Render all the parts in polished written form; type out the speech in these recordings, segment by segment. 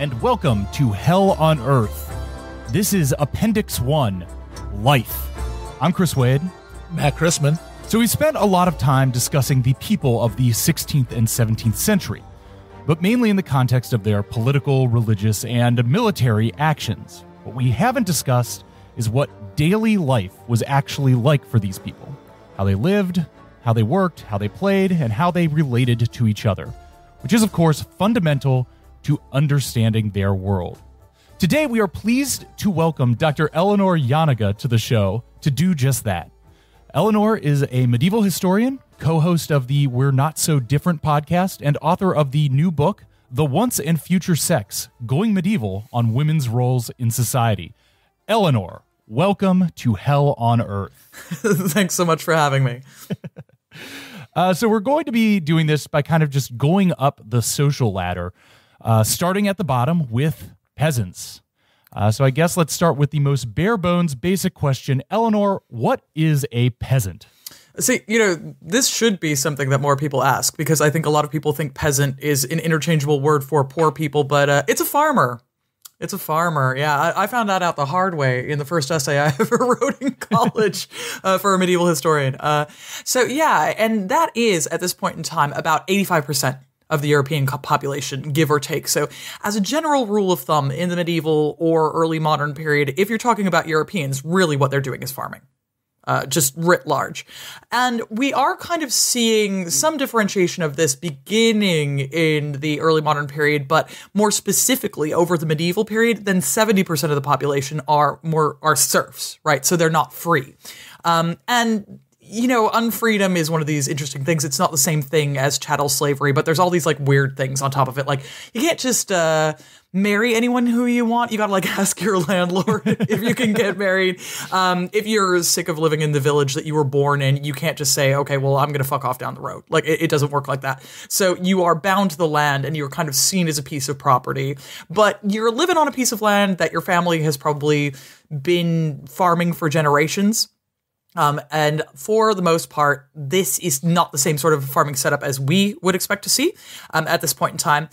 and welcome to Hell on Earth. This is Appendix 1, Life. I'm Chris Wade. Matt Christman. So we spent a lot of time discussing the people of the 16th and 17th century, but mainly in the context of their political, religious, and military actions. What we haven't discussed is what daily life was actually like for these people. How they lived, how they worked, how they played, and how they related to each other, which is, of course, fundamental to understanding their world. Today, we are pleased to welcome Dr. Eleanor Janega to the show to do just that. Eleanor is a medieval historian, co-host of the We're Not So Different podcast, and author of the new book, The Once and Future Sex, Going Medieval on Women's Roles in Society. Eleanor, welcome to Hell on Earth. Thanks so much for having me. So we're going to be doing this by kind of just going up the social ladder, starting at the bottom with peasants. So I guess let's start with the most bare bones basic question. Eleanor, what is a peasant? See, this should be something that more people ask, because I think a lot of people think peasant is an interchangeable word for poor people, but it's a farmer. It's a farmer. Yeah, I found that out the hard way in the first essay I ever wrote in college for a medieval historian. And that is, at this point in time, about 85% of the European population, give or take. So as a general rule of thumb, in the medieval or early modern period, if you're talking about Europeans, really what they're doing is farming. Just writ large. And we are kind of seeing some differentiation of this beginning in the early modern period, but more specifically over the medieval period, then 70% of the population are serfs, right? So they're not free. Unfreedom is one of these interesting things. It's not the same thing as chattel slavery, but there's all these like weird things on top of it. Like you can't just marry anyone who you want. You got to like ask your landlord if you can get married. If you're sick of living in the village that you were born in, you can't just say, okay, well, I'm going to fuck off down the road. Like it doesn't work like that. So you are bound to the land and you're kind of seen as a piece of property, but you're living on a piece of land that your family has probably been farming for generations. And for the most part, this is not the same sort of farming setup as we would expect to see at this point in time.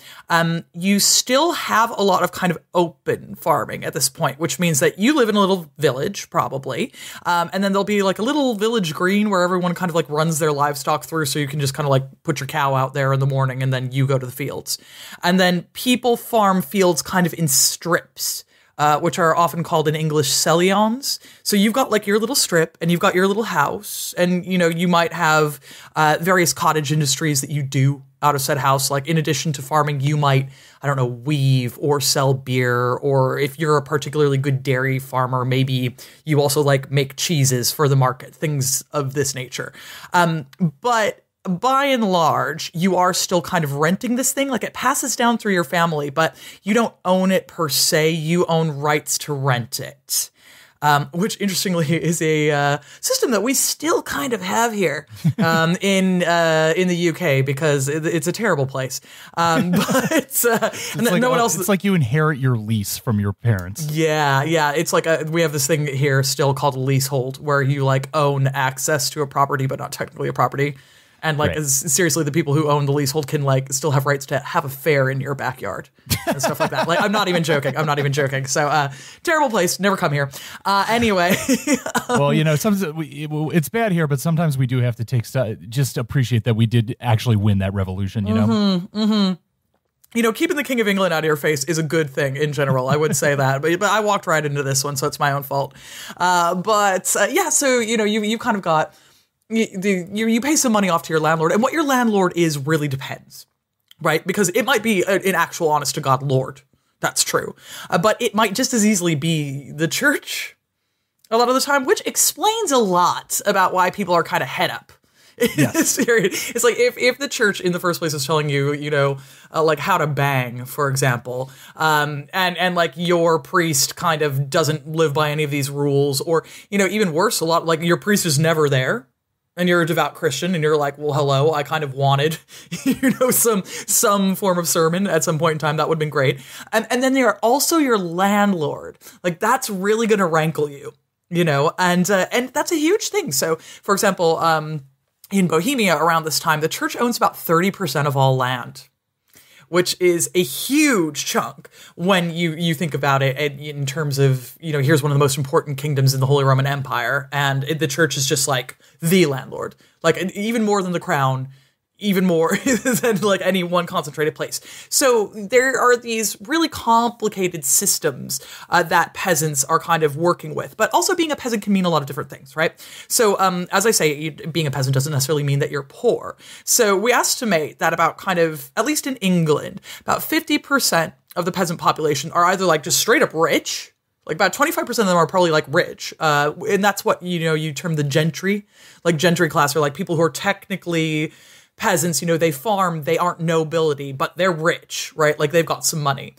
You still have a lot of kind of open farming at this point, which means that you live in a little village, probably, and then there'll be like a little village green where everyone kind of like runs their livestock through, so you can just kind of like put your cow out there in the morning, and then you go to the fields. And then people farm fields kind of in strips, which are often called in English cellions. So you've got like your little strip and you've got your little house, and you might have various cottage industries that you do out of said house. Like in addition to farming, you might, weave or sell beer, or if you're a particularly good dairy farmer, maybe you also like make cheeses for the market, things of this nature. But by and large, you are still kind of renting this thing. Like it passes down through your family, but you don't own it per se. You own rights to rent it, which interestingly is a system that we still kind of have here in the UK, because it's a terrible place. It's like you inherit your lease from your parents. Yeah. It's like we have this thing here still called a leasehold, where you like own access to a property, but not technically a property. And like, right. Seriously, the people who own the leasehold can like still have rights to have a fair in your backyard and stuff like that. Like, I'm not even joking. So, terrible place. Never come here. Anyway. Well, sometimes it's bad here, but sometimes we do have to just appreciate that we did actually win that revolution, Keeping the King of England out of your face is a good thing in general. I would say that, but I walked right into this one, so it's my own fault. So you kind of got. You pay some money off to your landlord, and what your landlord is really depends, right? Because it might be an actual honest-to-God lord. That's true. But it might just as easily be the church a lot of the time, which explains a lot about why people are kind of head up. Yes. It's like if the church in the first place is telling you, like how to bang, for example, and like your priest kind of doesn't live by any of these rules, or, even worse, a lot like your priest is never there. And you're a devout Christian, and you're like, well, hello, I kind of wanted, some form of sermon at some point in time. That would have been great. And then they are also your landlord. Like, that's really going to rankle you, and that's a huge thing. So, for example, in Bohemia around this time, the church owns about 30% of all land, which is a huge chunk when you think about it in terms of, here's one of the most important kingdoms in the Holy Roman Empire, and the church is just like the landlord, like even more than the crown, even more than like any one concentrated place. So there are these really complicated systems that peasants are kind of working with, but also being a peasant can mean a lot of different things, right? So as I say, being a peasant doesn't necessarily mean that you're poor. So we estimate that about kind of, at least in England, about 50% of the peasant population are either like just straight up rich, like about 25% of them are probably like rich. And that's what, you term the gentry, like gentry class, or like people who are technically peasants, they farm, they aren't nobility, but they're rich, right? Like they've got some money.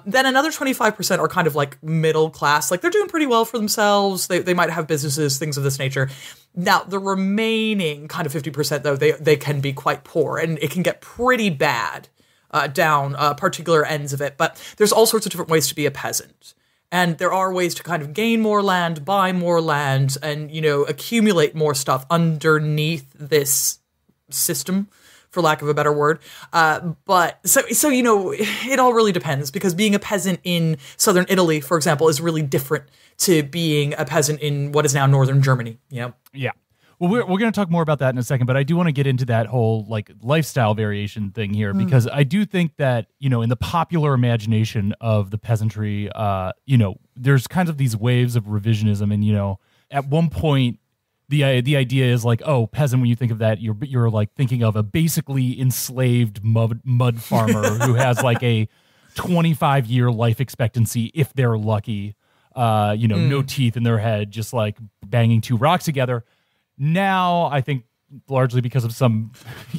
Then another 25% are kind of like middle class, like they're doing pretty well for themselves. They might have businesses, things of this nature. Now, the remaining kind of 50%, though, they can be quite poor, and it can get pretty bad down particular ends of it. But there's all sorts of different ways to be a peasant. And there are ways to kind of gain more land, buy more land, and, accumulate more stuff underneath this system, for lack of a better word. But so it all really depends, because being a peasant in southern Italy, for example, is really different to being a peasant in what is now northern Germany. Yeah. Well, we're going to talk more about that in a second, but I do want to get into that whole like lifestyle variation thing here, because I do think that, in the popular imagination of the peasantry, there's kind of these waves of revisionism, and, at one point, the idea is like, oh, peasant, when you think of that, you're like thinking of a basically enslaved mud farmer who has like a 25-year life expectancy if they're lucky, no teeth in their head, just like banging two rocks together. Now, I think largely because of some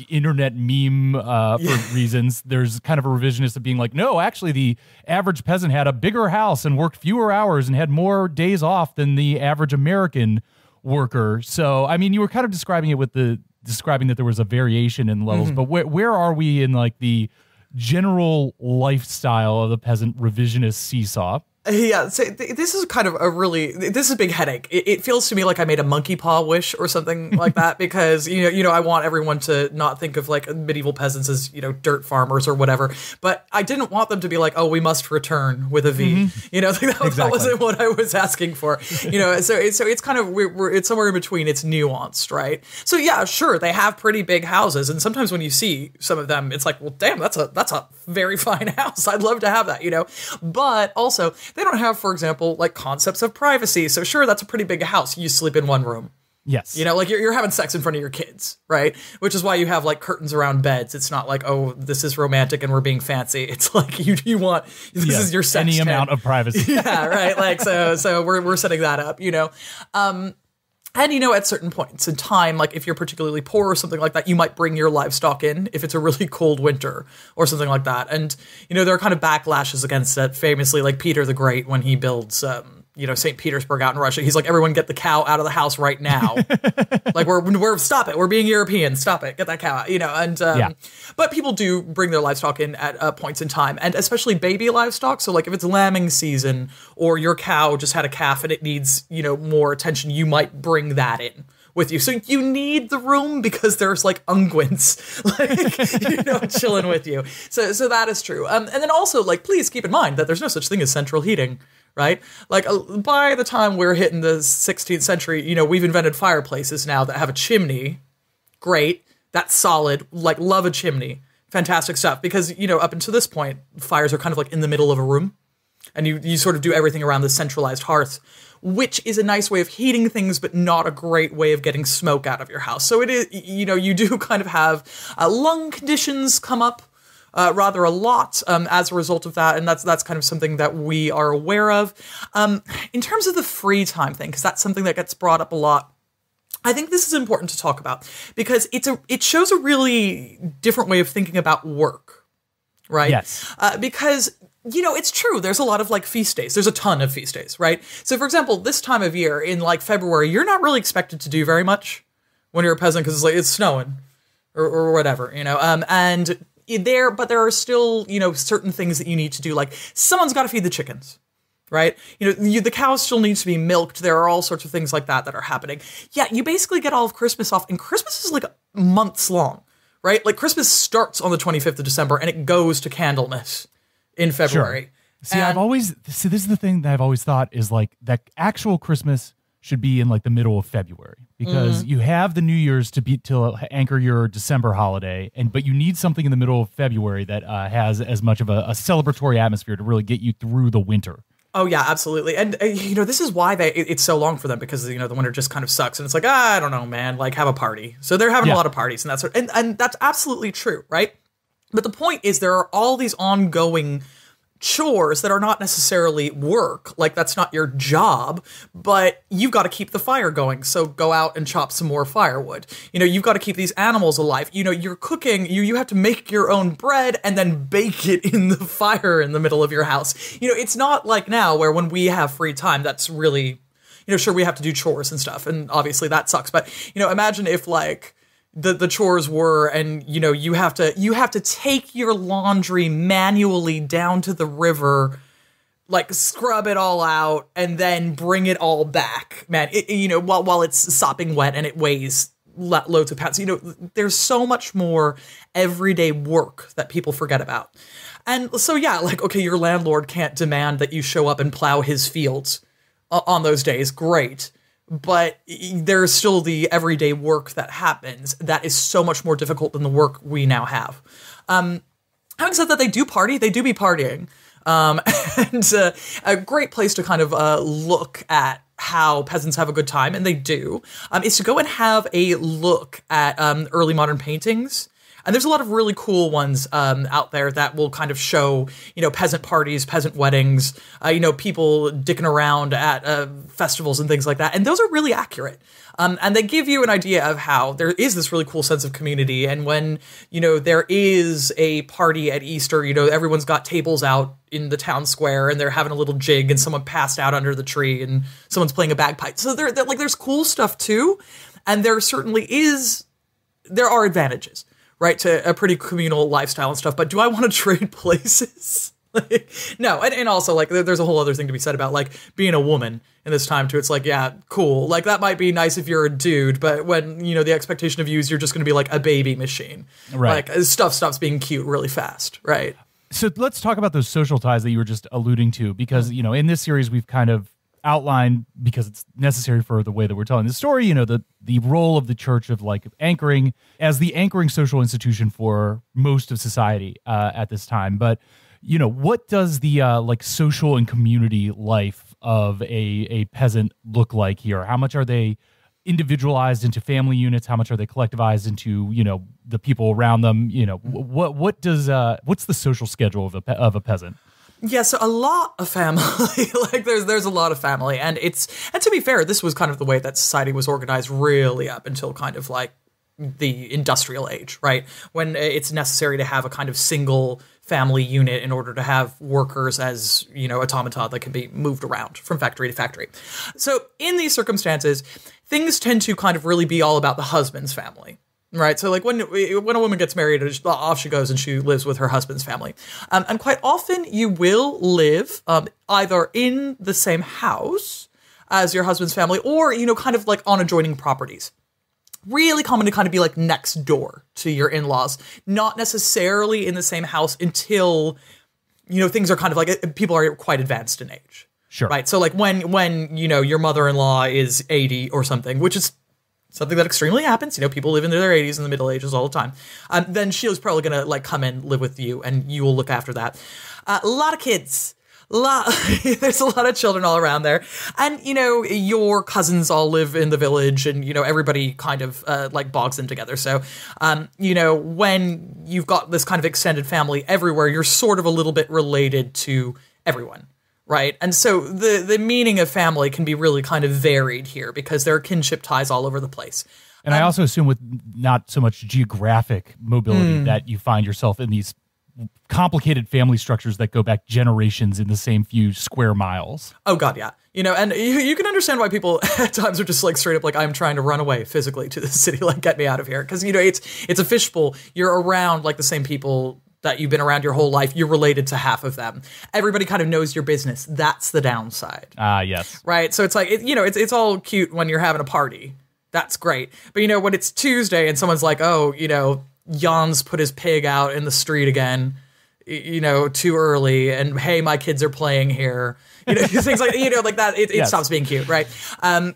internet meme for reasons, there's kind of a revisionist of being like, no, actually the average peasant had a bigger house and worked fewer hours and had more days off than the average American worker. So, I mean, you were kind of describing that there was a variation in levels, but where are we in like the general lifestyle of the peasant revisionist seesaw? Yeah, so this is kind of this is a big headache. It feels to me like I made a monkey paw wish or something like that, because, I want everyone to not think of like medieval peasants as, dirt farmers or whatever, but I didn't want them to be like, oh, we must return with a V. That wasn't what I was asking for. So it's kind of, it's somewhere in between. It's nuanced, right? So yeah, sure, they have pretty big houses, and sometimes when you see some of them, it's like, well, damn, that's a very fine house. I'd love to have that, but also, they don't have, for example, like concepts of privacy. So sure, that's a pretty big house. You sleep in one room. Yes. Like you're having sex in front of your kids, right? Which is why you have like curtains around beds. It's not like, oh, this is romantic and we're being fancy. It's like you want, this is your sex any tent. Amount of privacy. Yeah, right. Like, so we're setting that up, And, at certain points in time, like if you're particularly poor or something like that, you might bring your livestock in if it's a really cold winter or something like that. And, there are kind of backlashes against that. Famously, like Peter the Great, when he builds, St. Petersburg out in Russia, he's like, everyone get the cow out of the house right now. Like we're stop it. We're being European. Stop it. Get that cow out, but people do bring their livestock in at points in time, and especially baby livestock. So like if it's lambing season or your cow just had a calf and it needs, more attention, you might bring that in with you. So you need the room because there's like unguents, like, chilling with you. So that is true. And then also like, please keep in mind that there's no such thing as central heating. Right? Like by the time we're hitting the 16th century, we've invented fireplaces now that have a chimney. Great. That's solid. Like love a chimney. Fantastic stuff. Because, up until this point, fires are kind of like in the middle of a room. And you sort of do everything around the centralized hearth, which is a nice way of heating things, but not a great way of getting smoke out of your house. So it is, you do kind of have lung conditions come up rather a lot as a result of that, and that's kind of something that we are aware of. In terms of the free time thing, because that's something that gets brought up a lot, I think this is important to talk about because it shows a really different way of thinking about work, right? Yes. Because it's true. There's a lot of like feast days. There's a ton of feast days, right? So, for example, this time of year in like February, you're not really expected to do very much when you're a peasant because it's snowing or whatever, and there are still, certain things that you need to do. Like someone's got to feed the chickens, right? The cows still need to be milked. There are all sorts of things like that are happening. Yeah, you basically get all of Christmas off, and Christmas is like months long, right? Like Christmas starts on the 25th of December and it goes to Candlemas in February. Sure. See, this is the thing that I've always thought is like that actual Christmas should be in like the middle of February because you have the New Year's to anchor your December holiday, but you need something in the middle of February that has as much of a celebratory atmosphere to really get you through the winter. Oh yeah, absolutely. And this is why it's so long for them because the winter just kind of sucks and it's like, I don't know, man, like have a party. So they're having a lot of parties and and that's absolutely true, right? But the point is there are all these ongoing chores that are not necessarily work, like that's not your job, but you've got to keep the fire going. So go out and chop some more firewood. You've got to keep these animals alive. You're cooking, you have to make your own bread and then bake it in the fire in the middle of your house. It's not like now where when we have free time, that's really, sure, we have to do chores and stuff. And obviously that sucks. But, imagine if like, the chores were, and you have to take your laundry manually down to the river, like scrub it all out, and then bring it all back, man. While it's sopping wet and it weighs loads of pounds. There's so much more everyday work that people forget about, and so yeah, like okay, your landlord can't demand that you show up and plow his fields on those days. Great. But there's still the everyday work that happens that is so much more difficult than the work we now have. Having said that, they do party. They do be partying. And a great place to kind of look at how peasants have a good time, and they do, is to go and have a look at early modern paintings. And there's a lot of really cool ones out there that will kind of show, peasant parties, peasant weddings, people dicking around at festivals and things like that. And those are really accurate. And they give you an idea of how there is this really cool sense of community. And when, there is a party at Easter, everyone's got tables out in the town square and they're having a little jig and someone passed out under the tree and someone's playing a bagpipe. So there's cool stuff too. And there are advantages, right, to a pretty communal lifestyle and stuff. But do I want to trade places? No. And also, like, there's a whole other thing to be said about, like, being a woman in this time, too. It's like, yeah, cool. Like, that might be nice if you're a dude, but when, the expectation of you is you're just going to be, like, a baby machine. Right. Like, stuff stops being cute really fast, right? So let's talk about those social ties that you were just alluding to, because, in this series, we've kind of outline, because it's necessary for the way that we're telling the story, the role of the church of like anchoring as the anchoring social institution for most of society at this time. But, what does the like social and community life of a peasant look like here? How much are they individualized into family units? How much are they collectivized into, the people around them? What's the social schedule of a peasant? Yeah, so a lot of family, like there's a lot of family, and to be fair, this was kind of the way that society was organized really up until kind of like the industrial age, right? When it's necessary to have a kind of single family unit in order to have workers as, automata that can be moved around from factory to factory. So in these circumstances, things tend to kind of really be all about the husband's family. Right, so like when a woman gets married, off she goes and she lives with her husband's family. And quite often you will live either in the same house as your husband's family or, kind of like on adjoining properties. Really common to kind of be like next door to your in-laws, not necessarily in the same house until, things are kind of like, people are quite advanced in age. Sure. Right, so like when your mother-in-law is 80 or something, which is something that extremely happens. People live into their 80s and the Middle Ages all the time. Then Sheila's probably going to like come and live with you and you will look after that. A lot of kids. There's a lot of children all around there. And, your cousins all live in the village and, everybody kind of like bogs them together. So, when you've got this kind of extended family everywhere, you're sort of a little bit related to everyone. Right. And so the meaning of family can be really kind of varied here because there are kinship ties all over the place. And I also assume with not so much geographic mobility that you find yourself in these complicated family structures that go back generations in the same few square miles. Oh, God, yeah. And you can understand why people at times are just like straight up like, I'm trying to run away physically to the city, like get me out of here. Because, it's a fishbowl. You're around like the same people that you've been around your whole life. You're related to half of them. Everybody kind of knows your business. That's the downside. Yes. Right. So it's like, it's all cute when you're having a party. That's great. But, when it's Tuesday and someone's like, oh, Jan's put his pig out in the street again, too early, and hey, my kids are playing here. Things like, like that, it stops being cute, right?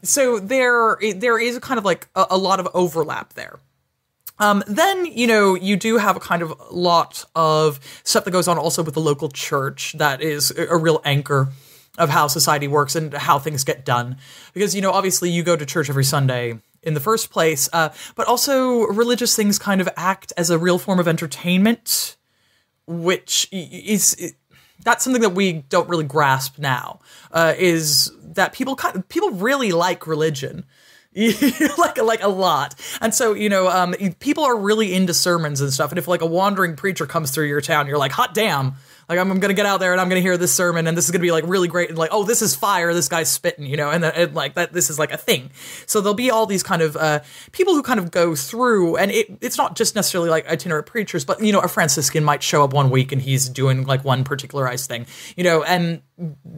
So there is kind of like a lot of overlap there. Then, you do have a kind of lot of stuff that goes on also with the local church that is a real anchor of how society works and how things get done. Because, obviously you go to church every Sunday in the first place, but also religious things kind of act as a real form of entertainment, which is that's something that we don't really grasp now, is that people really like religion. like a lot. And so, people are really into sermons and stuff. And if like a wandering preacher comes through your town, you're like, hot damn. Like, I'm going to get out there and I'm going to hear this sermon and this is going to be like really great. And like, oh, this is fire. This guy's spitting, and like that, this is like a thing. So there'll be all these kind of people who kind of go through, and it's not just necessarily like itinerant preachers, but, a Franciscan might show up one week and he's doing like one particularized thing, and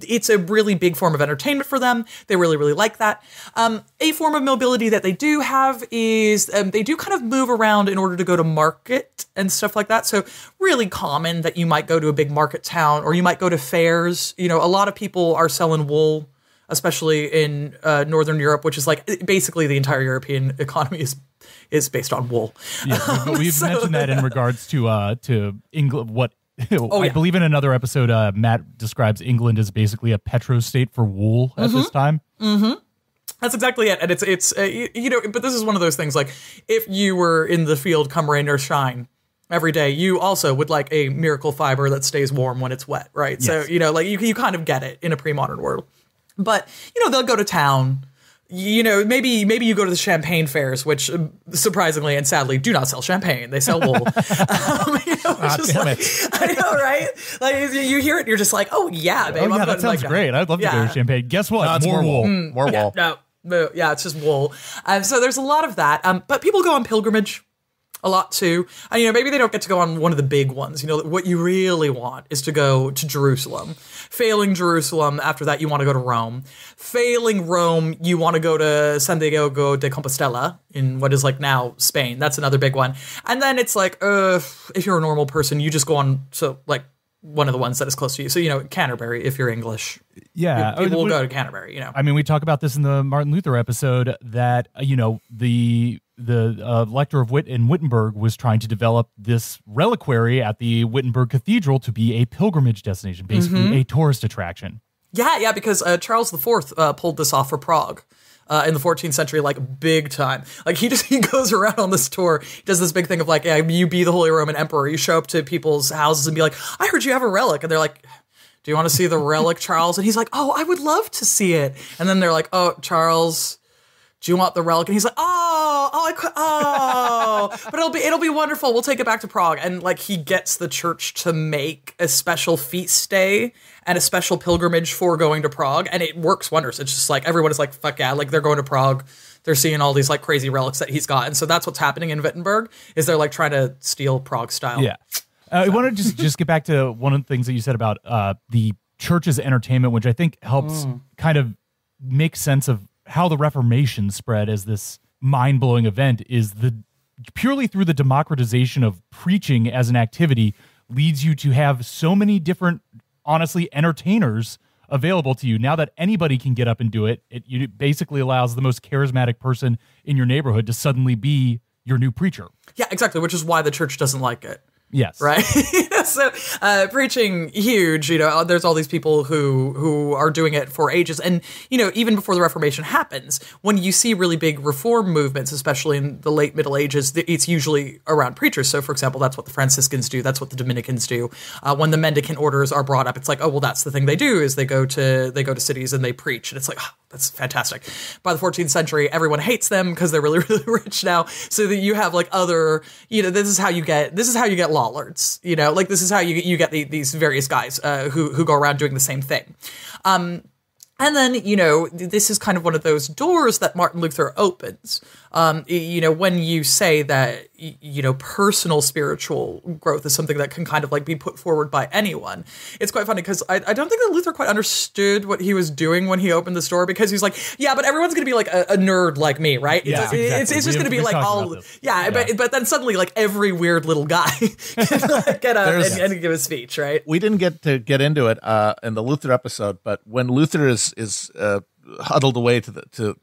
it's a really big form of entertainment for them. They really, really like that. A form of mobility that they do have is they do kind of move around in order to go to market and stuff like that. So really common that you might go to a big market town or you might go to fairs. A lot of people are selling wool, especially in Northern Europe, which is like basically the entire European economy is based on wool. Yeah, we've mentioned that in regards to England, I believe in another episode, Matt describes England as basically a petro-state for wool at this time. Mm-hmm. That's exactly it. And it's but this is one of those things, like, if you were in the field come rain or shine every day, you also would like a miracle fiber that stays warm when it's wet, right? Yes. So, like, you kind of get it in a pre-modern world. But, they'll go to town. Maybe you go to the champagne fairs, which surprisingly and sadly do not sell champagne. They sell wool. I know, right? Like, you hear it, you're just like, oh yeah, babe. Oh yeah, that sounds great. I'd love to go to champagne. Guess what? More wool. More wool. No, it's just wool. So there's a lot of that. But people go on pilgrimage a lot too. And, maybe they don't get to go on one of the big ones. What you really want is to go to Jerusalem. Failing Jerusalem, after that, you want to go to Rome. Failing Rome, you want to go to Santiago de Compostela in what is like now Spain. That's another big one. And then it's like, if you're a normal person, you just go on to like one of the ones that is close to you. So, Canterbury, if you're English. Yeah. People will go to Canterbury, I mean, we talk about this in the Martin Luther episode that, the lector of in Wittenberg was trying to develop this reliquary at the Wittenberg Cathedral to be a pilgrimage destination, basically a tourist attraction. Yeah, because Charles IV pulled this off for Prague in the 14th century, like big time. Like he goes around on this tour, he does this big thing of like, yeah, you be the Holy Roman Emperor. You show up to people's houses and be like, I heard you have a relic. And they're like, do you want to see the relic, Charles? And he's like, oh, I would love to see it. And then they're like, oh, Charles, do you want the relic? And he's like, but it'll be wonderful. We'll take it back to Prague. And like he gets the church to make a special feast day and a special pilgrimage for going to Prague, and it works wonders. It's just like everyone is like, fuck yeah, like they're going to Prague. They're seeing all these like crazy relics that he's got. And so that's what's happening in Wittenberg, is they're like trying to steal Prague style. Yeah. I want to just get back to one of the things that you said about the church's entertainment, which I think helps kind of make sense of how the Reformation spread as this mind-blowing event, is purely through the democratization of preaching as an activity leads you to have so many different, honestly, entertainers available to you. Now that anybody can get up and do it, it basically allows the most charismatic person in your neighborhood to suddenly be your new preacher. Yeah, exactly, which is why the church doesn't like it. Yes. Right. So preaching, huge, there's all these people who are doing it for ages. And, even before the Reformation happens, when you see really big reform movements, especially in the late Middle Ages, it's usually around preachers. So, for example, that's what the Franciscans do. That's what the Dominicans do. When the mendicant orders are brought up, it's like, oh, well, that's the thing they do, is they go to cities and they preach. And it's like, oh, that's fantastic. By the 14th century, everyone hates them because they're really, really rich now. So that you have like other, this is how you get lollards, like this is how you get these various guys who go around doing the same thing. And then, this is kind of one of those doors that Martin Luther opens. When you say that, personal spiritual growth is something that can kind of like be put forward by anyone. It's quite funny because I don't think that Luther quite understood what he was doing when he opened the store, because he's like, yeah, but everyone's going to be like a nerd like me, right? Yeah, it's just going to be like all, but then suddenly like every weird little guy can get up and give a speech, right? We didn't get into it in the Luther episode, but when Luther is huddled away to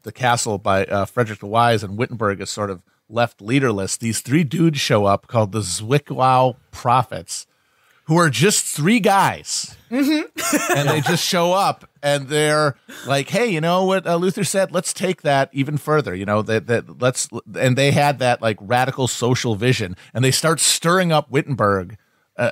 the castle by Frederick the Wise, and Wittenberg is sort of left leaderless, these three dudes show up called the Zwickau prophets, who are just three guys. Mm-hmm. And they just show up and they're like, hey, you know what Luther said? Let's take that even further. And they had that like radical social vision, and they start stirring up Wittenberg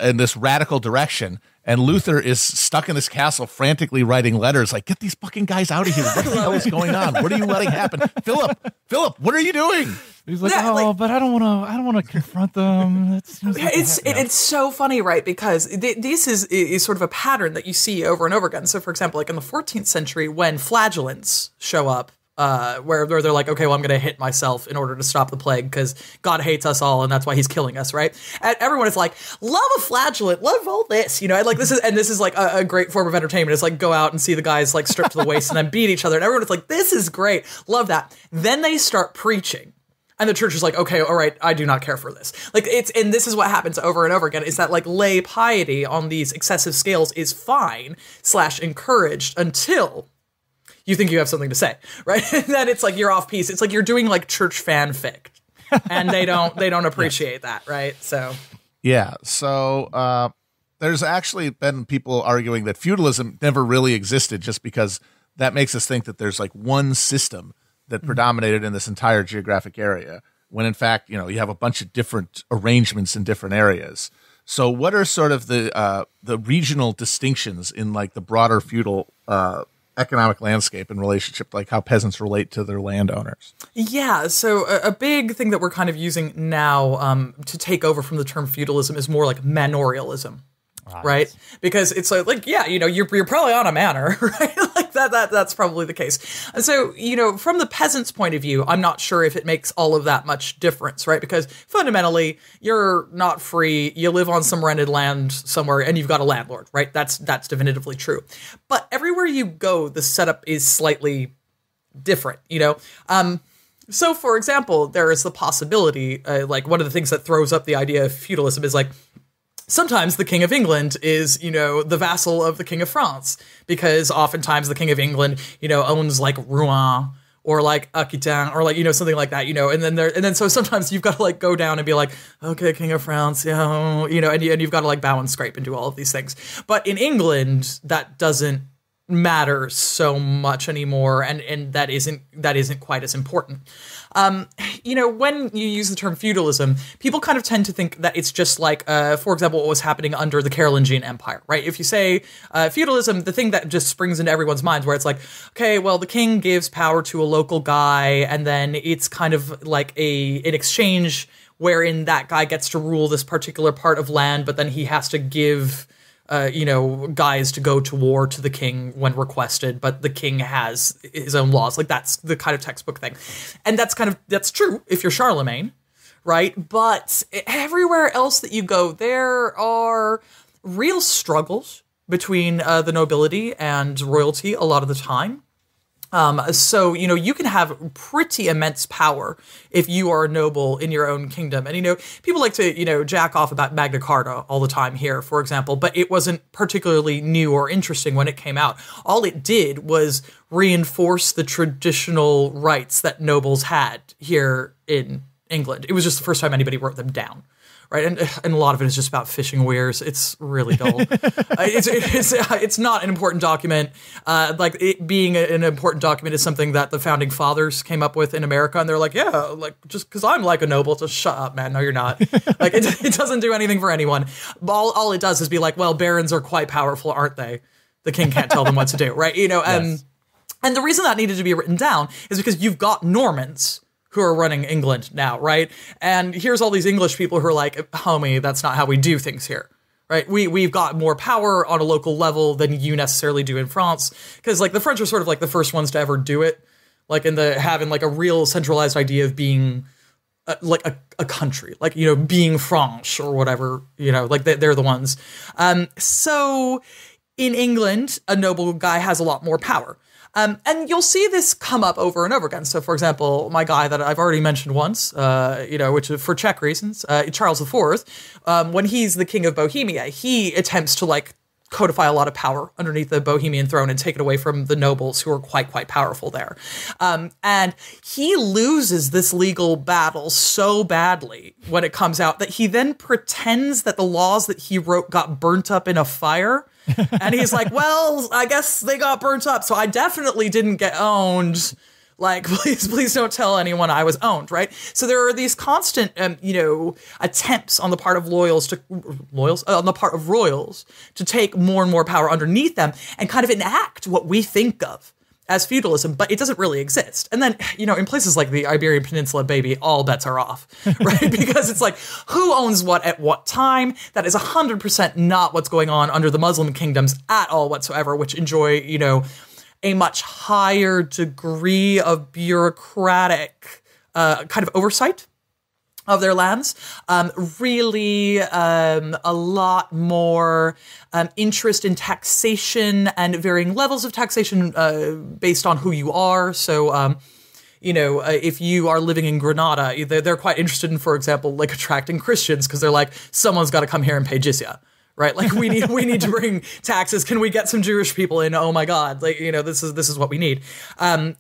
in this radical direction. And Luther is stuck in this castle frantically writing letters like, get these fucking guys out of here. What the hell is going on? What are you letting happen? Philip, what are you doing? He's like, but I don't want to confront them. It's so funny, right? Because this is sort of a pattern that you see over and over again. So, for example, like in the 14th century, when flagellants show up, where they're like, okay, well, I'm going to hit myself in order to stop the plague because God hates us all and that's why he's killing us, right? And everyone is like, love a flagellant, love all this, and like this is like a great form of entertainment. It's like go out and see the guys like stripped to the waist and then beat each other, and everyone is like, this is great, love that. Then they start preaching. And the church is like, okay, all right, I do not care for this. And this is what happens over and over again, is that like lay piety on these excessive scales is fine / encouraged until you think you have something to say, right? And then it's like you're off piece. It's like you're doing like church fanfic, and they don't appreciate that, right? So there's actually been people arguing that feudalism never really existed, just because that makes us think that there's like one system that predominated in this entire geographic area, when in fact, you have a bunch of different arrangements in different areas. So what are sort of the regional distinctions in like the broader feudal economic landscape in relationship, like how peasants relate to their landowners? Yeah, so a big thing that we're kind of using now to take over from the term feudalism is more like manorialism. Right? Because it's like you're probably on a manor, right? Like that's probably the case. And so, from the peasant's point of view, I'm not sure if it makes all of that much difference, right? Because fundamentally, you're not free. You live on some rented land somewhere and you've got a landlord, right? That's definitively true. But everywhere you go, the setup is slightly different, So, for example, there is the possibility, like one of the things that throws up the idea of feudalism is like, sometimes the King of England is, the vassal of the King of France, because oftentimes the King of England, owns like Rouen or like Aquitaine or like, something like that, and then so sometimes you've got to like go down and be like, okay, King of France, and you've got to like bow and scrape and do all of these things. But in England, that doesn't matter so much anymore, and that isn't quite as important. When you use the term feudalism, people kind of tend to think that it's just like, for example, what was happening under the Carolingian Empire, right? If you say feudalism, the thing that just springs into everyone's minds where it's like, okay, well, the king gives power to a local guy, and then it's kind of like an exchange wherein that guy gets to rule this particular part of land, but then he has to give guys to go to war to the king when requested, but the king has his own laws. Like that's the kind of textbook thing. And that's true if you're Charlemagne, right? But everywhere else that you go, there are real struggles between the nobility and royalty a lot of the time. So, you can have pretty immense power if you are a noble in your own kingdom. And, people like to, jack off about Magna Carta all the time here, for example, but it wasn't particularly new or interesting when it came out. All it did was reinforce the traditional rights that nobles had here in England. It was just the first time anybody wrote them down. Right, and a lot of it is just about fishing weirs. It's really dull. It's not an important document. Like it being an important document is something that the founding fathers came up with in America, and they're like, yeah, like just because I'm like a noble, just shut up, man. No, you're not. Like it doesn't do anything for anyone. All it does is be like, well, barons are quite powerful, aren't they? The king can't tell them what to do, right? Yes. And the reason that needed to be written down is because you've got Normans who are running England now, right? And here's all these English people who are like, homie, that's not how we do things here, right? We've got more power on a local level than you necessarily do in France, because like the French are sort of like the first ones to ever do it, like having like a real centralized idea of being a country, like, you know, being French or whatever, you know, like they're the ones. So in England, a noble guy has a lot more power. And you'll see this come up over and over again. So, for example, my guy that I've already mentioned once, you know, which is for Czech reasons, Charles IV, when he's the king of Bohemia, he attempts to, like, codify a lot of power underneath the Bohemian throne and take it away from the nobles who are quite powerful there. And he loses this legal battle so badly when it comes out that he then pretends that the laws that he wrote got burnt up in a fire. And he's like, well, I guess they got burnt up, so I definitely didn't get owned. Like, please don't tell anyone I was owned, right? So there are these constant, you know, attempts on the part of royals to take more and more power underneath them and kind of enact what we think of as feudalism, but it doesn't really exist. And then, you know, in places like the Iberian Peninsula, baby, all bets are off, right? Because it's like, who owns what at what time? That is 100% not what's going on under the Muslim kingdoms at all whatsoever, which enjoy, you know, a much higher degree of bureaucratic kind of oversight of their lands, really a lot more interest in taxation and varying levels of taxation based on who you are. So, you know, if you are living in Granada, they're quite interested in, for example, like attracting Christians because they're like, someone's got to come here and pay jizya. Right, like we need to bring taxes. Can we get some Jewish people in? Oh my God, like, you know, this is what we need. But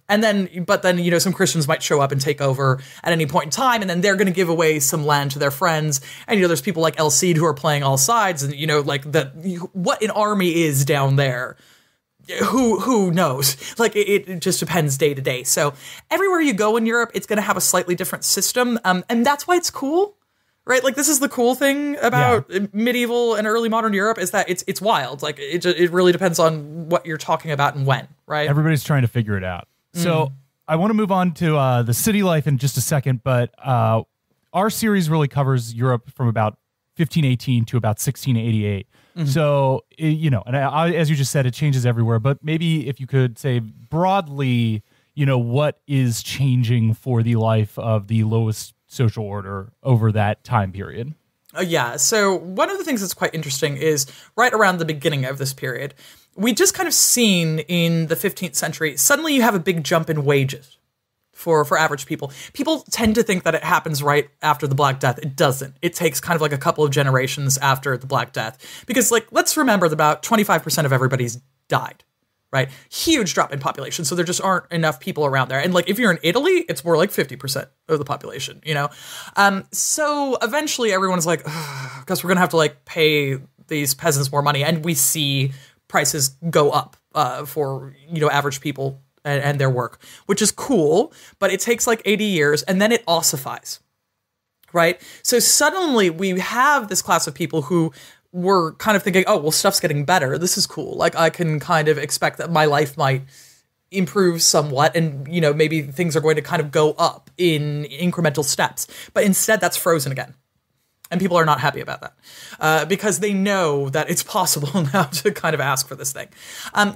then you know, some Christians might show up and take over at any point in time, and then they're going to give away some land to their friends. And you know, there's people like El Cid who are playing all sides, and you know, like what an army is down there. Who knows? Like it just depends day to day. So everywhere you go in Europe, it's going to have a slightly different system, and that's why it's cool. Right, like this is the cool thing about medieval and early modern Europe is that it's wild. Like it really depends on what you're talking about and when. Right, everybody's trying to figure it out. So I want to move on to the city life in just a second, but our series really covers Europe from about 1518 to about 1688. So you know, and as you just said, it changes everywhere. But maybe if you could say broadly, you know, what is changing for the life of the lowest social order over that time period? Yeah, so one of the things that's quite interesting is right around the beginning of this period, we just kind of seen in the 15th century, suddenly you have a big jump in wages for average people. People tend to think that it happens right after the Black Death. It doesn't. It takes kind of like a couple of generations after the Black Death. Because, like, let's remember that about 25% of everybody's died. Right? Huge drop in population. So there just aren't enough people around there. And like, if you're in Italy, it's more like 50% of the population, you know? So eventually everyone's like, because we're going to have to like pay these peasants more money. And we see prices go up for, you know, average people and their work, which is cool, but it takes like 80 years and then it ossifies. Right? So suddenly we have this class of people who we're kind of thinking, oh, well, stuff's getting better. This is cool. Like, I can kind of expect that my life might improve somewhat and, you know, maybe things are going to kind of go up in incremental steps. But instead, that's frozen again. And people are not happy about that because they know that it's possible now to kind of ask for this thing.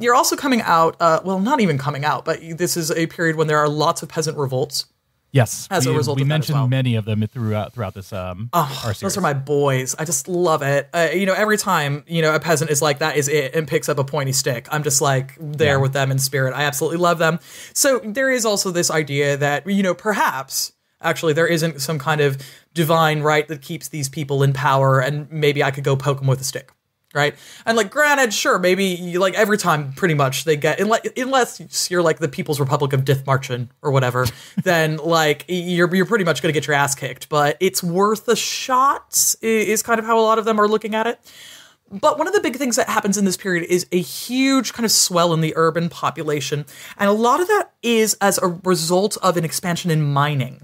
You're also coming out, well, not even coming out, but this is a period when there are lots of peasant revolts. Yes, as a result we of that mentioned as well. many of them throughout this our series. Those are my boys. I just love it. You know, every time, you know, a peasant is like, that is it, and picks up a pointy stick, I'm just like there with them in spirit. I absolutely love them. So there is also this idea that, you know, perhaps actually there isn't some kind of divine right that keeps these people in power, and maybe I could go poke them with a stick. Right? And like, granted, sure, maybe like every time pretty much they get, unless you're like the People's Republic of Dithmarschen or whatever, then like you're pretty much going to get your ass kicked, but it's worth a shot is kind of how a lot of them are looking at it. But one of the big things that happens in this period is a huge kind of swell in the urban population. And a lot of that is as a result of an expansion in mining.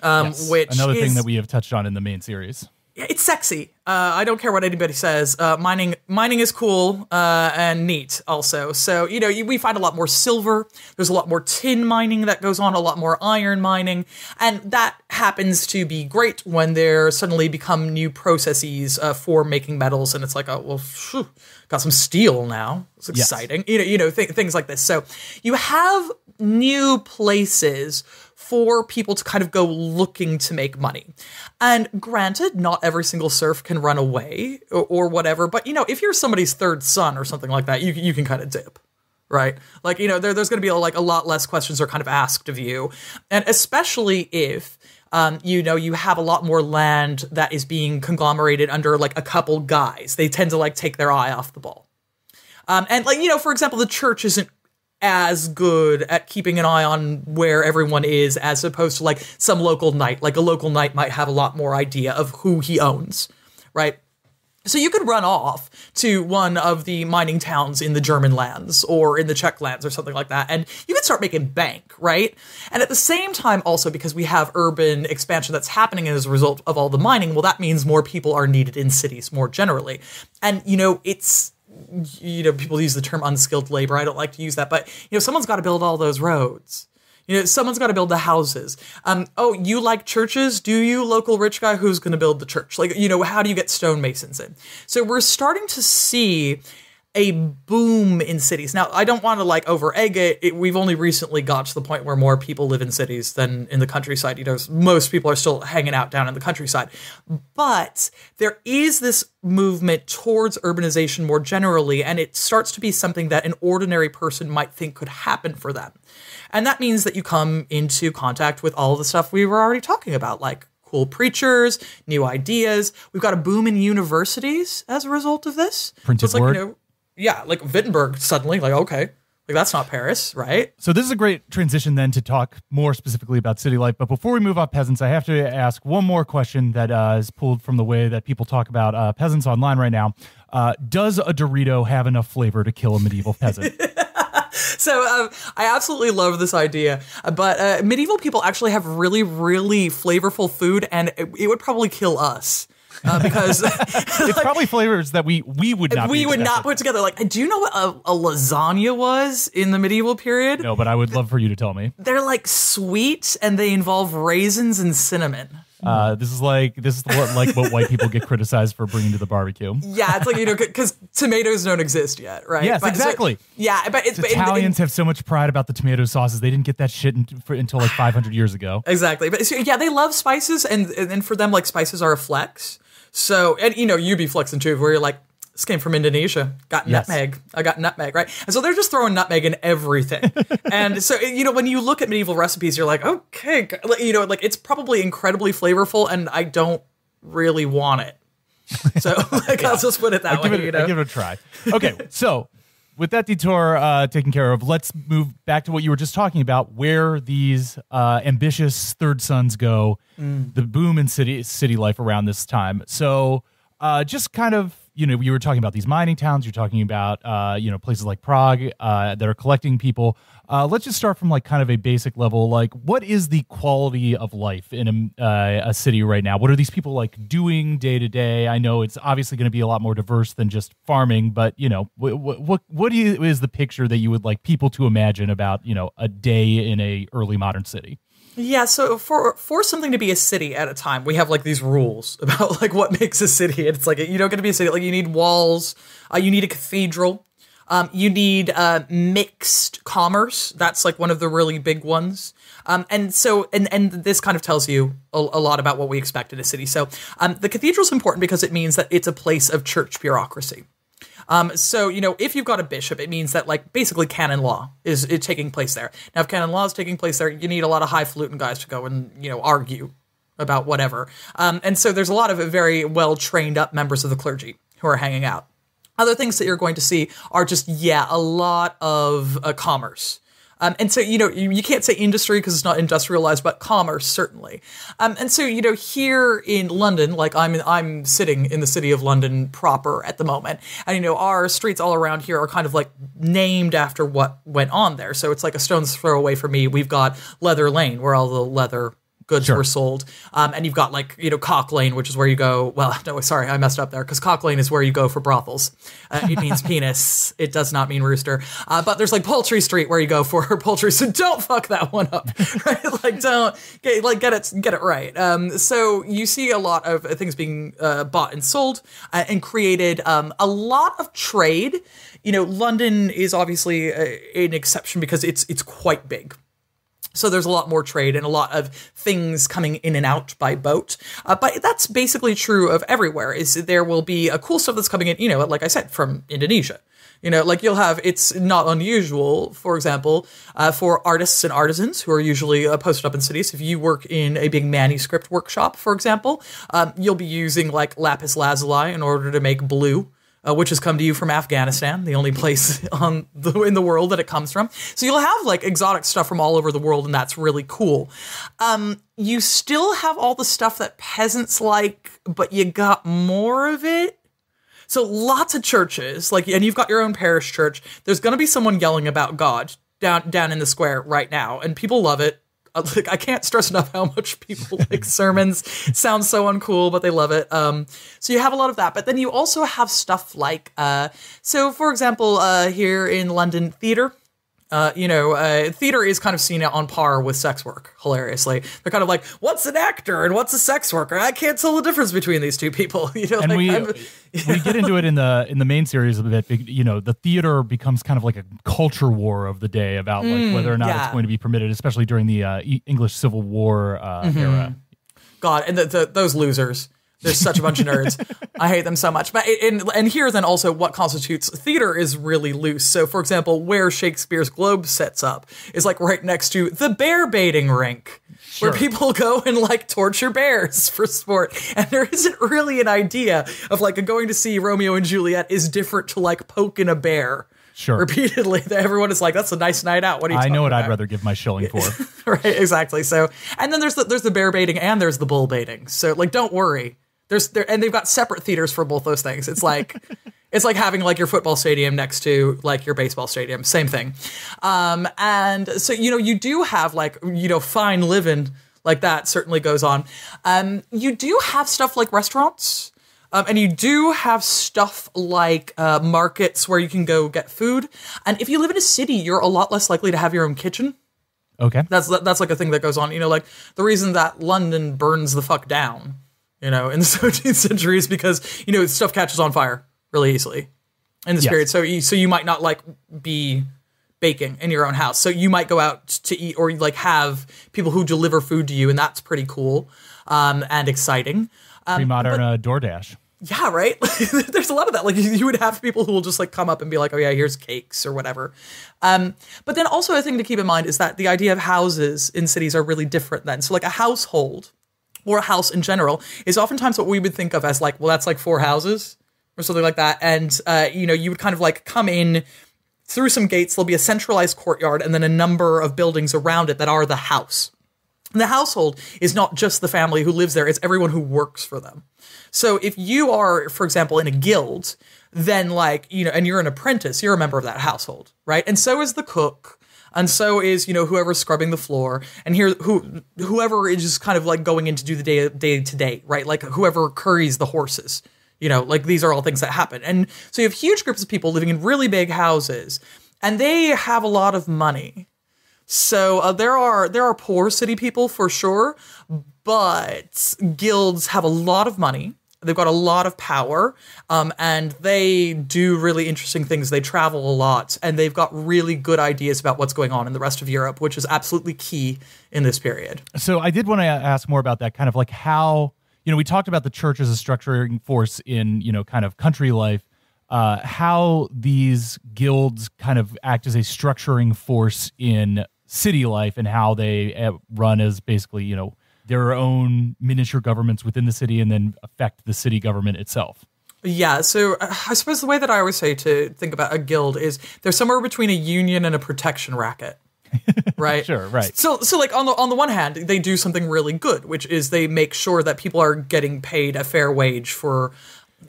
Yes. Which another thing that we have touched on in the main series. It's sexy. I don't care what anybody says. Mining is cool and neat also. So, you know, we find a lot more silver. There's a lot more tin mining that goes on, a lot more iron mining. And that happens to be great when there suddenly become new processes for making metals. And it's like, oh, well, phew, got some steel now. It's exciting. Yes. You know, things like this. So you have new places for people to kind of go looking to make money. And granted, not every single serf can run away or whatever, but, if you're somebody's third son or something like that, you can kind of dip. Right? Like, there's going to be a lot less questions are kind of asked of you. And especially if, you have a lot more land that is being conglomerated under like a couple guys. They tend to like take their eye off the ball. And for example, the church isn't as good at keeping an eye on where everyone is as opposed to like some local knight. Like a local knight might have a lot more idea of who he owns, right? So you could run off to one of the mining towns in the German lands or in the Czech lands or something like that, and you could start making bank, right? And at the same time also, because we have urban expansion that's happening as a result of all the mining, well, that means more people are needed in cities more generally. And, it's, people use the term unskilled labor. I don't like to use that, but, someone's got to build all those roads. Someone's got to build the houses. You like churches? Do you, local rich guy? Who's going to build the church? Like, how do you get stonemasons in? So we're starting to see a boom in cities. Now, I don't want to like over-egg it. We've only recently got to the point where more people live in cities than in the countryside. Most people are still hanging out down in the countryside. But there is this movement towards urbanization more generally, and it starts to be something that an ordinary person might think could happen for them. And that means that you come into contact with all the stuff we were already talking about, like cool preachers, new ideas. We've got a boom in universities as a result of this. Printed so it's word. Like, like Wittenberg suddenly, like, okay, like that's not Paris, right? So this is a great transition then to talk more specifically about city life. But before we move off peasants, I have to ask one more question that is pulled from the way that people talk about peasants online right now. Does a Dorito have enough flavor to kill a medieval peasant? So I absolutely love this idea, but medieval people actually have really, really flavorful food, and it would probably kill us. Because it's probably flavors that we would not put together. Like, do you know what a lasagna was in the medieval period? No, but I would love for you to tell me. They're like sweet, and they involve raisins and cinnamon. This is what white people get criticized for bringing to the barbecue. Yeah, it's like, because tomatoes don't exist yet, right? Yes, exactly. But Italians have so much pride about the tomato sauces. They didn't get that shit until like 500 years ago. Exactly. But they love spices, and for them, like, spices are a flex. So, and you'd be flexing too, where you're like, this came from Indonesia. Got nutmeg. I got nutmeg, right? And so they're just throwing nutmeg in everything. And so, when you look at medieval recipes, you're like, okay, like it's probably incredibly flavorful, and I don't really want it. So, I'll just put it that way. I give it a try. Okay, so with that detour taken care of, let's move back to what you were just talking about, where these ambitious third sons go, the boom in city life around this time. So just kind of, you were talking about these mining towns, you're talking about, places like Prague that are collecting people. Let's just start from like kind of a basic level. Like, what is the quality of life in a city right now? What are these people like doing day to day? I know it's obviously going to be a lot more diverse than just farming, but what is the picture that you would like people to imagine about, a day in a early modern city? Yeah, so for something to be a city at a time, we have like these rules about like what makes a city. And it's like, you don't get to be a city. Like, you need walls, you need a cathedral, you need mixed commerce. That's like one of the really big ones. And this kind of tells you a lot about what we expect in a city. So the cathedral is important because it means that it's a place of church bureaucracy. So, if you've got a bishop, it means that, like, basically canon law is taking place there. Now, if canon law is taking place there, you need a lot of highfalutin guys to go and, argue about whatever. And so there's a lot of very well-trained up members of the clergy who are hanging out. Other things that you're going to see are just, a lot of commerce. And so, you can't say industry because it's not industrialized, but commerce, certainly. And so, here in London, like I'm sitting in the city of London proper at the moment. And, our streets all around here are kind of like named after what went on there. So it's like a stone's throw away from me. We've got Leather Lane, where all the leather goods were sold. And you've got like, Cock Lane, which is where you go. Well, no, sorry, I messed up there, because Cock Lane is where you go for brothels. It means penis. It does not mean rooster. But there's like Poultry Street where you go for poultry. So don't fuck that one up, right? Like, don't get it right. So you see a lot of things being bought and sold and created a lot of trade. London is obviously an exception because it's quite big. So there's a lot more trade and a lot of things coming in and out by boat. But that's basically true of everywhere, is there will be a cool stuff that's coming in, like I said, from Indonesia. Like you'll have, it's not unusual, for example, for artists and artisans who are usually posted up in cities. If you work in a big manuscript workshop, for example, you'll be using like lapis lazuli in order to make blue. Which has come to you from Afghanistan, the only place in the world that it comes from. So you'll have like exotic stuff from all over the world, and that's really cool. You still have all the stuff that peasants like, but you got more of it. So lots of churches, and you've got your own parish church. There's going to be someone yelling about God down in the square right now, and people love it. I can't stress enough how much people like sermons. Sounds so uncool, but they love it. So you have a lot of that. But then you also have stuff like, so for example, here in London, theater. Theater is kind of seen on par with sex work, hilariously. They're kind of like, what's an actor and what's a sex worker? I can't tell the difference between these two people. And we get into it in the main series a bit. The theater becomes kind of like a culture war of the day about like whether or not it's going to be permitted, especially during the English Civil War era. God, and those losers. They're such a bunch of nerds. I hate them so much. But and here then also what constitutes theater is really loose. So for example, where Shakespeare's Globe sets up is like right next to the bear baiting rink. Sure. Where people go and like torture bears for sport. And there isn't really an idea of like going to see Romeo and Juliet is different to like poking a bear. Sure. Repeatedly, everyone is like, "That's a nice night out." What are you? I know what about? I'd rather give my shilling for. Right, exactly. So, and then there's the bear baiting and there's the bull baiting. So, like, don't worry. And they've got separate theaters for both those things. It's like having like your football stadium next to like your baseball stadium. Same thing. And so you do have like fine living like that certainly goes on. You do have stuff like restaurants. And you do have stuff like markets where you can go get food. And if you live in a city, you're a lot less likely to have your own kitchen. Okay. That's like a thing that goes on. Like the reason that London burns the fuck down, in the 17th century is because, stuff catches on fire really easily in this period. So you might not like be baking in your own house. So you might go out to eat or like have people who deliver food to you. And that's pretty cool and exciting. Pre-modern DoorDash. Yeah, right? There's a lot of that. Like you would have people who will just like come up and be like, oh yeah, here's cakes or whatever. But then also a thing to keep in mind is that the idea of houses in cities are really different then. So like a household or a house in general is oftentimes what we would think of as like, well, that's like 4 houses or something like that. And, you would kind of like come in through some gates. There'll be a centralized courtyard and then a number of buildings around it that are the house. And the household is not just the family who lives there. It's everyone who works for them. So if you are, for example, in a guild, then like, and you're an apprentice, you're a member of that household, right? And so is the cook. And so is, whoever's scrubbing the floor, and whoever is just kind of like going in to do the day to day, right? Like whoever curries the horses, like these are all things that happen. And so you have huge groups of people living in really big houses, and they have a lot of money. So there are poor city people for sure, but guilds have a lot of money. They've got a lot of power, and they do really interesting things. They travel a lot, and they've got really good ideas about what's going on in the rest of Europe, which is absolutely key in this period. So I did want to ask more about that, kind of like how, we talked about the church as a structuring force in, kind of country life, how these guilds kind of act as a structuring force in city life and how they run as basically, their own miniature governments within the city and then affect the city government itself. Yeah, so I suppose the way that I always say to think about a guild is they're somewhere between a union and a protection racket, right? Sure, right. So like on the one hand, they do something really good, which is they make sure that people are getting paid a fair wage for,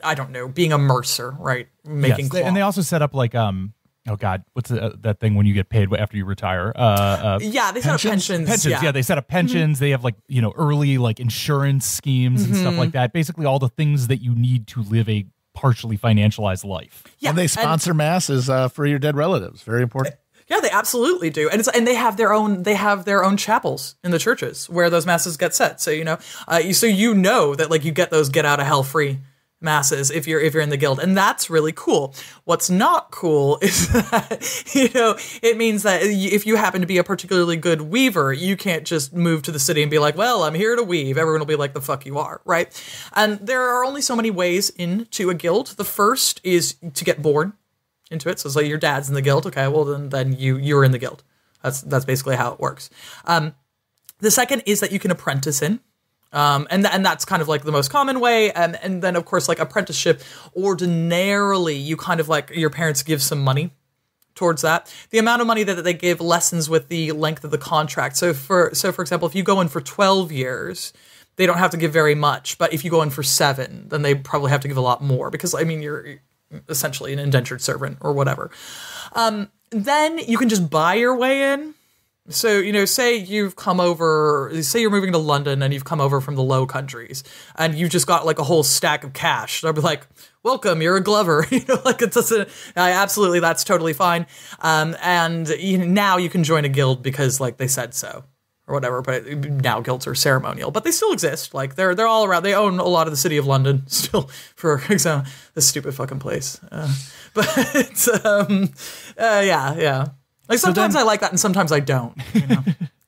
I don't know, being a mercer, right? Making cloth. And they also set up like oh God, what's that thing when you get paid after you retire? Yeah, they set up pensions. Pensions, yeah, they set up pensions. Mm-hmm. They have like, early like insurance schemes and stuff like that. Basically all the things that you need to live a partially financialized life. Yeah, and they sponsor masses for your dead relatives. Very important. Yeah, they absolutely do. And they have their own chapels in the churches where those masses get set. So, so that like you get those get out of hell free masses if you're in the guild, and that's really cool. What's not cool is that it means that if you happen to be a particularly good weaver, you can't just move to the city and be like, well, I'm here to weave. Everyone will be like, the fuck you are, right? And there are only so many ways into a guild. The first is to get born into it. So it's like your dad's in the guild. Okay, well then you're in the guild. That's basically how it works. The second is that you can apprentice in. And that's kind of like the most common way. And then, of course, like apprenticeship, ordinarily, you kind of like your parents give some money towards that. The amount of money that they give lessens with the length of the contract. So for example, if you go in for 12 years, they don't have to give very much. But if you go in for 7, then they probably have to give a lot more because, I mean, you're essentially an indentured servant or whatever. Then you can just buy your way in. So, say you're moving to London and you've come over from the Low Countries and you've just got like a whole stack of cash. They'll be like, welcome, you're a Glover. Like it doesn't, absolutely, that's totally fine. And now you can join a guild because like they said so or whatever, but now guilds are ceremonial, but they still exist. Like they're all around. They own a lot of the city of London still, for example, this stupid fucking place. Yeah. Like sometimes I like that and sometimes I don't.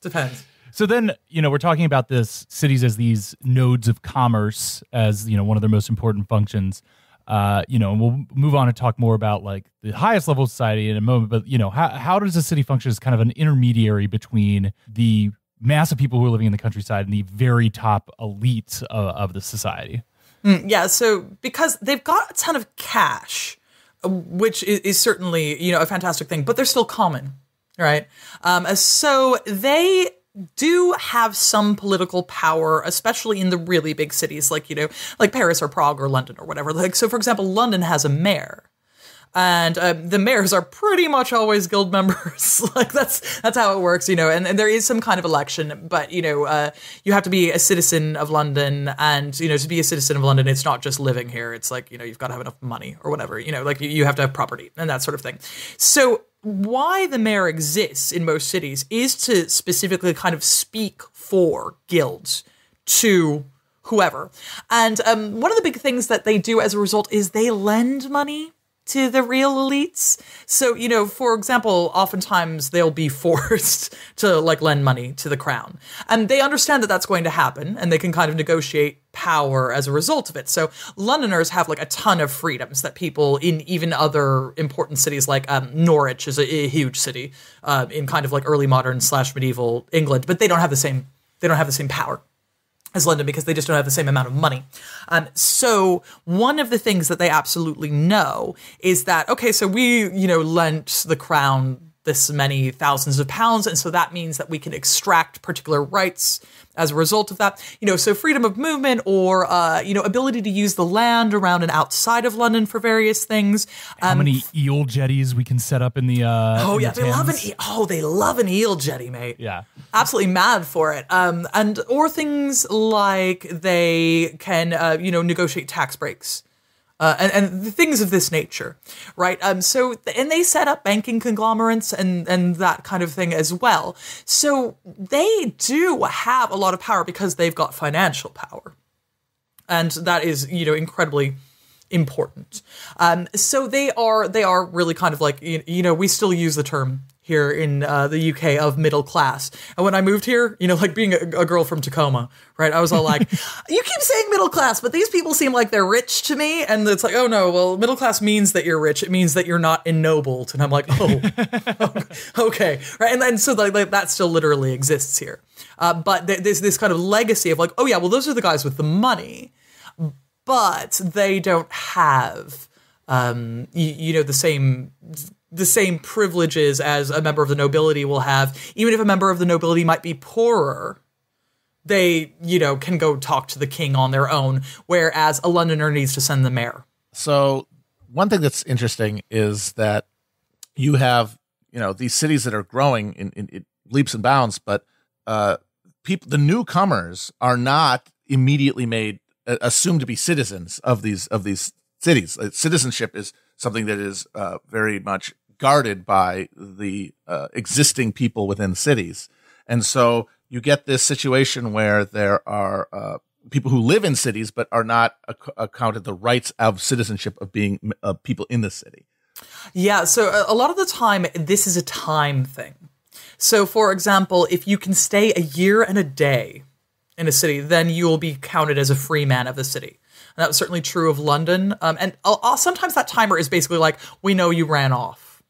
Depends. So then, we're talking about this cities as these nodes of commerce as, one of their most important functions. And we'll move on and talk more about like the highest level of society in a moment. But, how does a city function as kind of an intermediary between the mass of people who are living in the countryside and the very top elite of the society? Yeah. So because they've got a ton of cash, which is certainly, a fantastic thing, but they're still common, right? So they do have some political power, especially in the really big cities like, like Paris or Prague or London or whatever. Like, so for example, London has a mayor. And the mayors are pretty much always guild members. Like that's how it works, and there is some kind of election, but you have to be a citizen of London, and to be a citizen of London, it's not just living here. It's like you've got to have enough money or whatever. Like you have to have property and that sort of thing. So why the mayor exists in most cities is to specifically kind of speak for guilds to whoever. And one of the big things that they do as a result is they lend money to the real elites. So, for example, oftentimes they'll be forced to like lend money to the crown. And they understand that that's going to happen and they can kind of negotiate power as a result of it. So Londoners have like a ton of freedoms that people in even other important cities like Norwich is a huge city in kind of like early modern / medieval England, but they don't have the same power as London because they just don't have the same amount of money. So one of the things that they absolutely know is that, okay, so we, lent the crown this many thousands of pounds, and so that means that we can extract particular rights as a result of that. So freedom of movement or, ability to use the land around and outside of London for various things. How many eel jetties we can set up in the they love an eel jetty, mate. Yeah. Absolutely mad for it. Or things like they can, negotiate tax breaks. And the things of this nature, right? And they set up banking conglomerates and that kind of thing as well. So they do have a lot of power because they've got financial power. And that is, incredibly important. So they are really kind of like, we still use the term here in the UK of middle class. And when I moved here, like being a girl from Tacoma, right? I was all like, you keep saying middle class, but these people seem like they're rich to me. And it's like, oh no, well, middle class means that you're rich. It means that you're not ennobled. And I'm like, oh, okay. Right. And then so like that still literally exists here. But there's this kind of legacy of like, oh yeah, well, those are the guys with the money, but they don't have, the same privileges as a member of the nobility will have. Even if a member of the nobility might be poorer, they, can go talk to the king on their own, whereas a Londoner needs to send the mayor. So one thing that's interesting is that you have, these cities that are growing in leaps and bounds, but the newcomers are not immediately assumed to be citizens of these cities. Citizenship is something that is very much guarded by the existing people within cities. And so you get this situation where there are people who live in cities but are not accounted the rights of citizenship of being people in the city. Yeah, so a lot of the time, this is a time thing. So, for example, if you can stay a year and a day in a city, then you will be counted as a free man of the city. And that was certainly true of London. And sometimes that timer is basically like, we know you ran off.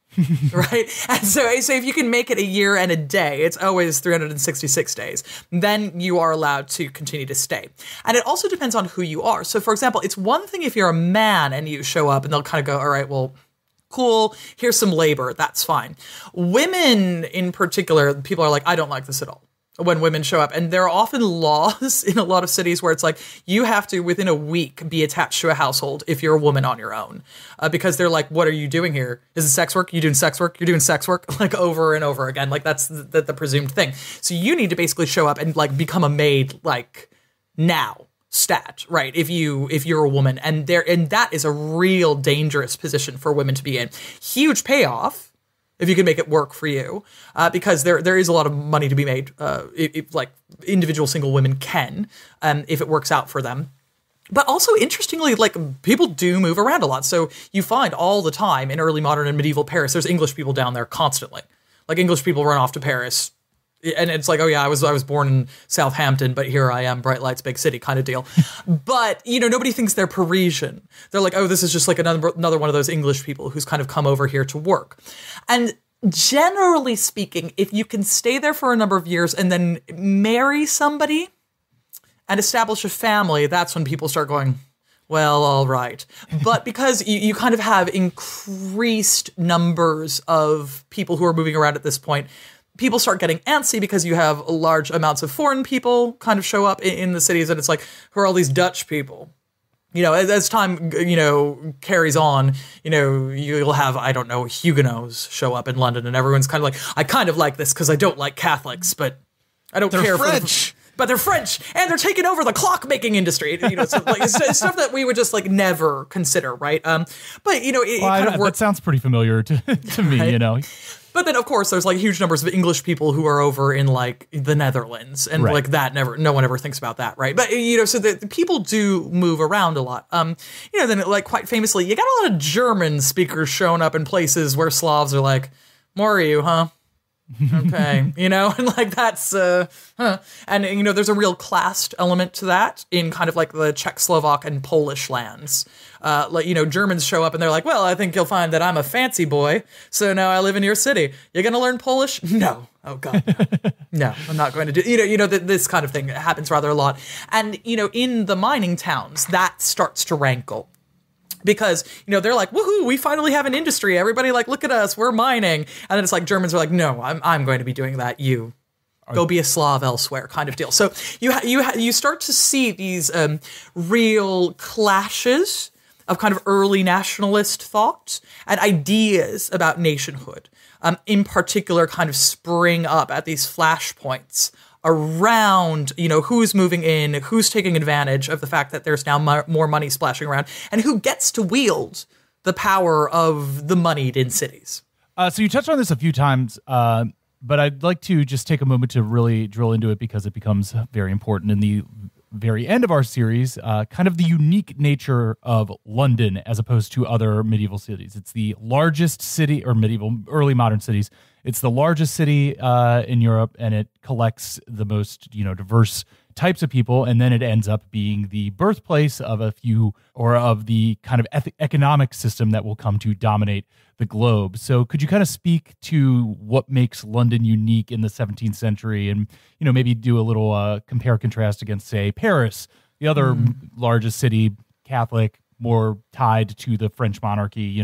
Right? And so if you can make it a year and a day, it's always 366 days, then you are allowed to continue to stay. And it also depends on who you are. So, for example, it's one thing if you're a man and you show up and they'll kind of go, all right, well, cool, here's some labor, that's fine. Women in particular, people are like, I don't like this at all when women show up. And there are often laws in a lot of cities where it's like, you have to, within a week, be attached to a household if you're a woman on your own. Because they're like, what are you doing here? Is it sex work? You doing sex work? You're doing sex work? Like over and over again. Like that's the presumed thing. So you need to basically show up and like become a maid like now. Stat, right? If you're a woman, and that is a real dangerous position for women to be in. Huge payoff if you can make it work for you, because there is a lot of money to be made. If like individual single women can, if it works out for them. But also interestingly, like people do move around a lot. So you find all the time in early modern and medieval Paris, there's English people down there constantly. Like English people run off to Paris. And it's like, oh yeah, I was born in Southampton, but here I am, bright lights, big city kind of deal. But, nobody thinks they're Parisian. They're like, oh, this is just like another one of those English people who's kind of come over here to work. And generally speaking, if you can stay there for a number of years and then marry somebody and establish a family, that's when people start going, well, all right. But because you kind of have increased numbers of people who are moving around at this point, people start getting antsy because you have large amounts of foreign people kind of show up in the cities, and it's like, who are all these Dutch people? As time, carries on, you'll have, I don't know, Huguenots show up in London, and everyone's kind of like, I kind of like this because I don't like Catholics, but I don't care French. But they're French, and they're taking over the clock-making industry. So, it's stuff that we would just like never consider, right? But it kind of works. That sounds pretty familiar to me, right? But then, of course, there's like huge numbers of English people who are over in like the Netherlands, and right. like that no one ever thinks about that, right? But so the people do move around a lot. Then like quite famously, you got a lot of German speakers showing up in places where Slavs are like, "More are you, huh?" Okay, and like that's and there's a real classed element to that in kind of like the Czech, Slovak, and Polish lands. Germans show up and they're like, well, I think you'll find that I'm a fancy boy, so now I live in your city. You're gonna learn Polish? No. Oh God, no, I'm not going to do. This kind of thing happens rather a lot, and in the mining towns that starts to rankle. Because, they're like, woohoo, we finally have an industry. Everybody like, look at us, we're mining. And then it's like, Germans are like, no, I'm going to be doing that. You go be a Slav elsewhere kind of deal. So you start to see these real clashes of kind of early nationalist thought and ideas about nationhood, in particular kind of spring up at these flashpoints around, who's moving in, who's taking advantage of the fact that there's now more money splashing around, and who gets to wield the power of the moneyed in cities. So you touched on this a few times, but I'd like to just take a moment to really drill into it because it becomes very important in the very end of our series, kind of the unique nature of London as opposed to other medieval cities. It's the largest city, or early modern cities. It's the largest city in Europe, and it collects the most, diverse types of people, and then it ends up being the birthplace of a few, or of the kind of economic system that will come to dominate the globe. So could you kind of speak to what makes London unique in the 17th century, and maybe do a little compare contrast against, say, Paris, the other largest city, Catholic, more tied to the French monarchy,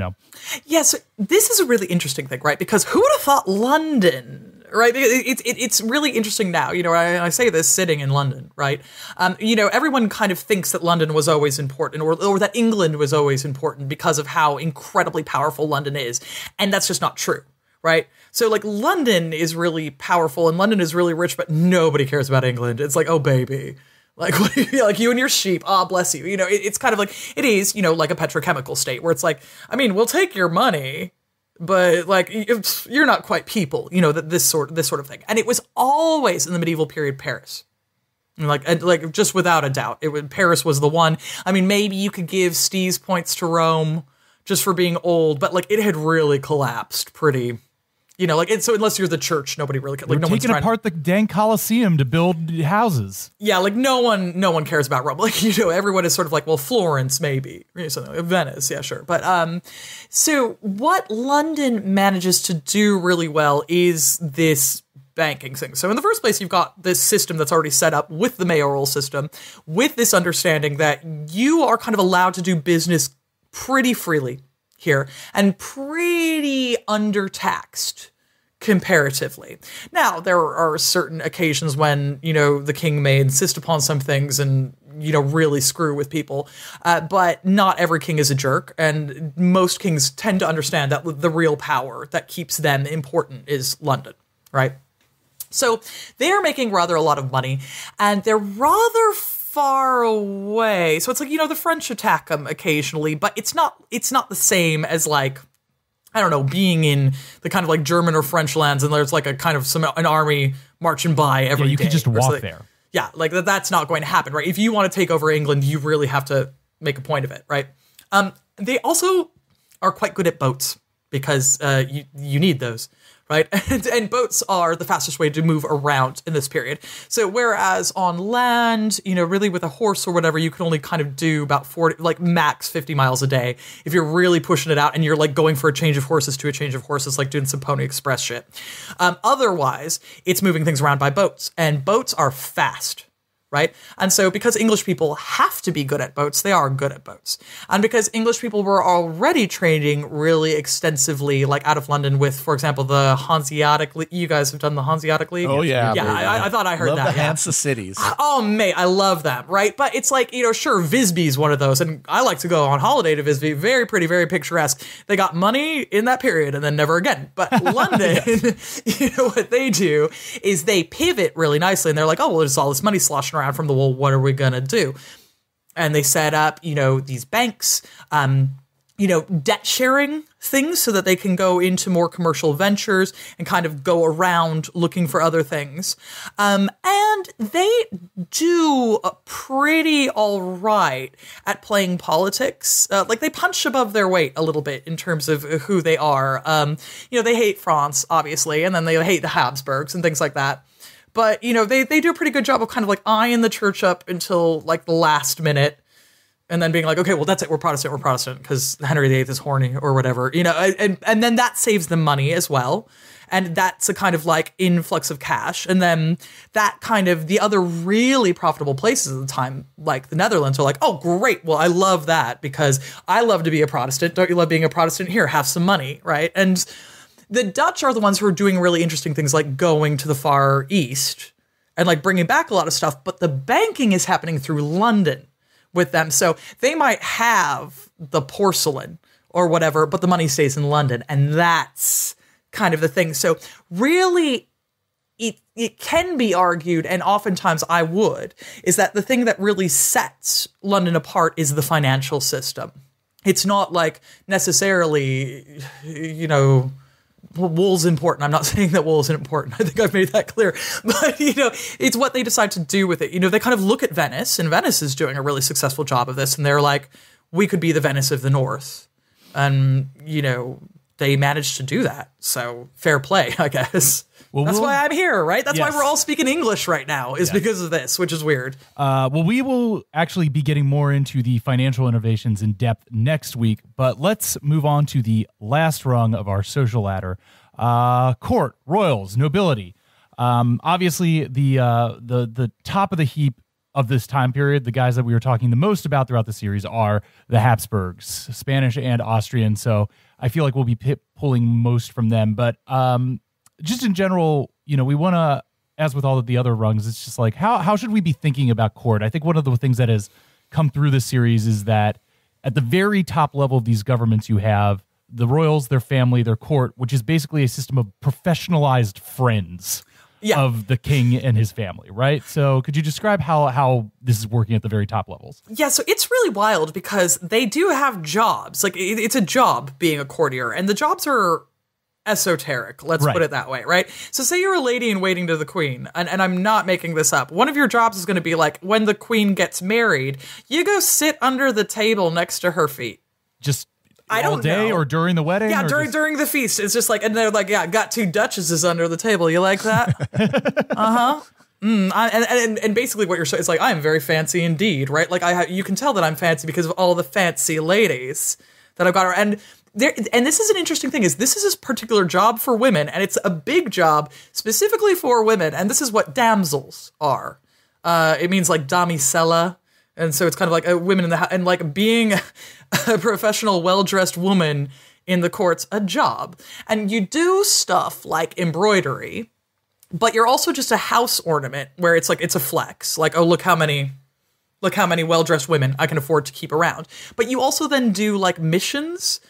Yes, this is a really interesting thing, right? Because who would have thought London, right? It's really interesting now. I say this sitting in London, right? Everyone kind of thinks that London was always important, or that England was always important because of how incredibly powerful London is. And that's just not true, right? So like London is really powerful and London is really rich, but nobody cares about England. It's like, oh baby. Like, like you and your sheep, bless you. It's kind of like, it is, like a petrochemical state where it's like, I mean, we'll take your money, but like, you're not quite people, this sort of thing. And it was always in the medieval period Paris. Like just without a doubt, Paris was the one. I mean, maybe you could give Steve's points to Rome just for being old, but like it had really collapsed pretty. So unless you're the church, nobody really cares. Like, no taking apart the dang Colosseum to build houses. Yeah, like no one cares about Rome. Like, everyone is sort of like, well, Florence maybe, something like Venice, yeah, sure. But so what London manages to do really well is this banking thing. So in the first place, you've got this system that's already set up with the mayoral system, with this understanding that you are kind of allowed to do business pretty freely here and pretty undertaxed comparatively. Now, there are certain occasions when, the king may insist upon some things and, really screw with people. But not every king is a jerk. And most kings tend to understand that the real power that keeps them important is London, right? So they're making rather a lot of money and they're rather far away. So it's like, the French attack them occasionally, but it's not the same as like, I don't know, being in the kind of like German or French lands and there's like a kind of an army marching by every day. You could just walk there. Yeah, like that's not going to happen, right? If you want to take over England, you really have to make a point of it, right? They also are quite good at boats because you need those. Right? And boats are the fastest way to move around in this period. So whereas on land, really with a horse or whatever, you can only kind of do about 40, like max 50 miles a day. If you're really pushing it out and you're like going for a change of horses to a change of horses, like doing some Pony Express shit. Otherwise, it's moving things around by boats. And boats are fast. Right? And so because English people have to be good at boats, they are good at boats. And because English people were already trading really extensively, like out of London with, for example, the Hanseatic League. You guys have done the Hanseatic League? Oh, yeah. Yeah, I thought I heard love that. The Hansa cities. Oh, mate, I love them, right? But it's like, sure, Visby's one of those. And I like to go on holiday to Visby. Very pretty, very picturesque. They got money in that period and then never again. But London, what they do is they pivot really nicely. And they're like, oh, well, there's all this money sloshing around from the wall. What are we going to do? And they set up, these banks, debt sharing things so that they can go into more commercial ventures and kind of go around looking for other things. And they do pretty all right at playing politics. Like they punch above their weight a little bit in terms of who they are. They hate France, obviously, and then they hate the Habsburgs and things like that. But, they do a pretty good job of kind of like eyeing the church up until like the last minute and then being like, okay, well, that's it. We're Protestant because Henry VIII is horny or whatever, and then that saves them money as well. And that's a kind of like influx of cash. And then that kind of the other really profitable places at the time, like the Netherlands, are like, oh, great. Well, I love that because I love to be a Protestant. Don't you love being a Protestant? Here, have some money, right? And the Dutch are the ones who are doing really interesting things like going to the Far East and like bringing back a lot of stuff. But the banking is happening through London with them. So they might have the porcelain or whatever, but the money stays in London. And that's kind of the thing. So really, it can be argued, and oftentimes I would, is that the thing that really sets London apart is the financial system. It's not like necessarily, wool's important. I'm not saying that wool isn't important. I think I've made that clear. But, it's what they decide to do with it. They kind of look at Venice, and Venice is doing a really successful job of this. And they're like, we could be the Venice of the North. And, they managed to do that. So fair play, I guess. Well, that's why I'm here, right? That's why we're all speaking English right now, is because of this, which is weird. We will actually be getting more into the financial innovations in depth next week, but let's move on to the last rung of our social ladder. Court, royals, nobility. Obviously, the top of the heap of this time period, the guys that we were talking the most about throughout the series are the Habsburgs, Spanish and Austrian, so I feel like we'll be pulling most from them, but just in general, we want to, as with all of the other rungs, it's just like, how should we be thinking about court? I think one of the things that has come through this series is that at the very top level of these governments, you have the royals, their family, their court, which is basically a system of professionalized friends of the king and his family, right? So could you describe how this is working at the very top levels? Yeah, so it's really wild because they do have jobs. Like, it's a job being a courtier, and the jobs are esoteric. Let's Right. put it that way, right? So say you're a lady in waiting to the queen, and I'm not making this up. One of your jobs is going to be like, when the queen gets married, you go sit under the table next to her feet. Just I all don't day know. or during the wedding? Yeah, or during just- during the feast. It's just like, and they're like, yeah, got 2 duchesses under the table. You like that? And basically what you're saying is like, I'm very fancy indeed, right? Like you can tell that I'm fancy because of all the fancy ladies that I've got. And this is an interesting thing, is this is a particular job for women, and it's a big job specifically for women. And this is what damsels are. It means like damisella. And so it's kind of like women in the house, and like being a professional, well-dressed woman in the court's a job. And you do stuff like embroidery, but you're also just a house ornament where it's like, it's a flex. Like, oh, look how many well-dressed women I can afford to keep around. But you also then do like missions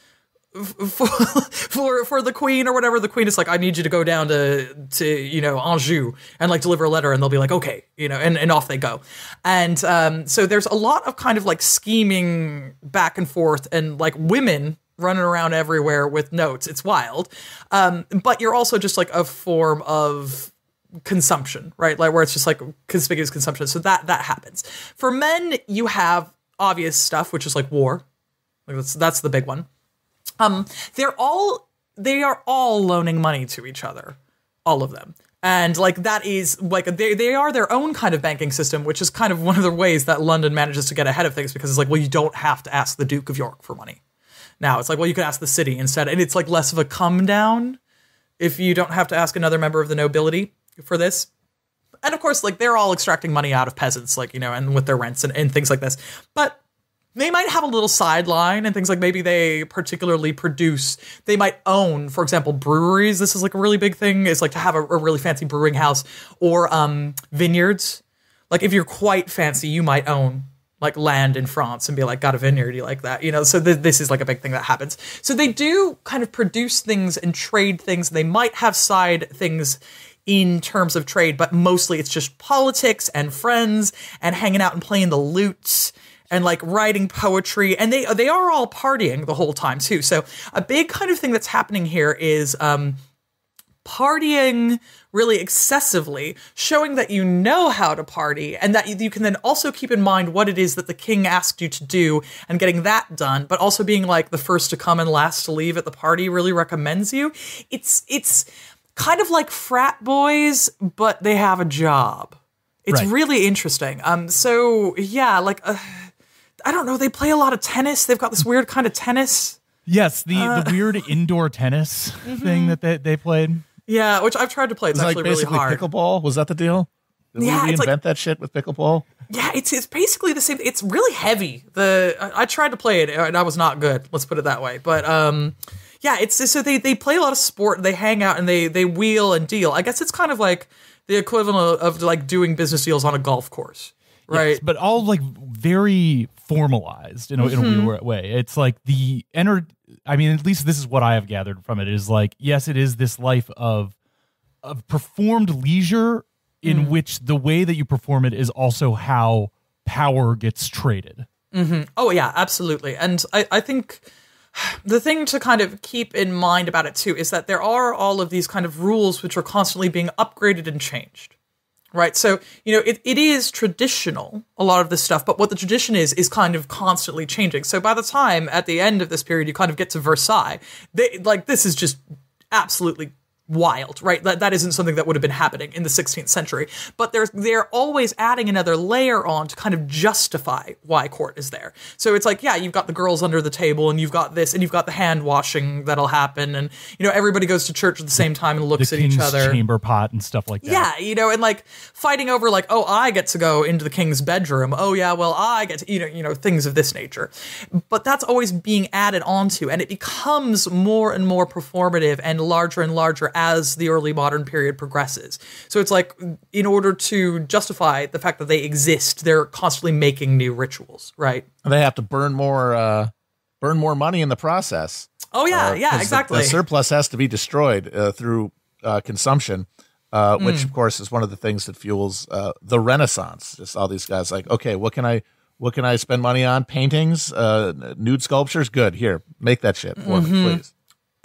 for the queen or whatever. The queen is like, I need you to go down to Anjou and like deliver a letter, and they'll be like, okay, and off they go. And so there's a lot of kind of like scheming back and forth, and like women running around everywhere with notes. It's wild. But you're also just like a form of consumption, right? Like where it's just like conspicuous consumption. So that happens. For men, you have obvious stuff, which is like war. Like that's the big one. They are all loaning money to each other, all of them. And like that is like they are their own kind of banking system, which is kind of one of the ways that London manages to get ahead of things, because it's like, well, you don't have to ask the Duke of York for money. Now it's like, well, you could ask the city instead, and it's like less of a come down if you don't have to ask another member of the nobility for this. And of course, like they're all extracting money out of peasants, like, and with their rents and things like this. But they might have a little sideline and things like maybe they particularly produce, they might own, for example, breweries. This is like a really big thing, is like to have a really fancy brewing house, or vineyards. Like if you're quite fancy, you might own like land in France and be like, got a vineyard, you like that? So this is like a big thing that happens. So they do kind of produce things and trade things. They might have side things in terms of trade, but mostly it's just politics and friends and hanging out and playing the lutes and like writing poetry, and they are all partying the whole time too. So a big kind of thing that's happening here is partying really excessively, showing that you know how to party, and that you can then also keep in mind what it is that the king asked you to do and getting that done, but also being like the first to come and last to leave at the party really recommends you. It's kind of like frat boys, but they have a job. It's Right. really interesting. So yeah, like I don't know. They play a lot of tennis. They've got this weird kind of tennis. Yes, the weird indoor tennis thing that they played. Yeah, which I've tried to play. It's It's actually like really basically hard. pickleball. Was that the deal? Did Yeah, we it's reinvent like- that shit with pickleball? Yeah, it's basically the same. It's really heavy. I tried to play it and I was not good. Let's put it that way. But yeah, it's so they play a lot of sport. They hang out and they wheel and deal. I guess it's kind of like the equivalent of like doing business deals on a golf course, right? Yes, but all like very formalized in a weird way. It's like I mean, at least this is what I have gathered from it, is like, yes, it is this life of performed leisure in which the way that you perform it is also how power gets traded. Oh yeah, absolutely. And I think the thing to kind of keep in mind about it too is that there are all of these kind of rules which are constantly being upgraded and changed. Right. So, it is traditional, a lot of this stuff, but what the tradition is kind of constantly changing. So by the time at the end of this period, you kind of get to Versailles, this is just absolutely wild, right? That isn't something that would have been happening in the 16th century, but they're always adding another layer on to kind of justify why court is there. So it's like, yeah, you've got the girls under the table, and you've got this, and you've got the hand washing that'll happen, and everybody goes to church at the same time and looks The at each king's other. chamber pot and stuff like that. Yeah, and like fighting over like, oh, I get to go into the king's bedroom. Oh yeah, well, I get to, things of this nature. But that's always being added onto, and it becomes more and more performative and larger as the early modern period progresses. So it's like, in order to justify the fact that they exist, they're constantly making new rituals, right? They have to burn more money in the process. Oh yeah, 'Cause exactly. The surplus has to be destroyed through consumption, which of course is one of the things that fuels the Renaissance. Just all these guys like, okay, what can I spend money on? Paintings, nude sculptures. Good, here, make that shit for me, please.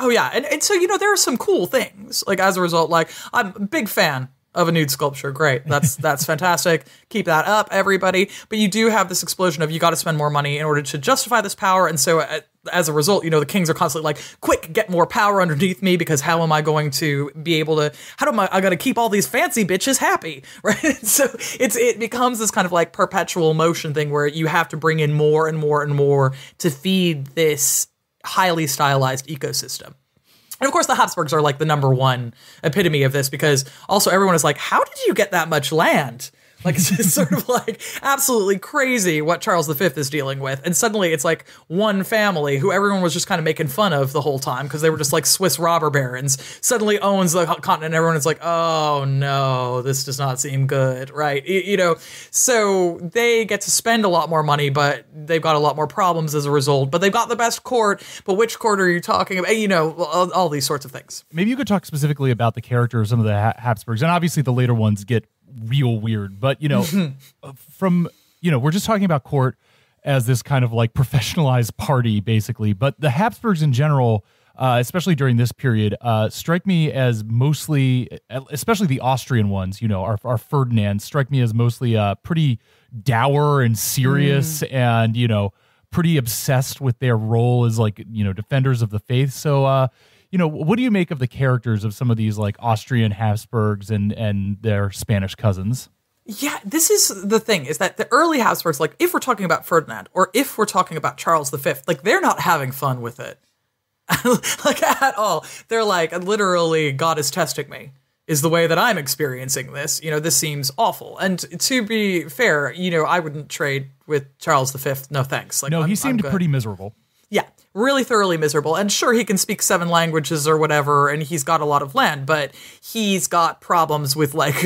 Oh yeah, and so there are some cool things. Like as a result, like I'm a big fan of a nude sculpture. Great, that's fantastic. Keep that up, everybody. But you do have this explosion of you got to spend more money in order to justify this power, and so as a result, the kings are constantly like, quick, get more power underneath me because how am I going to be able to? I got to keep all these fancy bitches happy, right? So it becomes this kind of like perpetual motion thing where you have to bring in more and more and more to feed this highly stylized ecosystem. And of course, the Habsburgs are like the number one epitome of this because also everyone is like, how did you get that much land? Like, it's just sort of like absolutely crazy what Charles V is dealing with. And suddenly it's like one family who everyone was just kind of making fun of the whole time because they were just like Swiss robber barons suddenly owns the continent. And everyone is like, oh no, this does not seem good, right? So they get to spend a lot more money, but they've got a lot more problems as a result. But they've got the best court. But which court are you talking about? All these sorts of things. Maybe you could talk specifically about the character of some of the Habsburgs. And obviously the later ones get real weird, but we're just talking about court as this kind of like professionalized party basically, but the Habsburgs in general, especially during this period, strike me as mostly, especially the Austrian ones, our Ferdinand, strike me as mostly pretty dour and serious and pretty obsessed with their role as like defenders of the faith. So what do you make of the characters of some of these like Austrian Habsburgs and their Spanish cousins? Yeah, this is the thing, is that the early Habsburgs, like if we're talking about Ferdinand or if we're talking about Charles V, like they're not having fun with it. Like at all. They're like, literally, God is testing me, is the way that I'm experiencing this. This seems awful. And to be fair, I wouldn't trade with Charles V. No thanks. Like, no, he seemed pretty miserable. Yeah, really thoroughly miserable. And sure, he can speak 7 languages or whatever, and he's got a lot of land, but he's got problems with like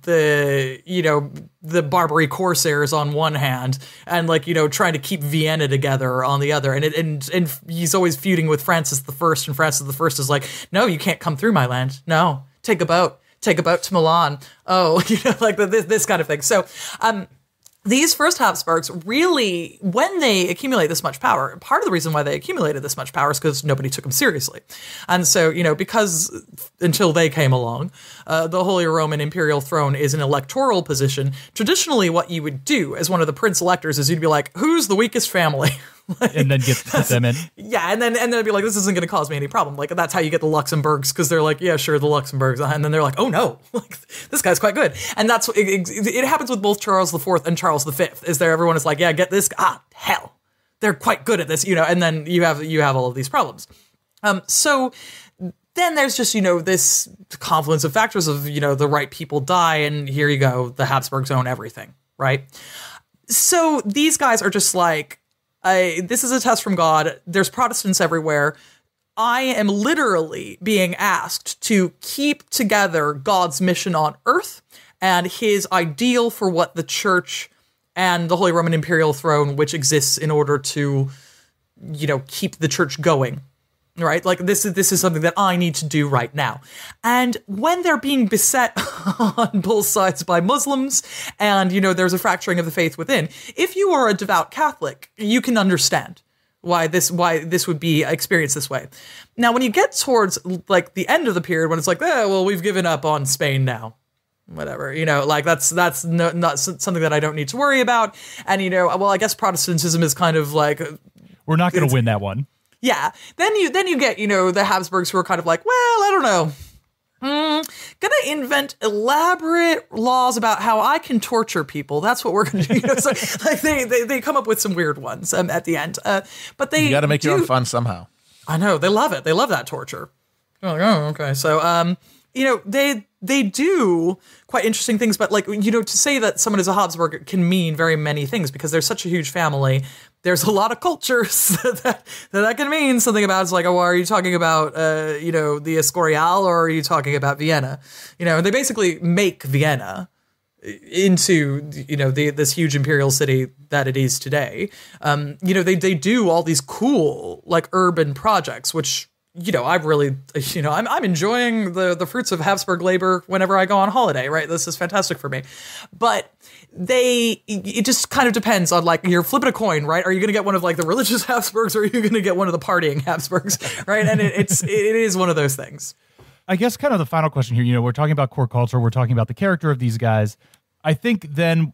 the Barbary corsairs on one hand, and like trying to keep Vienna together on the other, and he's always feuding with Francis I, and Francis I is like, no, you can't come through my land. No, take a boat to Milan. Oh, like this kind of thing. So, these first Habsburgs really, when they accumulate this much power, part of the reason why they accumulated this much power is because nobody took them seriously. And so, because until they came along, the Holy Roman Imperial Throne is an electoral position. Traditionally, what you would do as one of the prince electors is you'd be like, who's the weakest family? Like, and then put them in. Yeah, and then it'd be like, this isn't going to cause me any problem. Like, that's how you get the Luxembourgs, because they're like, yeah, sure, the Luxembourgs. And then they're like, oh no, like, this guy's quite good. And that's it happens with both Charles IV and Charles V. Is there everyone is like, yeah, get this? Hell, they're quite good at this, and then you have all of these problems. So then there's just, this confluence of factors of, the right people die, and here you go, the Habsburgs own everything, right? So these guys are just like, this is a test from God. There's Protestants everywhere. I am literally being asked to keep together God's mission on earth and his ideal for what the church and the Holy Roman Imperial Throne, which exists in order to, keep the church going, right? Like this is something that I need to do right now. And when they're being beset on both sides by Muslims and, there's a fracturing of the faith within, if you are a devout Catholic, you can understand why this would be experienced this way. Now, when you get towards like the end of the period, when it's like, we've given up on Spain now, whatever, like that's not something that I don't need to worry about. And, I guess Protestantism is kind of like, we're not going to win that one. Yeah. Then you get, the Habsburgs who are kind of like, well, I don't know. Gonna invent elaborate laws about how I can torture people. That's what we're gonna do. So like they come up with some weird ones at the end. But you got to make your own fun somehow. I know, they love it. They love that torture. Like, oh, okay. So they do quite interesting things, but like, to say that someone is a Habsburg can mean very many things because there's such a huge family. There's a lot of cultures that can mean something about. It's like, oh, are you talking about, the Escorial, or are you talking about Vienna? They basically make Vienna into, this huge imperial city that it is today. They do all these cool, like, urban projects, which I'm really, I'm enjoying the fruits of Habsburg labor whenever I go on holiday, right? This is fantastic for me. But it just kind of depends on, like, you're flipping a coin, right? Are you going to get one of, like, the religious Habsburgs, or are you going to get one of the partying Habsburgs, right? And it is one of those things. I guess kind of the final question here, we're talking about court culture, we're talking about the character of these guys. I think then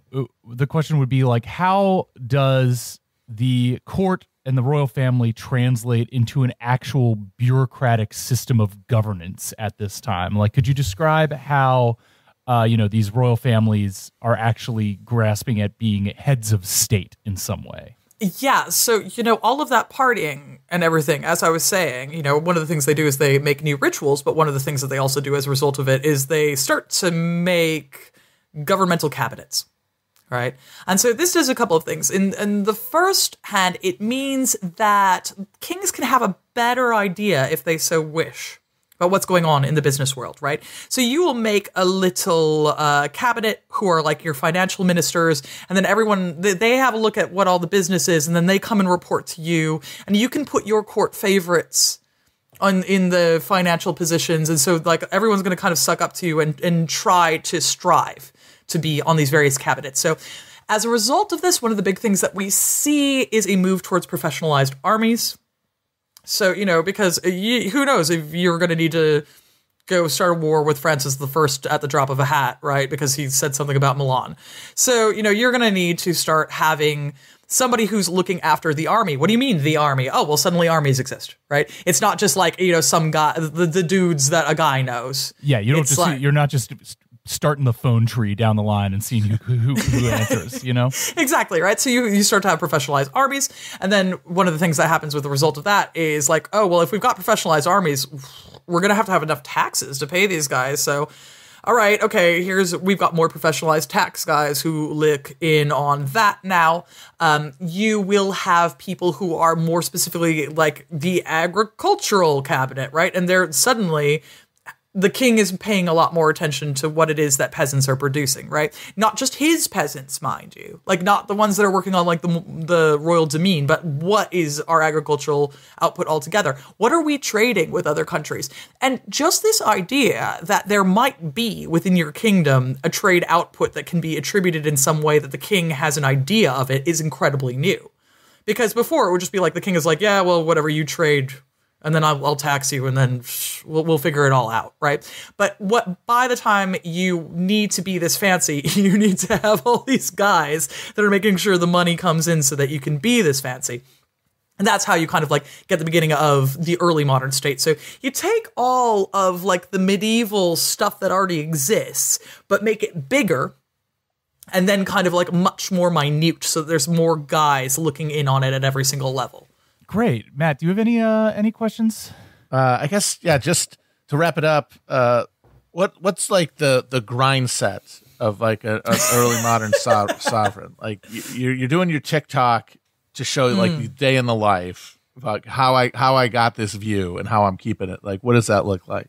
the question would be, like, how does the court and the royal family translate into an actual bureaucratic system of governance at this time? Like, could you describe how, these royal families are actually grasping at being heads of state in some way? Yeah, so, all of that partying and everything, as I was saying, one of the things they do is they make new rituals, but one of the things that they also do as a result of it is they start to make governmental cabinets. Right. And so this does a couple of things. In the first hand, it means that kings can have a better idea, if they so wish, about what's going on in the business world. Right. So you will make a little cabinet who are like your financial ministers. And then everyone, they have a look at what all the business is. And then they come and report to you. And you can put your court favorites in the financial positions. And so, like, everyone's going to kind of suck up to you and try to strive to be on these various cabinets. So as a result of this, one of the big things that we see is a move towards professionalized armies. So, because who knows if you're going to need to go start a war with Francis I at the drop of a hat, right? Because he said something about Milan. So, you're going to need to start having somebody who's looking after the army. What do you mean, the army? Oh, well, suddenly armies exist, right? It's not just like, some guy, the dudes that a guy knows. Yeah, you're not just starting the phone tree down the line and seeing who answers, Exactly, right? So you start to have professionalized armies, and then one of the things that happens with the result of that is like, oh, well, if we've got professionalized armies, we're going to have enough taxes to pay these guys. So, all right, okay, we've got more professionalized tax guys who look in on that now. You will have people who are more specifically like the agricultural cabinet, right? And they're suddenly, the king is paying a lot more attention to what it is that peasants are producing, right? Not just his peasants, mind you. Like, not the ones that are working on, like, the royal demesne, but what is our agricultural output altogether? What are we trading with other countries? And just this idea that there might be within your kingdom a trade output that can be attributed in some way that the king has an idea of it is incredibly new. Because before, it would just be like, the king is like, yeah, well, whatever, you trade, and then I'll tax you, and then we'll figure it all out, right? But by the time you need to be this fancy, you need to have all these guys that are making sure the money comes in so that you can be this fancy. And that's how you kind of like get the beginning of the early modern state. So you take all of like the medieval stuff that already exists, but make it bigger, and then kind of like much more minute, so there's more guys looking in on it at every single level. Great. Matt, do you have any questions? I guess, yeah, just to wrap it up, what's like the grind set of like an early modern sovereign? Like you're doing your TikTok to show like the day in the life, like how I got this view and how I'm keeping it. Like, what does that look like?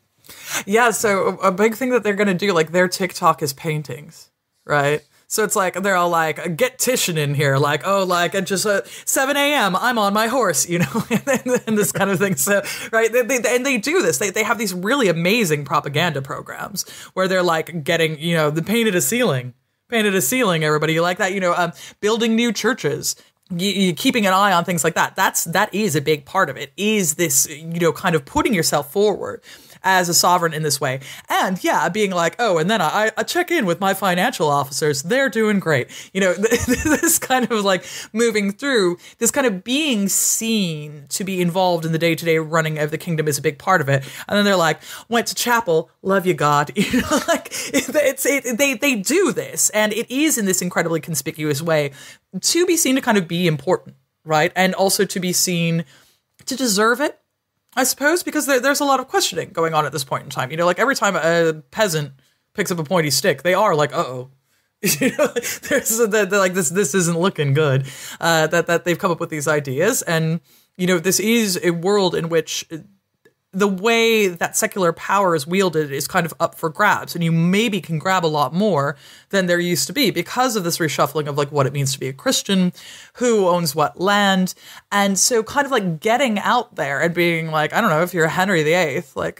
Yeah, so a big thing that they're going to do, like their TikTok is paintings, right? So it's like, they're all like, get Titian in here. Like, oh, like at just 7 a.m., I'm on my horse, and this kind of thing. So, right. They do this. They have these really amazing propaganda programs where they're like getting, the painted a ceiling, everybody. You like that, building new churches. Keeping an eye on things like that. That is a big part of it, is this, kind of putting yourself forward as a sovereign in this way. And yeah, being like, oh, and then I check in with my financial officers. They're doing great. This kind of like moving through, this kind of being seen to be involved in the day-to-day running of the kingdom is a big part of it. And then they're like, went to chapel, love you, God. They do this. And it is in this incredibly conspicuous way to be seen to kind of be important, right? And also to be seen to deserve it, I suppose, because there's a lot of questioning going on at this point in time. Like every time a peasant picks up a pointy stick, they are like, uh-oh. They're like, this isn't looking good. That they've come up with these ideas. And, this is a world in which the way that secular power is wielded is kind of up for grabs, and you maybe can grab a lot more than there used to be because of this reshuffling of like what it means to be a Christian, who owns what land. And so kind of like getting out there and being like, I don't know, if you're Henry VIII, like,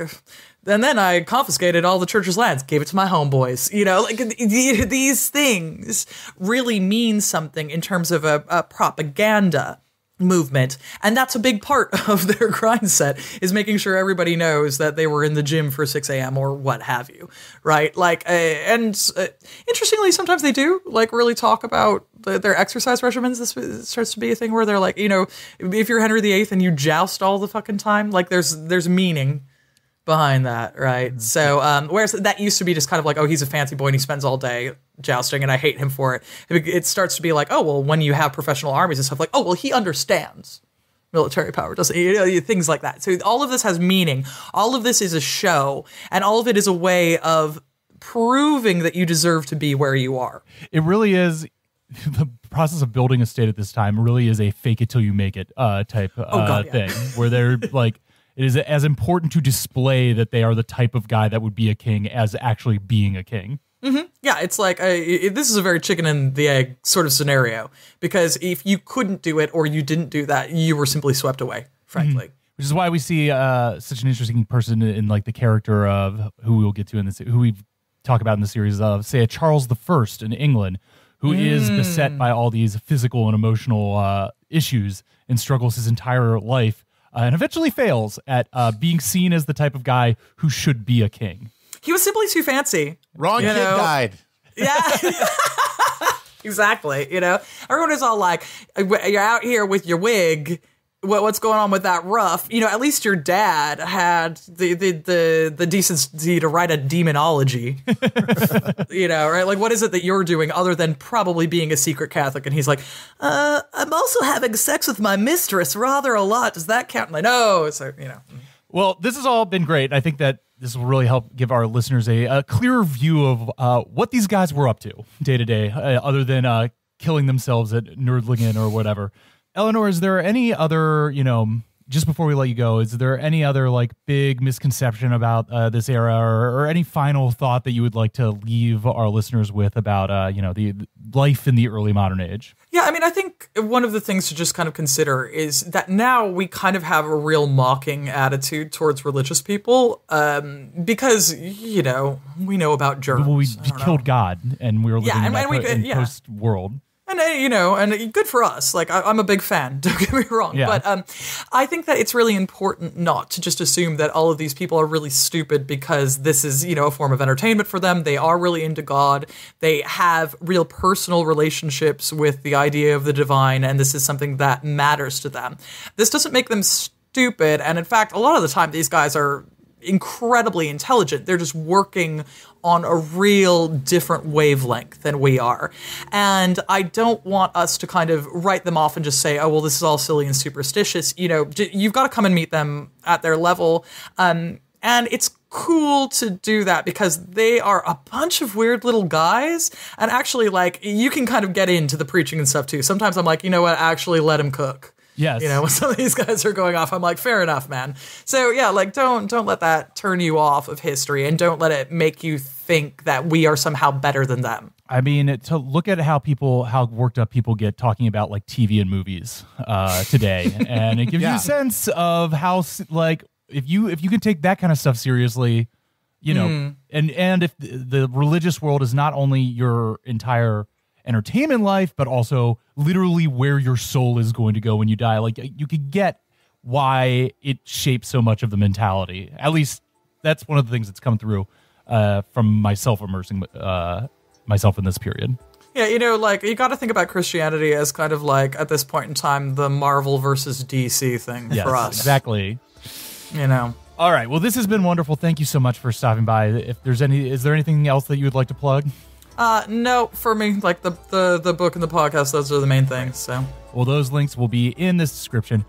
and then I confiscated all the church's lands, gave it to my homeboys. You know, like these things really mean something in terms of a propaganda movement. And that's a big part of their grind set, is making sure everybody knows that they were in the gym for 6 a.m. or what have you, right? Like, interestingly, sometimes they do like really talk about their exercise regimens. This starts to be a thing where they're like, you know, if you're Henry VIII and you joust all the fucking time, like there's meaning behind that, right? So, whereas that used to be just kind of like, oh, he's a fancy boy and he spends all day jousting and I hate him for it. It starts to be like, oh, well, when you have professional armies and stuff, like, oh, well, he understands military power, doesn't he? You know, things like that. So all of this has meaning. All of this is a show, and all of it is a way of proving that you deserve to be where you are. It really is. The process of building a state at this time really is a fake it till you make it type thing, where they're like, it is as important to display that they are the type of guy that would be a king as actually being a king. Mm-hmm. Yeah, it's like, this is a very chicken and the egg sort of scenario, because if you couldn't do it or you didn't do that, you were simply swept away, frankly. Mm-hmm. Which is why we see such an interesting person in like the character of who we'll get to in this, who we talk about in the series of, say, a Charles I in England, who is beset by all these physical and emotional issues and struggles his entire life. And eventually fails at being seen as the type of guy who should be a king. He was simply too fancy. Wrong kid died. Yeah. Exactly. You know, everyone is all like, you're out here with your wig. What's going on with that ruff? You know, at least your dad had the decency to write a demonology. You know, right? Like, what is it that you're doing other than probably being a secret Catholic? And he's like, I'm also having sex with my mistress rather a lot. Does that count? I'm like, no. So, you know. Well, this has all been great. I think that this will really help give our listeners a clearer view of what these guys were up to day to day, other than killing themselves at Nerdlingen or whatever. Eleanor, is there any other, you know, just before we let you go, is there any other like big misconception about this era, or any final thought that you would like to leave our listeners with about, you know, the life in the early modern age? Yeah, I mean, I think one of the things to just kind of consider is that now we kind of have a real mocking attitude towards religious people, because, you know, we know about germs. Well, we killed God, and we were living in that post-world. And, you know, and good for us. Like, I'm a big fan, don't get me wrong. Yeah. But I think that it's really important not to just assume that all of these people are really stupid because this is, you know, a form of entertainment for them. They are really into God. They have real personal relationships with the idea of the divine, and this is something that matters to them. This doesn't make them stupid. And in fact, a lot of the time, these guys are incredibly intelligent. They're just working on a real different wavelength than we are. And I don't want us to kind of write them off and just say, oh, well, this is all silly and superstitious. You know, you've got to come and meet them at their level. And it's cool to do that because they are a bunch of weird little guys. And actually, like, you can kind of get into the preaching and stuff too. Sometimes I'm like, you know what, actually let him cook. Yes. You know, when some of these guys are going off, I'm like, fair enough, man. So yeah, like don't let that turn you off of history, and don't let it make you think that we are somehow better than them. I mean, to look at how worked up people get talking about like TV and movies today, and it gives you a sense of how, like, if you can take that kind of stuff seriously, you know, and if the religious world is not only your entire entertainment life, but also literally where your soul is going to go when you die. Like, you could get why it shapes so much of the mentality. At least that's one of the things that's come through from myself immersing myself in this period. Yeah, you know, like, you got to think about Christianity as kind of like, at this point in time, the Marvel versus DC thing for us. Exactly. You know. All right. Well, this has been wonderful. Thank you so much for stopping by. If there's is there anything else that you would like to plug? No, for me, like the book and the podcast, those are the main things. So, well, those links will be in this description.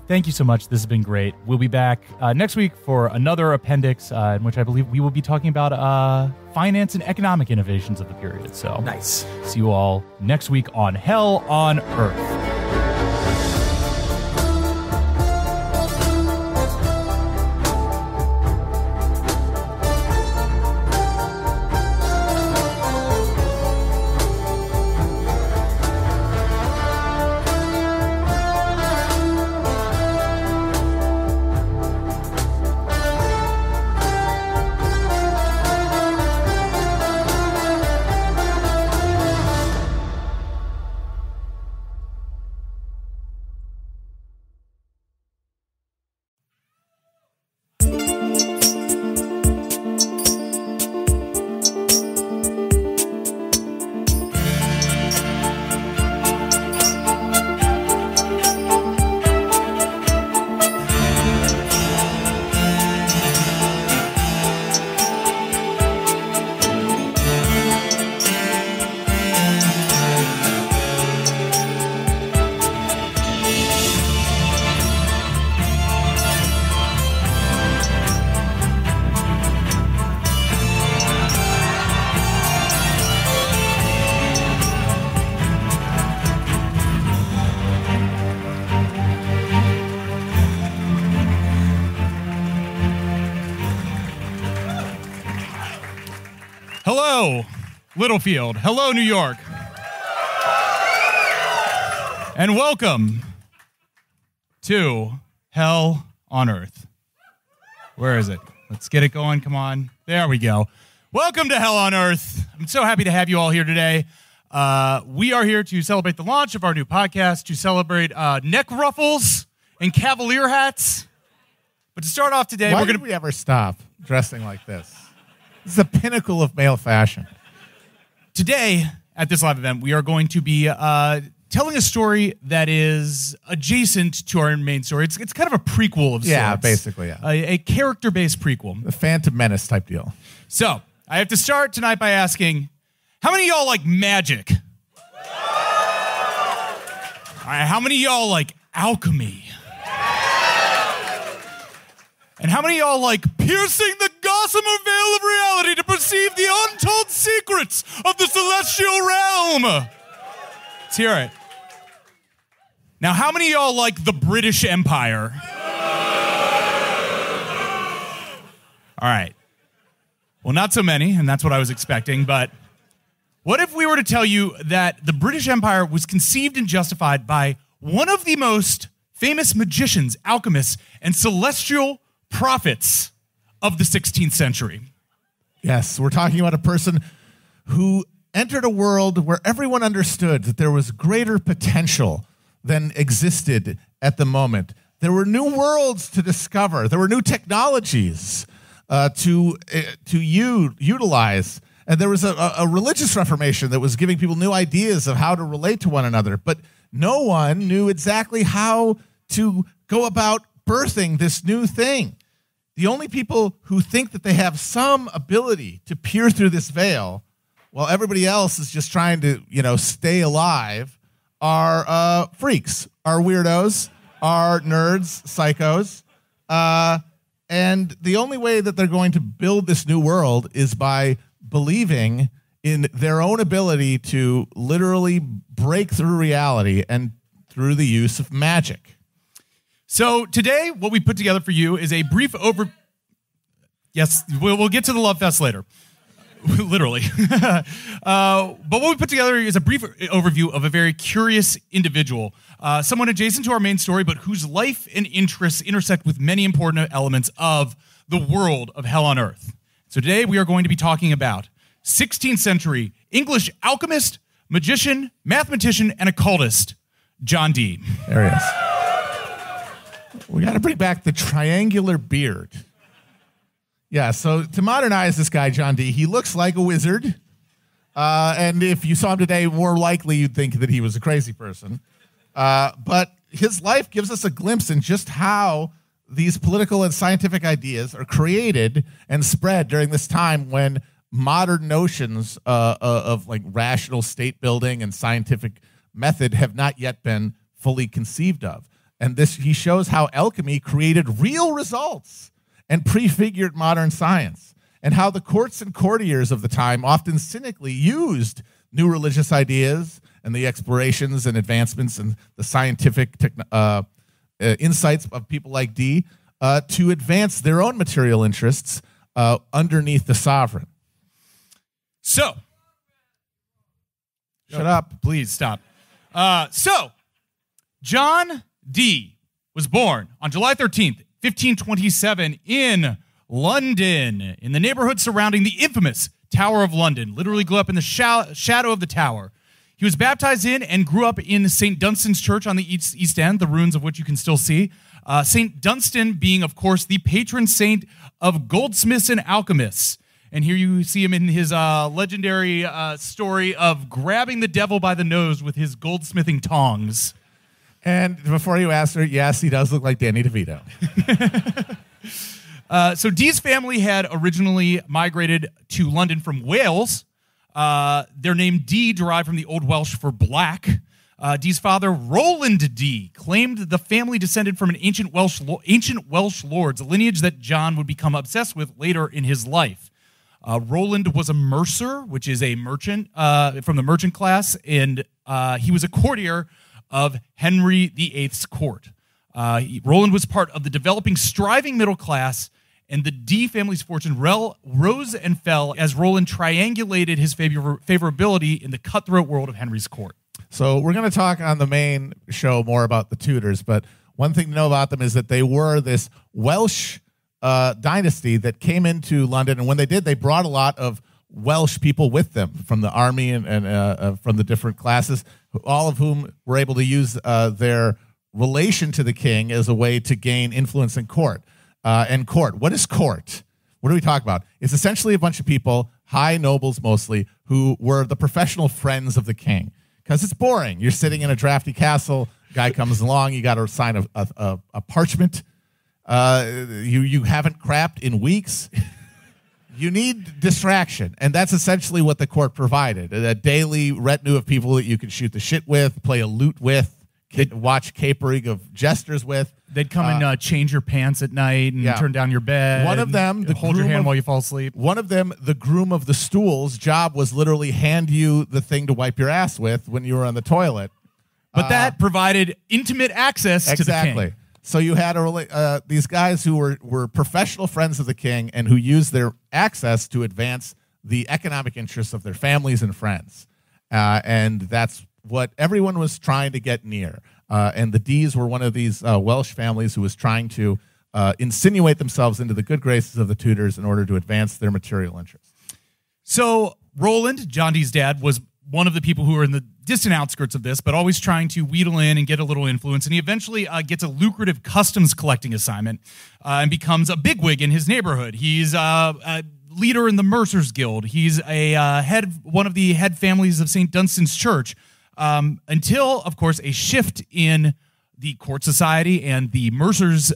Thank you so much. This has been great. We'll be back next week for another appendix, in which I believe we will be talking about finance and economic innovations of the period. So nice. See you all next week on Hell on Earth. Hello, Littlefield. Hello, New York. And welcome to Hell on Earth. Where is it? Let's get it going. Come on. There we go. Welcome to Hell on Earth. I'm so happy to have you all here today. We are here to celebrate the launch of our new podcast, to celebrate neck ruffles and cavalier hats. But to start off today, Why did we ever stop dressing like this? This is the pinnacle of male fashion. Today, at this live event, we are going to be telling a story that is adjacent to our main story. It's kind of a prequel of sorts. Yeah, basically, yeah. A character-based prequel. The Phantom Menace type deal. So, I have to start tonight by asking, how many of y'all like magic? All right, how many of y'all like alchemy? And how many of y'all like piercing the gossamer veil of reality to perceive the untold secrets of the celestial realm? Let's hear it. Now, how many of y'all like the British Empire? All right. Well, not so many, and that's what I was expecting, but what if we were to tell you that the British Empire was conceived and justified by one of the most famous magicians, alchemists, and celestial prophets of the 16th century? Yes, we're talking about a person who entered a world where everyone understood that there was greater potential than existed at the moment. There were new worlds to discover. There were new technologies to utilize. And there was a religious reformation that was giving people new ideas of how to relate to one another. But no one knew exactly how to go about birthing this new thing. The only people who think that they have some ability to peer through this veil while everybody else is just trying to, stay alive are freaks, are weirdos, are nerds, psychos. And the only way that they're going to build this new world is by believing in their own ability to literally break through reality and through the use of magic. So today, what we put together for you is a brief Yes, we'll get to the Love Fest later. Literally. But what we put together is a brief overview of a very curious individual, someone adjacent to our main story, but whose life and interests intersect with many important elements of the world of Hell on Earth. So today we are going to be talking about 16th century English alchemist, magician, mathematician, and occultist, John Dee. There he is. We got to bring back the triangular beard. Yeah, so to modernize this guy, John Dee, he looks like a wizard. And if you saw him today, more likely you'd think that he was a crazy person. But his life gives us a glimpse in just how these political and scientific ideas are created and spread during this time when modern notions of like rational state building and scientific method have not yet been fully conceived of. And he shows how alchemy created real results and prefigured modern science, and how the courts and courtiers of the time often cynically used new religious ideas and the explorations and advancements and the scientific insights of people like Dee to advance their own material interests underneath the sovereign. So, shut up. Please stop. So, John Dee was born on July 13th, 1527 in London, in the neighborhood surrounding the infamous Tower of London. Literally grew up in the shadow of the tower. He was baptized in and grew up in St. Dunstan's Church on the East End, the ruins of which you can still see. St. Dunstan being, of course, the patron saint of goldsmiths and alchemists. And here you see him in his legendary story of grabbing the devil by the nose with his goldsmithing tongs. And before you answer, yes, he does look like Danny DeVito. So Dee's family had originally migrated to London from Wales. Their name Dee derived from the Old Welsh for black. Dee's father, Roland Dee, claimed the family descended from an ancient Welsh lords, a lineage that John would become obsessed with later in his life. Roland was a mercer, which is a merchant from the merchant class, and he was a courtier of Henry VIII's court. Roland was part of the developing, striving middle class, and the Dee family's fortune rose and fell as Roland triangulated his favorability in the cutthroat world of Henry's court. So we're going to talk on the main show more about the Tudors, but one thing to know about them is that they were this Welsh dynasty that came into London, and when they did, they brought a lot of Welsh people with them from the army and from the different classes, all of whom were able to use their relation to the king as a way to gain influence in court. And court, what is court? What do we talk about? It's essentially a bunch of people, high nobles mostly, who were the professional friends of the king. Because it's boring. You're sitting in a drafty castle, guy comes along, you got to sign a parchment. You haven't crapped in weeks. You need distraction, and that's essentially what the court provided. A daily retinue of people that you could shoot the shit with, play a lute with, watch capering of jesters with. They'd come and change your pants at night and turn down your bed. One of them, hold your hand while you fall asleep. One of them, the groom of the stool's job was literally hand you the thing to wipe your ass with when you were on the toilet. But that provided intimate access to the king. So you had these guys who were professional friends of the king and who used their access to advance the economic interests of their families and friends. And that's what everyone was trying to get near. And the Dees were one of these Welsh families who was trying to insinuate themselves into the good graces of the Tudors in order to advance their material interests. So Roland, John Dee's dad, was one of the people who were in the distant outskirts of this, but always trying to wheedle in and get a little influence. And he eventually gets a lucrative customs collecting assignment and becomes a bigwig in his neighborhood. He's a leader in the Mercers Guild. He's one of the head families of St. Dunstan's Church. Until, of course, a shift in the court society and the Mercers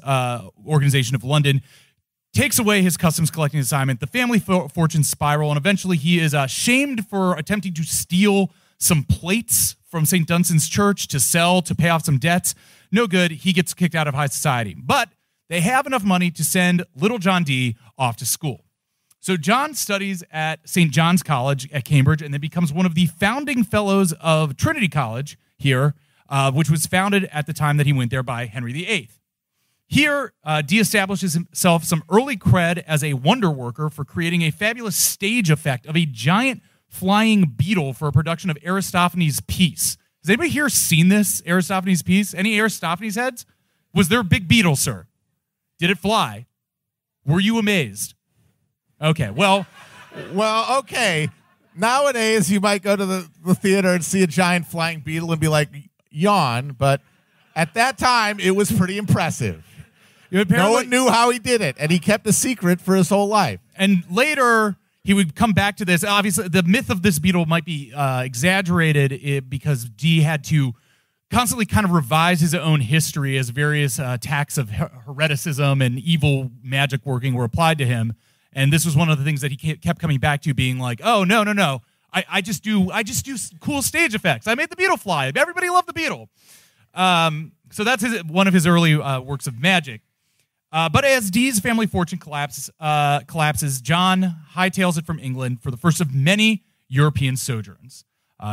organization of London takes away his customs collecting assignment. The family fortunes spiral, and eventually he is shamed for attempting to steal some plates from St. Dunstan's Church to sell to pay off some debts. No good. He gets kicked out of high society. But they have enough money to send little John Dee off to school. So John studies at St. John's College at Cambridge and then becomes one of the founding fellows of Trinity College here, which was founded at the time that he went there by Henry VIII. Here, Dee establishes himself some early cred as a wonder worker for creating a fabulous stage effect of a giant flying beetle for a production of Aristophanes' piece. Has anybody here seen this Aristophanes' piece? Any Aristophanes heads? Was there a big beetle, sir? Did it fly? Were you amazed? Okay, well, okay. Nowadays, you might go to the theater and see a giant flying beetle and be like, yawn, but at that time, it was pretty impressive. No one knew how he did it, and he kept a secret for his whole life. And later, he would come back to this. Obviously, the myth of this beetle might be exaggerated because Dee had to constantly kind of revise his own history as various attacks of hereticism and evil magic working were applied to him. And this was one of the things that he kept coming back to, being like, "Oh no, I just do cool stage effects. I made the beetle fly. Everybody loved the beetle." So that's one of his early works of magic. But as Dee's family fortune collapses, John hightails it from England for the first of many European sojourns.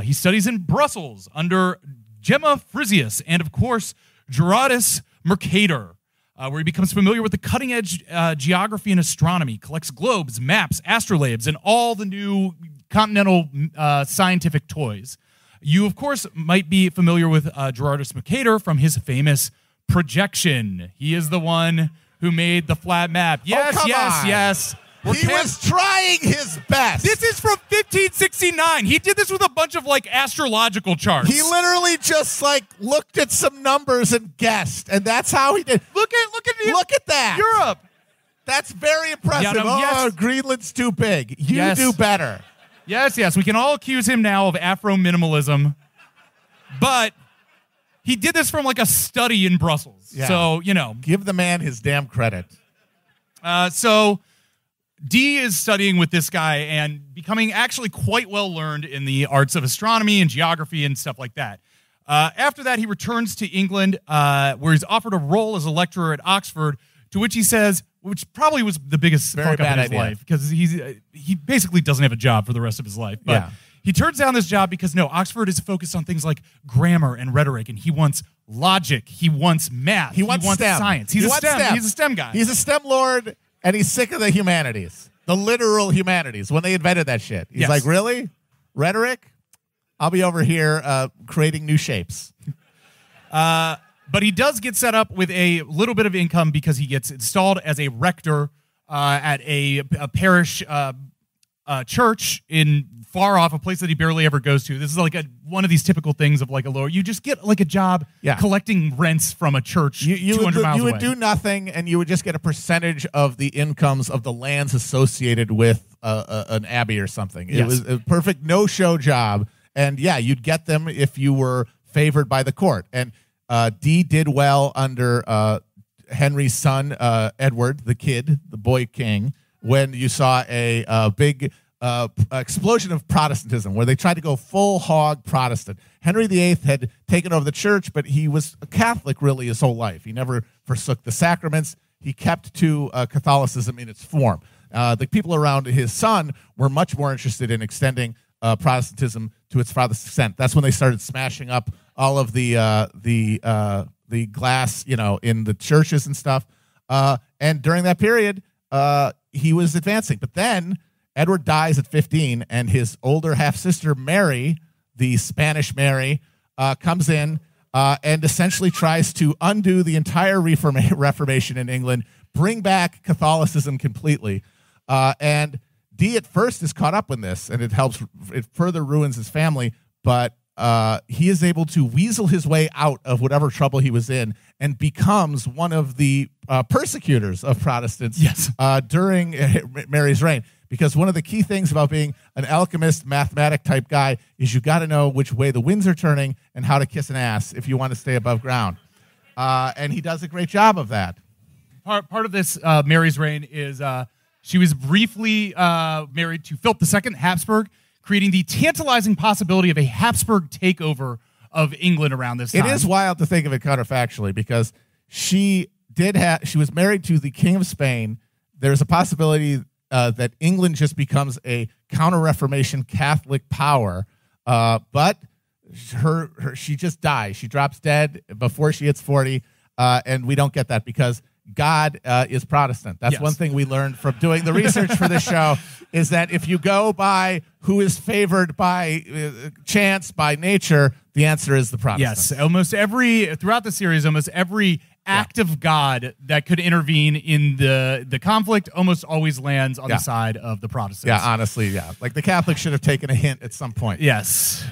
He studies in Brussels under Gemma Frisius and, of course, Gerardus Mercator, where he becomes familiar with the cutting-edge geography and astronomy, collects globes, maps, astrolabes, and all the new continental scientific toys. You, of course, might be familiar with Gerardus Mercator from his famous projection. He is the one who made the flat map. Yes. He was trying his best. This is from 1569. He did this with a bunch of astrological charts. He literally just looked at some numbers and guessed, and that's how he did. Look at that. Europe. That's very impressive. Yes. Greenland's too big. You do better. Yes. We can all accuse him now of Afro-minimalism, but he did this from a study in Brussels. Yeah. So, give the man his damn credit. So Dee is studying with this guy and becoming actually quite well learned in the arts of astronomy and geography and stuff like that. After that, he returns to England, where he's offered a role as a lecturer at Oxford, to which he says, which probably was the biggest fuck up in his life, because he basically doesn't have a job for the rest of his life. But he turns down this job because, Oxford is focused on things like grammar and rhetoric, and he wants logic, he wants math, he wants STEM. science. He's a STEM guy. He's a STEM lord. And he's sick of the humanities, the literal humanities, when they invented that shit. He's like, really? Rhetoric? I'll be over here creating new shapes. But he does get set up with a little bit of income because he gets installed as a rector at a parish church in far off, a place that he barely ever goes to. This is like one of these typical things of like a lower. You just get like a job collecting rents from a church 200 miles away. You would do nothing, and you would just get a percentage of the incomes of the lands associated with an abbey or something. It was a perfect no-show job, and you'd get them if you were favored by the court. And Dee did well under Henry's son, Edward, the boy king, when you saw a big explosion of Protestantism, where they tried to go full hog Protestant. Henry VIII had taken over the church, but he was a Catholic really his whole life. He never forsook the sacraments. He kept to Catholicism in its form. The people around his son were much more interested in extending Protestantism to its farthest extent. That's when they started smashing up all of the glass, in the churches and stuff. And during that period, he was advancing. But then Edward dies at 15, and his older half-sister, Mary, the Spanish Mary, comes in and essentially tries to undo the entire Reformation in England, bring back Catholicism completely. And Dee at first is caught up in this, and it further ruins his family, but he is able to weasel his way out of whatever trouble he was in and becomes one of the persecutors of Protestants during Mary's reign. Because one of the key things about being an alchemist, mathematic type guy is you got to know which way the winds are turning and how to kiss an ass if you want to stay above ground. And he does a great job of that. Part of this Mary's reign is she was briefly married to Philip II, Habsburg, creating the tantalizing possibility of a Habsburg takeover of England around this time. It is wild to think of it counterfactually, because she was married to the King of Spain. There's a possibility that England just becomes a counter-Reformation Catholic power, but she just dies. She drops dead before she hits 40, and we don't get that because God is Protestant. That's one thing we learned from doing the research for this show, is that if you go by who is favored by chance, by nature, the answer is the Protestants. Yes, throughout the series, almost every act of God that could intervene in the conflict almost always lands on the side of the Protestants. Yeah, honestly, like the Catholics should have taken a hint at some point. Yes.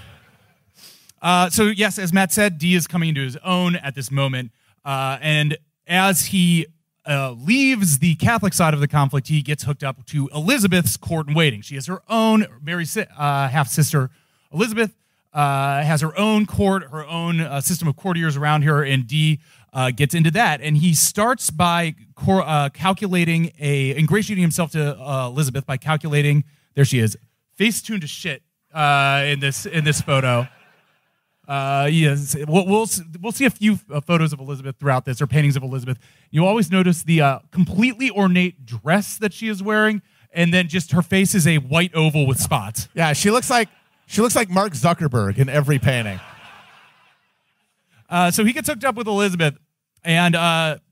So yes, as Matt said, Dee is coming into his own at this moment, and as he leaves the Catholic side of the conflict, he gets hooked up to Elizabeth's court in waiting. She has her own, Mary's half-sister, Elizabeth, has her own court, her own system of courtiers around her, and Dee gets into that. And he starts by calculating ingratiating himself to Elizabeth by calculating, there she is, face tuned to shit in this photo. Yes, we'll see a few photos of Elizabeth throughout this, or paintings of Elizabeth. You always notice the completely ornate dress that she is wearing, and then just her face is a white oval with spots. Yeah, she looks like Mark Zuckerberg in every painting. So he gets hooked up with Elizabeth and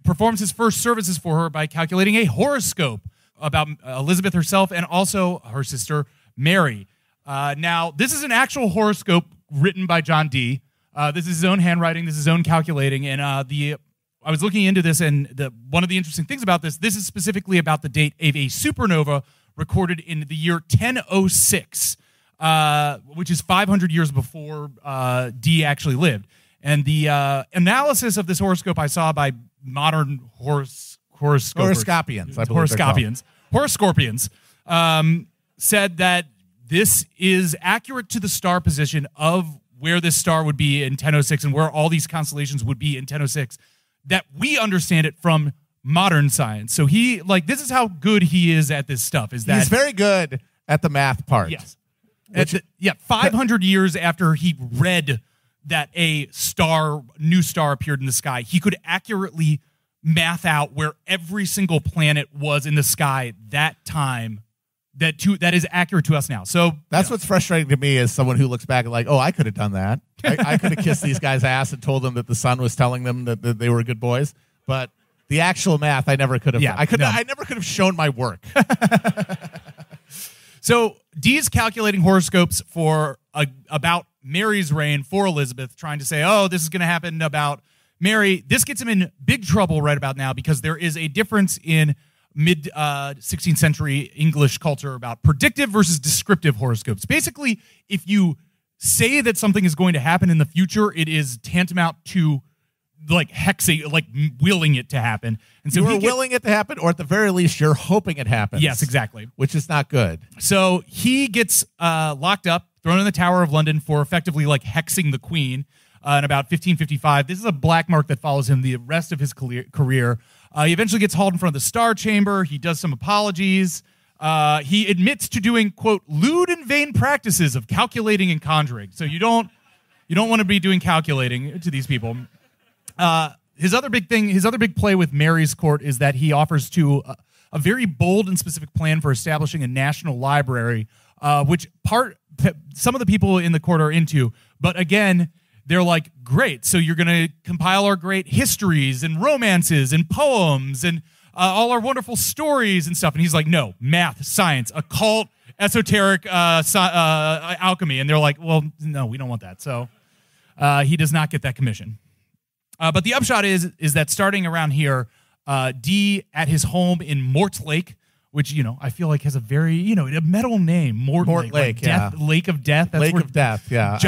performs his first services for her by calculating a horoscope about Elizabeth herself and also her sister Mary. Now, this is an actual horoscope written by John Dee. This is his own handwriting. This is his own calculating. And I was looking into this, and one of the interesting things about this is specifically about the date of a supernova recorded in the year 1006, which is 500 years before Dee actually lived. And the analysis of this horoscope I saw by modern horoscopians, said that this is accurate to the star position of where this star would be in 1006 and where all these constellations would be in 1006, that we understand it from modern science. So this is how good he is at this stuff. He's very good at the math part. Yes. 500 years after he read that a new star appeared in the sky, he could accurately math out where every single planet was in the sky that time. That is accurate to us now. So that's what's frustrating to me as someone who looks back and I could have done that. I could have kissed these guys' ass and told them that the sun was telling them that they were good boys. But The actual math, I never could have. Yeah, I never could have shown my work. So Dee's calculating horoscopes for about Mary's reign for Elizabeth, trying to say, oh, this is going to happen about Mary. This gets him in big trouble right about now because there is a difference in mid 16th century English culture about predictive versus descriptive horoscopes. Basically, if you say that something is going to happen in the future, it is tantamount to like hexing, like willing it to happen. And so you're willing it to happen, or at the very least, you're hoping it happens. Yes, exactly. Which is not good. So he gets locked up, thrown in the Tower of London for effectively like hexing the Queen in about 1555. This is a black mark that follows him the rest of his career. He eventually gets hauled in front of the Star Chamber. He does some apologies. He admits to doing, quote, lewd and vain practices of calculating and conjuring. So you don't want to be doing calculating to these people. His other big play with Mary's court is that he offers to a very bold and specific plan for establishing a national library, which some of the people in the court are into. But again, they're like, great, so you're going to compile our great histories and romances and poems and all our wonderful stories and stuff. And he's like, no, math, science, occult, esoteric alchemy. And they're like, well, no, we don't want that. So he does not get that commission. But the upshot is that starting around here, Dee at his home in Mortlake, which, I feel like has a very, a metal name. Mortlake, like yeah. Lake of Death. That's Lake of Death, yeah.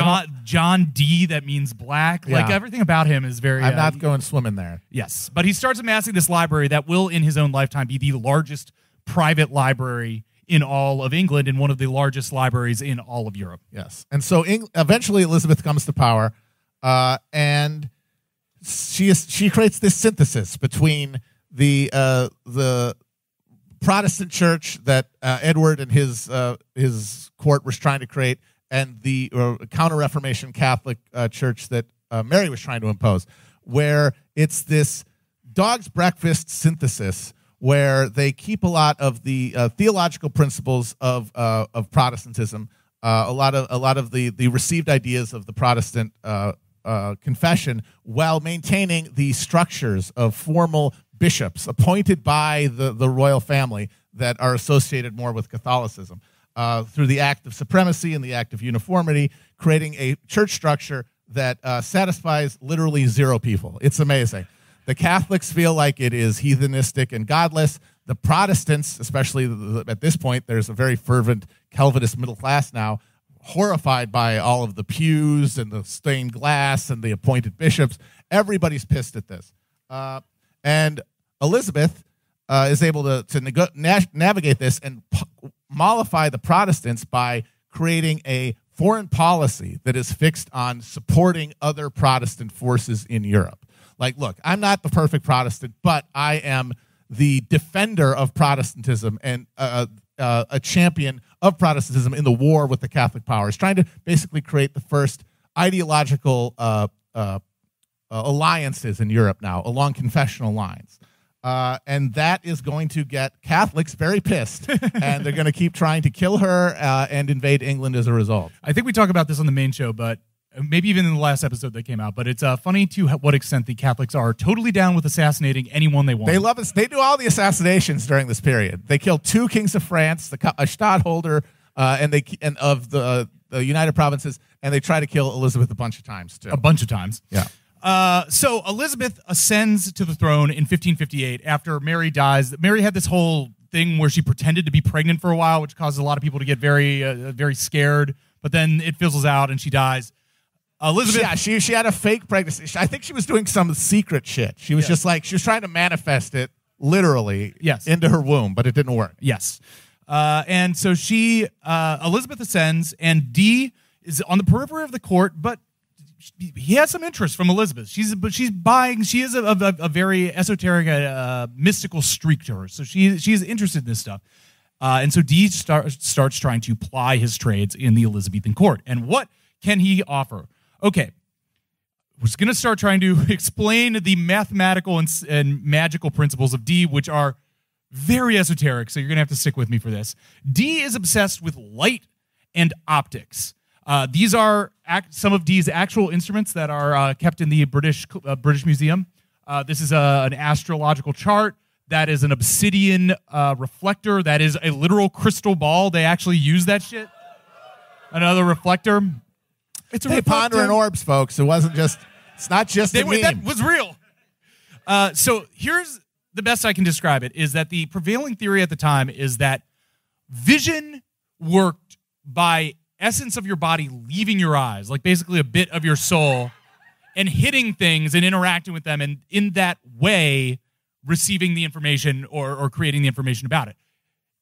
John Dee, that means black. Yeah. Like everything about him is very... I'm not going swimming there. Yes, but he starts amassing this library that will, in his own lifetime, be the largest private library in all of England and one of the largest libraries in all of Europe. Yes, and so eventually Elizabeth comes to power, and she creates this synthesis between the Protestant church that Edward and his court was trying to create, and the Counter-Reformation Catholic church that Mary was trying to impose, where it's this dog's breakfast synthesis where they keep a lot of the theological principles of Protestantism, a lot of the received ideas of the Protestant confession, while maintaining the structures of formal bishops appointed by the royal family that are associated more with Catholicism, through the act of supremacy and the act of uniformity, creating a church structure that satisfies literally zero people. It's amazing. The Catholics feel like it is heathenistic and godless. The Protestants, especially at this point, there's a very fervent Calvinist middle class now, horrified by all of the pews and the stained glass and the appointed bishops. Everybody's pissed at this. And Elizabeth is able to navigate this and mollify the Protestants by creating a foreign policy that is fixed on supporting other Protestant forces in Europe. Like, look, I'm not the perfect Protestant, but I am the defender of Protestantism and a champion of Protestantism in the war with the Catholic powers, trying to basically create the first ideological alliances in Europe now along confessional lines. And that is going to get Catholics very pissed, and they're going to keep trying to kill her and invade England as a result. I think we talk about this on the main show, but maybe even in the last episode that came out, but it's funny to what extent the Catholics are totally down with assassinating anyone they want. They love us. They do all the assassinations during this period. They killed 2 kings of France, a stadtholder, and of the United Provinces, and they try to kill Elizabeth a bunch of times too. A bunch of times. Yeah. So Elizabeth ascends to the throne in 1558 after Mary dies. Mary had this whole thing where she pretended to be pregnant for a while, which causes a lot of people to get very scared. But then it fizzles out and she dies. Elizabeth, yeah, she had a fake pregnancy. I think she was doing some secret shit. She was just like, she was trying to manifest it literally into her womb, but it didn't work. Yes. And so Elizabeth ascends, and Dee is on the periphery of the court, but he has some interest from Elizabeth. She is a very esoteric, mystical streak to her. So she's interested in this stuff. And so Dee starts trying to ply his trades in the Elizabethan court. And what can he offer? Okay, we're going to start trying to explain the mathematical and magical principles of Dee, which are very esoteric, so you're going to have to stick with me for this. Dee is obsessed with light and optics. These are some of Dee's actual instruments that are kept in the British Museum. This is an astrological chart. That is an obsidian reflector. That is a literal crystal ball. They actually use that shit. Another reflector. It's a pondering orbs, folks. It's not just a meme. That was real. So here's the best I can describe it, is that the prevailing theory at the time is that vision worked by essence of your body leaving your eyes, like basically a bit of your soul, and hitting things and interacting with them, and in that way receiving the information or creating the information about it.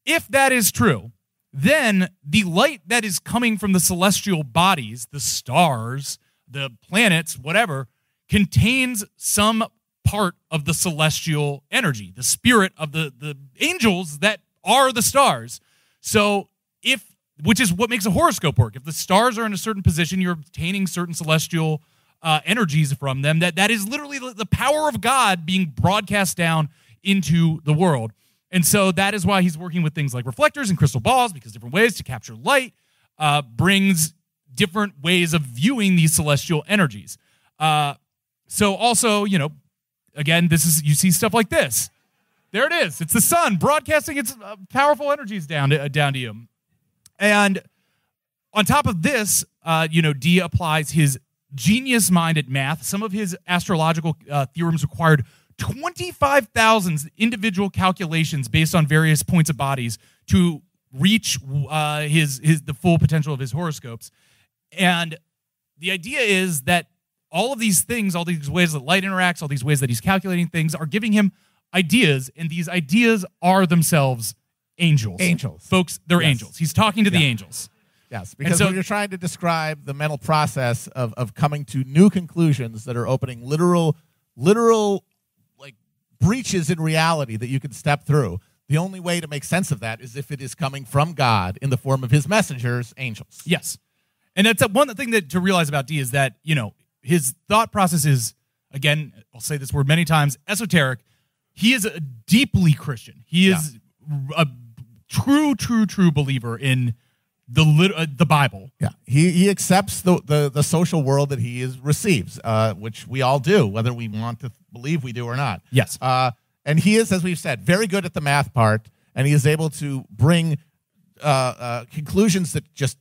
If that is true, then the light that is coming from the celestial bodies, the stars, the planets, whatever, contains some part of the celestial energy, the spirit of the angels that are the stars. So which is what makes a horoscope work. If the stars are in a certain position, you're obtaining certain celestial energies from them. That is literally the power of God being broadcast down into the world. And so that is why he's working with things like reflectors and crystal balls, because different ways to capture light brings different ways of viewing these celestial energies. So also, again, you see stuff like this. There it is. It's the sun broadcasting its powerful energies down to you. And on top of this, Dee applies his genius mind at math. Some of his astrological theorems required 25,000 individual calculations based on various points of bodies to reach the full potential of his horoscopes. And the idea is that all of these things, all these ways that light interacts, all these ways that he's calculating things are giving him ideas, and these ideas are themselves angels. Angels. Folks, they're angels. He's talking to the angels. Yes, because when you're trying to describe the mental process of coming to new conclusions that are opening literal like breaches in reality that you can step through, the only way to make sense of that is if it is coming from God in the form of his messengers, angels. Yes. And that's one thing to realize about Dee is that, his thought process is, again, I'll say this word many times, esoteric. He is a deeply Christian. He is a true believer in the Bible. Yeah, he accepts the social world that he receives, which we all do, whether we want to believe we do or not. Yes. And he is, as we've said, very good at the math part, and he is able to bring conclusions that just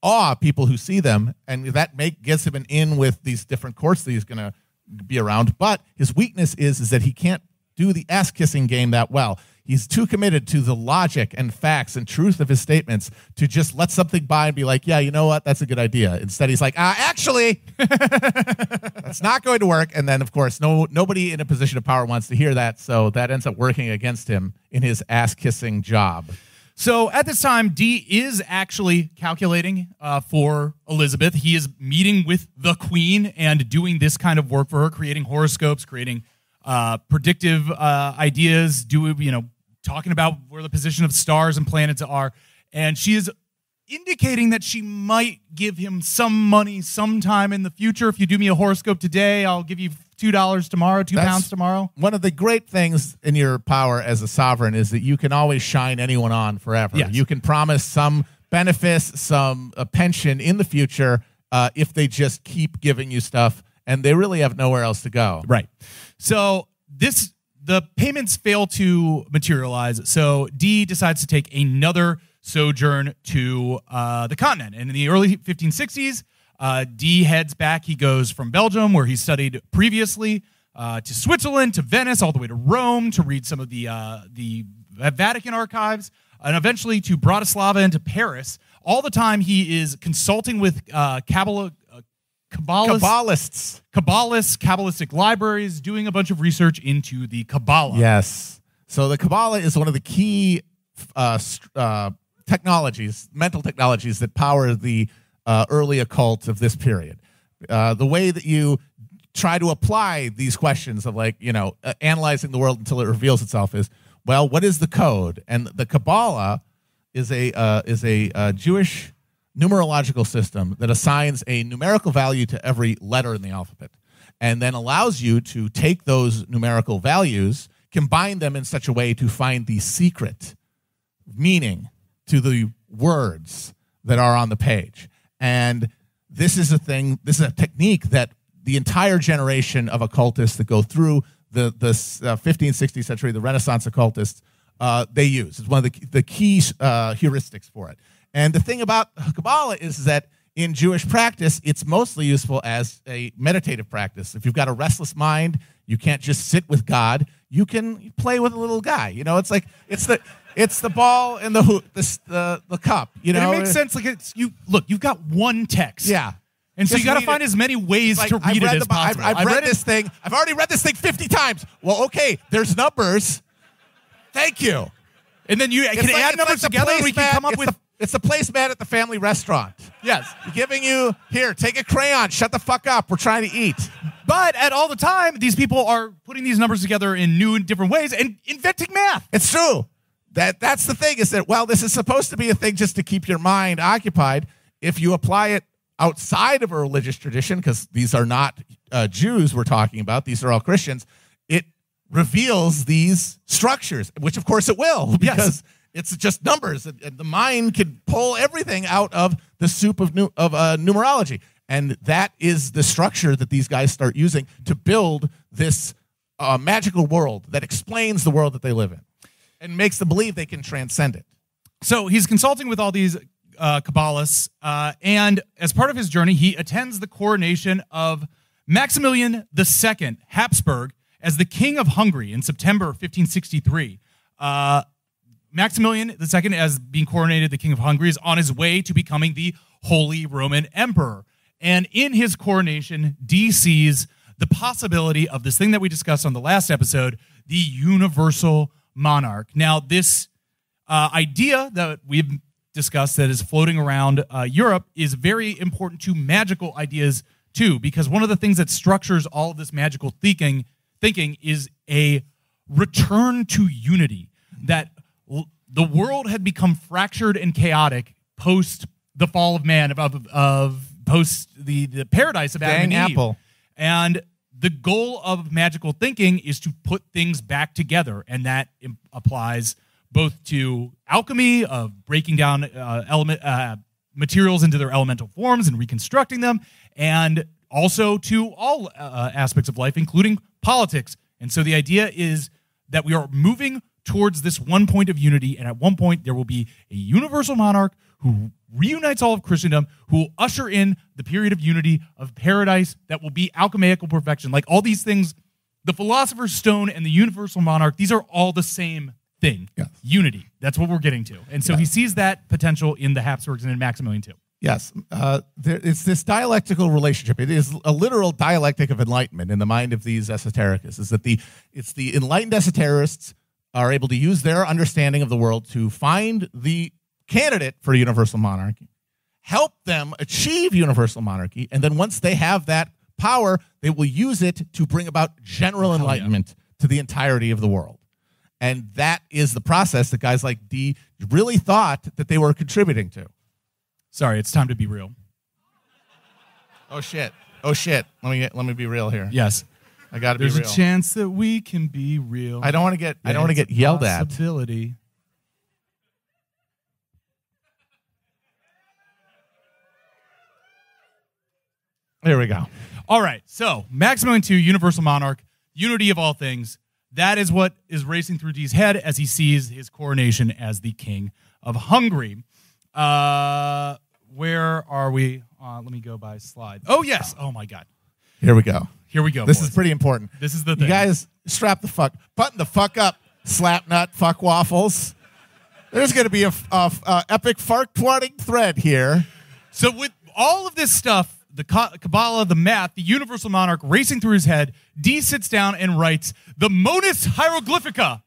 awe people who see them, and that gets him an in with these different courts that he's going to be around. But his weakness is that he can't do the ass-kissing game that well. He's too committed to the logic and facts and truth of his statements to just let something by and be like, yeah, you know what, that's a good idea. Instead, he's like, actually, that's not going to work. And then, of course, nobody in a position of power wants to hear that, so that ends up working against him in his ass-kissing job. So at this time, Dee is actually calculating for Elizabeth. He is meeting with the Queen and doing this kind of work for her, creating horoscopes, creating predictive ideas, talking about where the position of stars and planets are. And she is indicating that she might give him some money sometime in the future. If you do me a horoscope today, I'll give you $2 tomorrow, £2 tomorrow. One of the great things in your power as a sovereign is that you can always shine anyone on forever. Yes. You can promise some benefits, some pension in the future if they just keep giving you stuff, and they really have nowhere else to go. Right. So the payments fail to materialize, so Dee decides to take another sojourn to the continent. And in the early 1560s, Dee heads back. He goes from Belgium, where he studied previously, to Switzerland, to Venice, all the way to Rome to read some of the Vatican archives, and eventually to Bratislava and to Paris. All the time he is consulting with Kabbalists, Kabbalistic libraries, doing a bunch of research into the Kabbalah. Yes. So the Kabbalah is one of the key technologies, mental technologies that power the early occult of this period. The way that you try to apply these questions of analyzing the world until it reveals itself is, well, what is the code? And the Kabbalah is a Jewish numerological system that assigns a numerical value to every letter in the alphabet and then allows you to take those numerical values, combine them in such a way to find the secret meaning to the words that are on the page. And this is a technique that the entire generation of occultists that go through the 15th, 16th century, the Renaissance occultists, they use. It's one of the key heuristics for it. And the thing about Kabbalah is that in Jewish practice, it's mostly useful as a meditative practice. If you've got a restless mind, you can't just sit with God. You can play with a little guy. You know, it's like it's the ball and the hoop, the cup. You know, and it makes sense. Like you've got one text. Yeah. And so you got to find as many ways to read it as possible. I've read this thing. I've already read this thing 50 times. Well, okay, there's numbers. Thank you. And then you can add numbers together and we can come up with... It's the placemat at the family restaurant. Yes. Giving you, here, take a crayon, shut the fuck up, we're trying to eat. But at all the time, these people are putting these numbers together in new and different ways and inventing math. It's true. That's the thing, is that, well, this is supposed to be a thing just to keep your mind occupied. If you apply it outside of a religious tradition, because these are not Jews we're talking about, these are all Christians, it reveals these structures, which of course it will, because it's just numbers, and the mind can pull everything out of the soup of numerology. And that is the structure that these guys start using to build this magical world that explains the world that they live in and makes them believe they can transcend it. So he's consulting with all these Kabbalists, and as part of his journey, he attends the coronation of Maximilian II Habsburg as the King of Hungary in September 1563. Maximilian II, as being coronated the King of Hungary, is on his way to becoming the Holy Roman Emperor. And in his coronation, Dee sees the possibility of this thing that we discussed on the last episode, the universal monarch. Now, this idea that we've discussed that is floating around Europe is very important to magical ideas too, because one of the things that structures all of this magical thinking is a return to unity, that the world had become fractured and chaotic post the fall of man, of post the paradise of Adam and Eve. Apple. And the goal of magical thinking is to put things back together, and that applies both to alchemy, of breaking down materials into their elemental forms and reconstructing them, and also to all aspects of life, including politics. And so the idea is that we are moving towards this one point of unity, and at one point there will be a universal monarch who reunites all of Christendom, who will usher in the period of unity, of paradise, that will be alchemical perfection. Like all these things, the Philosopher's Stone and the universal monarch, these are all the same thing. Yes. Unity. That's what we're getting to. And so he sees that potential in the Habsburgs and in Maximilian too. Yes. It's this dialectical relationship. It is a literal dialectic of enlightenment in the mind of these esotericists, is that it's the enlightened esoterists are able to use their understanding of the world to find the candidate for universal monarchy, help them achieve universal monarchy, and then once they have that power, they will use it to bring about general enlightenment to the entirety of the world. And that is the process that guys like Dee really thought that they were contributing to. Sorry, it's time to be real. Oh shit. Let me be real here. Yes. I got to be real. There's a chance that we can be real. I don't want to get yelled at. Possibility. There we go. All right. So, Maximilian II, universal monarch, unity of all things. That is what is racing through Dee's head as he sees his coronation as the King of Hungary. Where are we? Let me go by slide. Oh, yes. Oh, my God. Here we go. This boys. is pretty important. This is the thing. You guys, button the fuck up, slapnut, fuck waffles. There's going to be a epic fart-twatting thread here. So with all of this stuff, the Kabbalah, the math, the universal monarch racing through his head, Dee sits down and writes the Monus Hieroglyphica.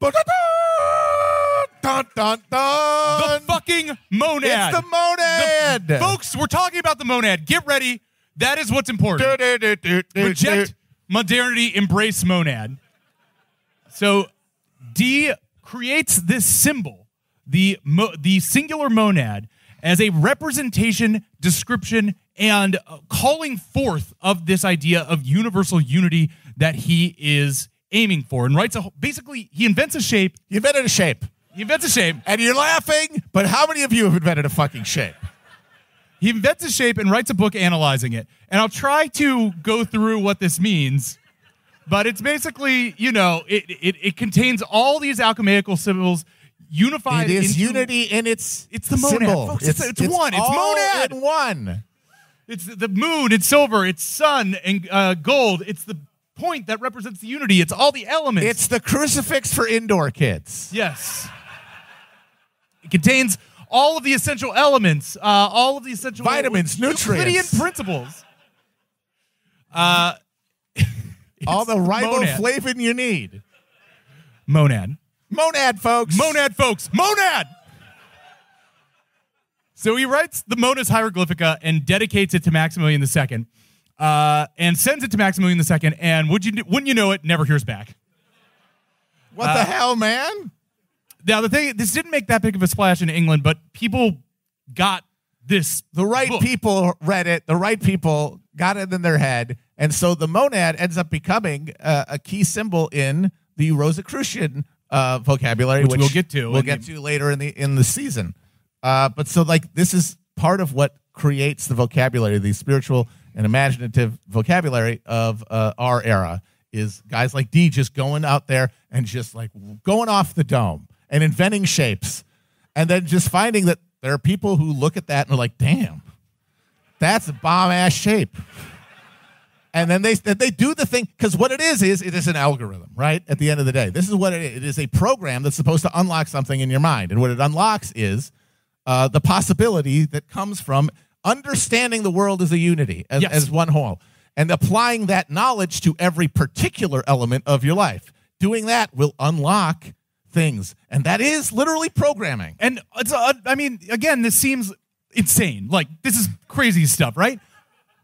Dun, dun, dun. The fucking monad. It's the monad. Folks, we're talking about the monad. Get ready. That is what's important. Reject modernity, embrace monad. So Dee creates this symbol, the singular monad, as a representation, description, and calling forth of this idea of universal unity that he is aiming for, and writes basically he invents a shape. He invented a shape. He invents a shape. And you're laughing, but how many of you have invented a fucking shape? He invents a shape and writes a book analyzing it. And I'll try to go through what this means, but it's basically, it contains all these alchemical symbols unified. It is into, unity in its the monad, symbol. folks. It's one. It's all monad. in one. It's the moon. It's silver. It's sun and gold. It's the point that represents the unity. It's all the elements. It's the crucifix for indoor kids. Yes. It contains all of the essential elements, all of the essential vitamins, nutrients, Euclidean principles. All the riboflavin you need. Monad. Monad, folks. Monad, folks. Monad! So he writes the Monus Hieroglyphica and dedicates it to Maximilian II, and sends it to Maximilian II, and wouldn't you know it, never hears back. What the hell, man? Now, this didn't make that big of a splash in England, but people got this. The right book. people read it. The right people got it in their head. And so the monad ends up becoming a key symbol in the Rosicrucian vocabulary, which we'll get to. We'll get to later in the season. But so this is part of what creates the vocabulary, the spiritual and imaginative vocabulary of our era, is guys like Dee just going out there and just like going off the dome and inventing shapes, and then just finding that there are people who look at that and are like, damn, that's a bomb-ass shape. And then they do the thing, because what it is it is an algorithm, right? At the end of the day, this is what it is. It is a program that's supposed to unlock something in your mind. And what it unlocks is the possibility that comes from understanding the world as a unity, as one whole, and applying that knowledge to every particular element of your life. Doing that will unlock things, and that is literally programming. And it's, again, this seems insane. Like, this is crazy stuff, right?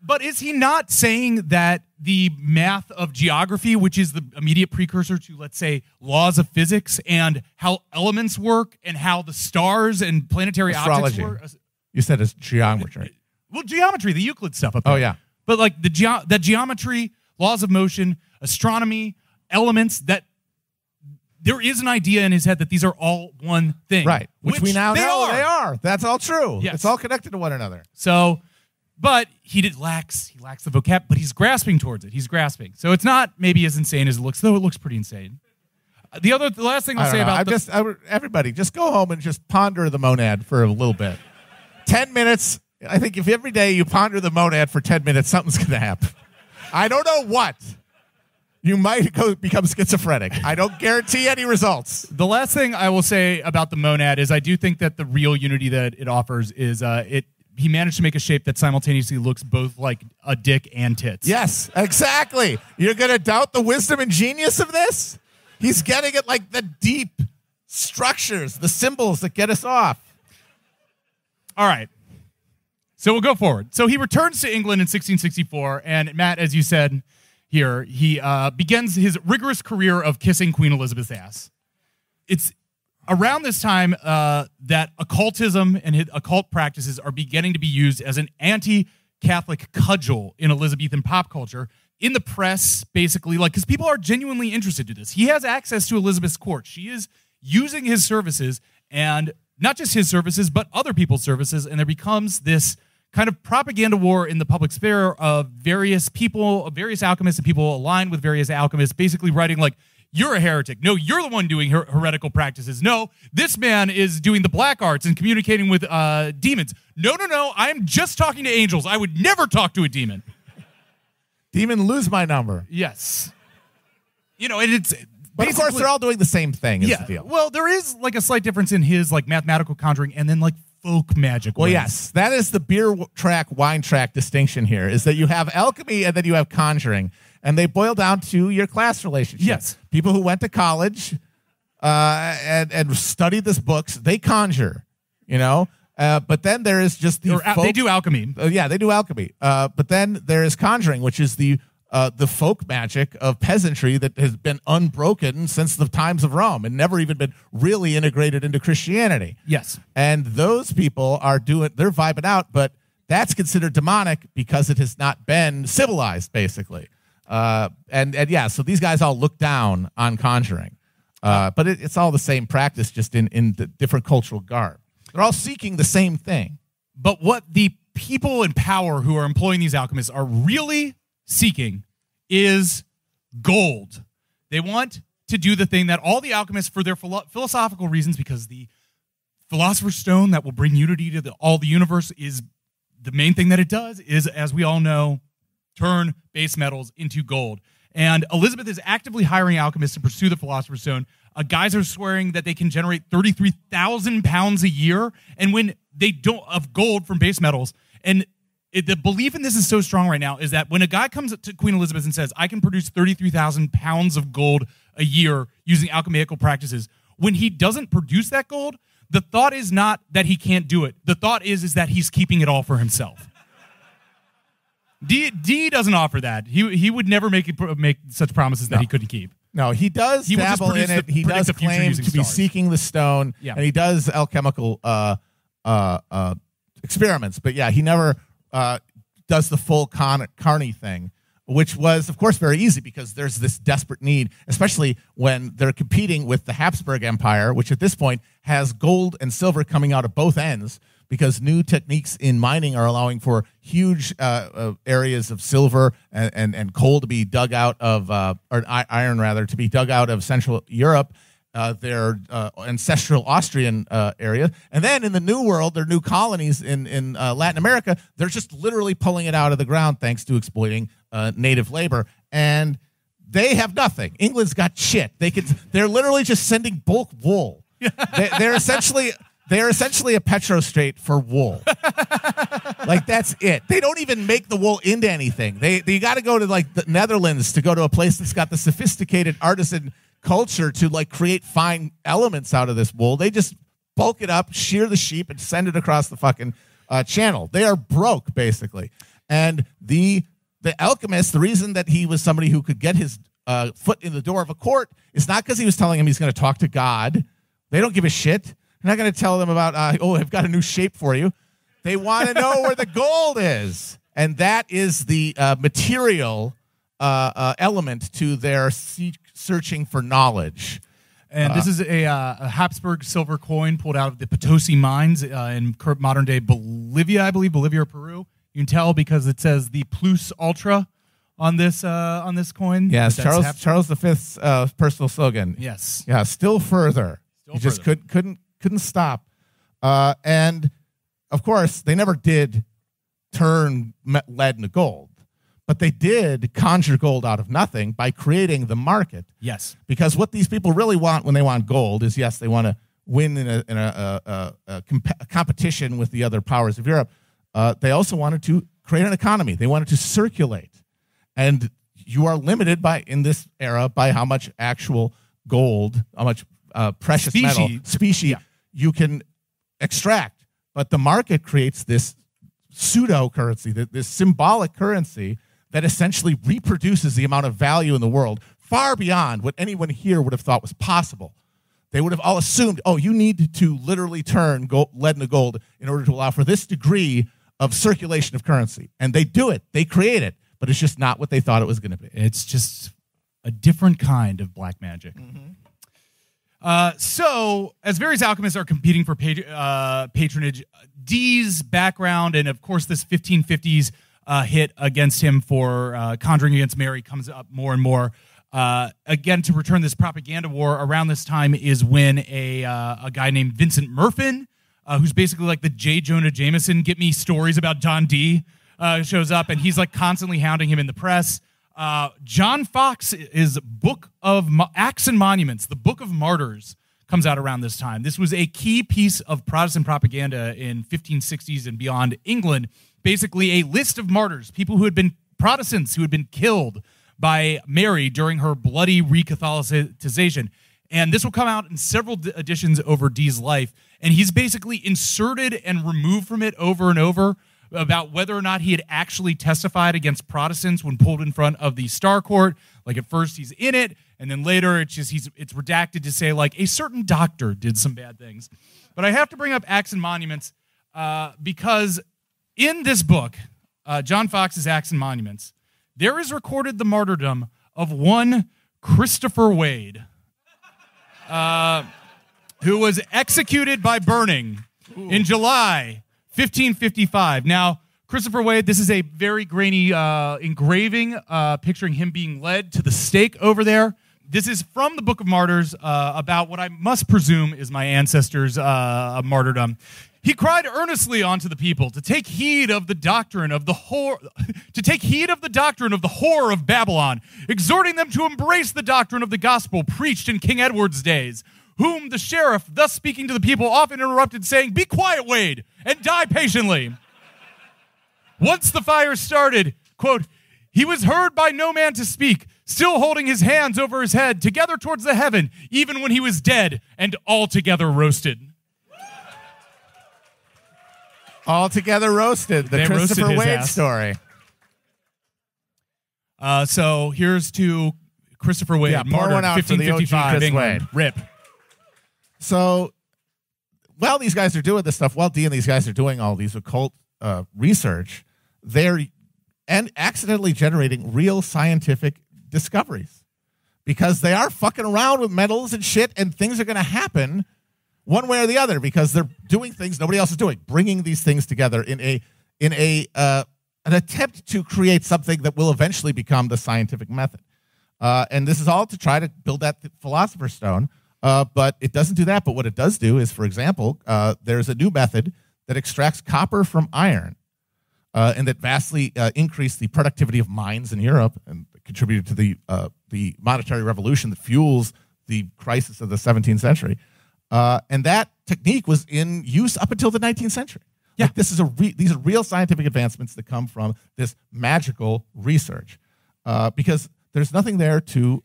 But is he not saying that the math of geography, which is the immediate precursor to, let's say, laws of physics and how elements work and how the stars and planetary objects work? You said it's geometry. Well, geometry, the Euclid stuff up there. Oh, yeah. But like that geometry, laws of motion, astronomy, elements, that there is an idea in his head that these are all one thing. Right. Which we now know they are. That's all true. Yes. It's all connected to one another. So, but he lacks the vocab, but he's grasping towards it. He's grasping. So it's not maybe as insane as it looks, though it looks pretty insane. The last thing I'll say about everybody, just go home and just ponder the monad for a little bit. 10 minutes. I think if every day you ponder the monad for 10 minutes, something's going to happen. I don't know what. You might become schizophrenic. I don't guarantee any results. The last thing I will say about the monad is I do think that the real unity that it offers is he managed to make a shape that simultaneously looks both like a dick and tits. Yes, exactly. You're going to doubt the wisdom and genius of this? He's getting at like the deep structures, the symbols that get us off. All right. So we'll go forward. So he returns to England in 1664, and Matt, as you said here, he begins his rigorous career of kissing Queen Elizabeth's ass. It's around this time that occultism and occult practices are beginning to be used as an anti-Catholic cudgel in Elizabethan pop culture, in the press, basically, like, because people are genuinely interested in this. He has access to Elizabeth's court. She is using his services, and not just his services, but other people's services, and there becomes this kind of propaganda war in the public sphere of various people, of various alchemists and people aligned with various alchemists, basically writing like, you're a heretic. No, you're the one doing heretical practices. No, this man is doing the black arts and communicating with demons. No, I'm just talking to angels. I would never talk to a demon. Demon, lose my number. Yes. And it's... But of course, they're all doing the same thing. Is the deal. Well, there is like a slight difference in his like mathematical conjuring and then like folk magic. Well, yes, that is the beer track, wine track distinction here, is that you have alchemy and then you have conjuring, and they boil down to your class relationship. Yes. People who went to college and studied these books, they conjure, but then there is just they do alchemy. They do alchemy. But then there is conjuring, which is the folk magic of peasantry that has been unbroken since the times of Rome and never even been really integrated into Christianity. Yes. And those people they're vibing out, but that's considered demonic because it has not been civilized, basically. So these guys all look down on conjuring. But it's all the same practice, just in the different cultural garb. They're all seeking the same thing. But what the people in power who are employing these alchemists are really seeking is gold. They want to do the thing that all the alchemists, for their philosophical reasons, because the philosopher's stone that will bring unity to all the universe is the main thing that it does is, as we all know, turn base metals into gold. And Elizabeth is actively hiring alchemists to pursue the philosopher's stone. Guys are swearing that they can generate 33,000 pounds a year, and when they don't, of gold from base metals. And the belief in this is so strong right now is that when a guy comes to Queen Elizabeth and says, I can produce 33,000 pounds of gold a year using alchemical practices, when he doesn't produce that gold, the thought is not that he can't do it. The thought is that he's keeping it all for himself. Dee doesn't offer that. He would never make such promises that he couldn't keep. No, he does dabble in it. He does claim to be seeking the stone, and he does alchemical experiments. But yeah, he never does the full Carney thing, which was, of course, very easy because there's this desperate need, especially when they're competing with the Habsburg Empire, which at this point has gold and silver coming out of both ends, because new techniques in mining are allowing for huge areas of silver and coal to be dug out of, or iron rather, to be dug out of Central Europe, their ancestral Austrian area. And then in the New World, their new colonies in Latin America, they're just literally pulling it out of the ground thanks to exploiting native labor. And they have nothing. England's got shit. They're literally just sending bulk wool. They're essentially a petrostate for wool. Like, that's it. They don't even make the wool into anything. You got to go to like the Netherlands to go to a place that's got the sophisticated artisan culture to like create fine elements out of this wool. They just bulk it up, shear the sheep, and send it across the fucking channel. They are broke, basically. And the alchemist, the reason that he was somebody who could get his foot in the door of a court is not because he was telling him he's going to talk to God. They don't give a shit. They're not going to tell them about, I've got a new shape for you. They want to know where the gold is. And that is the material element to their searching for knowledge. And this is a Habsburg silver coin pulled out of the Potosi mines in modern-day Bolivia, I believe, Bolivia or Peru. You can tell because it says the plus ultra on this coin. Yes, Charles V's personal slogan. Yes. Yeah, still further. He just couldn't stop. And, of course, they never did turn lead into gold. But they did conjure gold out of nothing by creating the market. Yes. Because what these people really want when they want gold is, yes, they want to win in a competition with the other powers of Europe. They also wanted to create an economy. They wanted to circulate. And you are limited in this era by how much actual gold, how much precious metal species you can extract. But the market creates this pseudo currency, this symbolic currency that essentially reproduces the amount of value in the world far beyond what anyone here would have thought was possible. They would have all assumed, you need to literally turn lead into gold in order to allow for this degree of circulation of currency. And they do it. They create it. But it's just not what they thought it was going to be. It's just a different kind of black magic. Mm-hmm. So, as various alchemists are competing for patronage, Dee's background and, of course, this 1550s hit against him for conjuring against Mary comes up more and more. Again, to return this propaganda war, around this time is when a guy named Vincent Murfin, who's basically like the J. Jonah Jameson, get me stories about John Dee, shows up, and he's like constantly hounding him in the press. John Fox's book of Acts and Monuments, the Book of Martyrs, comes out around this time. This was a key piece of Protestant propaganda in 1560s and beyond England. Basically, a list of martyrs, people who had been Protestants who had been killed by Mary during her bloody re-Catholicization. And this will come out in several editions over Dee's life. And he's basically inserted and removed from it over and over about whether or not he had actually testified against Protestants when pulled in front of the Star Court. Like, at first he's in it, and then later it's redacted to say, like, a certain doctor did some bad things. But I have to bring up Acts and Monuments because in this book, John Fox's Acts and Monuments, there is recorded the martyrdom of one Christopher Wade, who was executed by burning in July 1555. Now, Christopher Wade, this is a very grainy engraving picturing him being led to the stake over there. This is from the Book of Martyrs about what I must presume is my ancestors' martyrdom. He cried earnestly unto the people to take heed of the doctrine of the whore, of Babylon, exhorting them to embrace the doctrine of the gospel preached in King Edward's days, whom the sheriff, thus speaking to the people, often interrupted, saying, "Be quiet, Wade, and die patiently." Once the fire started, quote, "he was heard by no man to speak, still holding his hands over his head, together towards the heaven, even when he was dead and altogether roasted." Altogether roasted. The They Christopher roasted his Wade ass. story. So here's to Christopher Wade, Yeah, pour martyred one out for the OG 1555, Chris England. Wade. Rip. So while these guys are doing this stuff, while Dee and these guys are doing all these occult research, they're accidentally generating real scientific discoveries because they are fucking around with metals and shit, and things are going to happen one way or the other because they're doing things nobody else is doing, bringing these things together in an attempt to create something that will eventually become the scientific method. And this is all to try to build that philosopher's stone. But it doesn't do that. But what it does do is, for example, there's a new method that extracts copper from iron and that vastly increased the productivity of mines in Europe and contributed to the monetary revolution that fuels the crisis of the 17th century. And that technique was in use up until the 19th century. Yeah. Like these are real scientific advancements that come from this magical research because there's nothing there to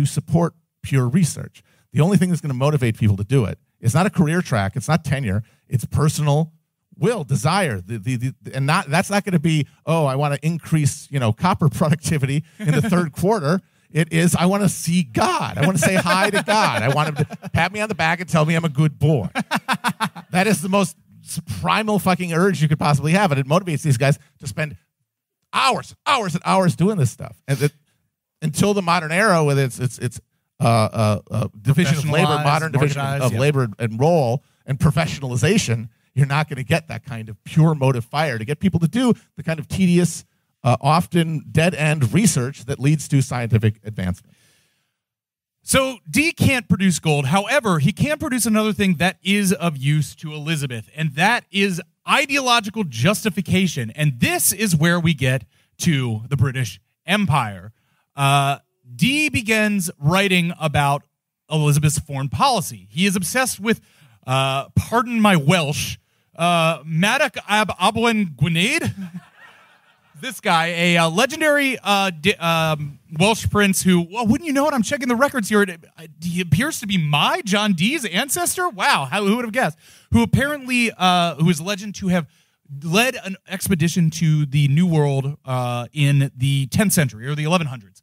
support pure research. The only thing that's going to motivate people to do it is not a career track. It's not tenure. It's personal will, desire. That's not going to be, oh, I want to increase, copper productivity in the third quarter. It is, I want to see God. I want to say hi to God. I want him to pat me on the back and tell me I'm a good boy. That is the most primal fucking urge you could possibly have. And it motivates these guys to spend hours and hours doing this stuff. And until the modern era with its division of labor, modern division of labor and role and professionalization, you're not going to get that kind of pure motive fire to get people to do the kind of tedious, often dead-end research that leads to scientific advancement. So Dee can't produce gold. However, he can produce another thing that is of use to Elizabeth, and that is ideological justification. And this is where we get to the British Empire. Dee begins writing about Elizabeth's foreign policy. He is obsessed with, pardon my Welsh, Maddock ab Abwen Gwynedd. This guy, a legendary Welsh prince who, well, wouldn't you know it? I'm checking the records here. He appears to be my John Dee's ancestor. Wow, who would have guessed? Who apparently, who is legend to have led an expedition to the New World in the 10th century or the 1100s.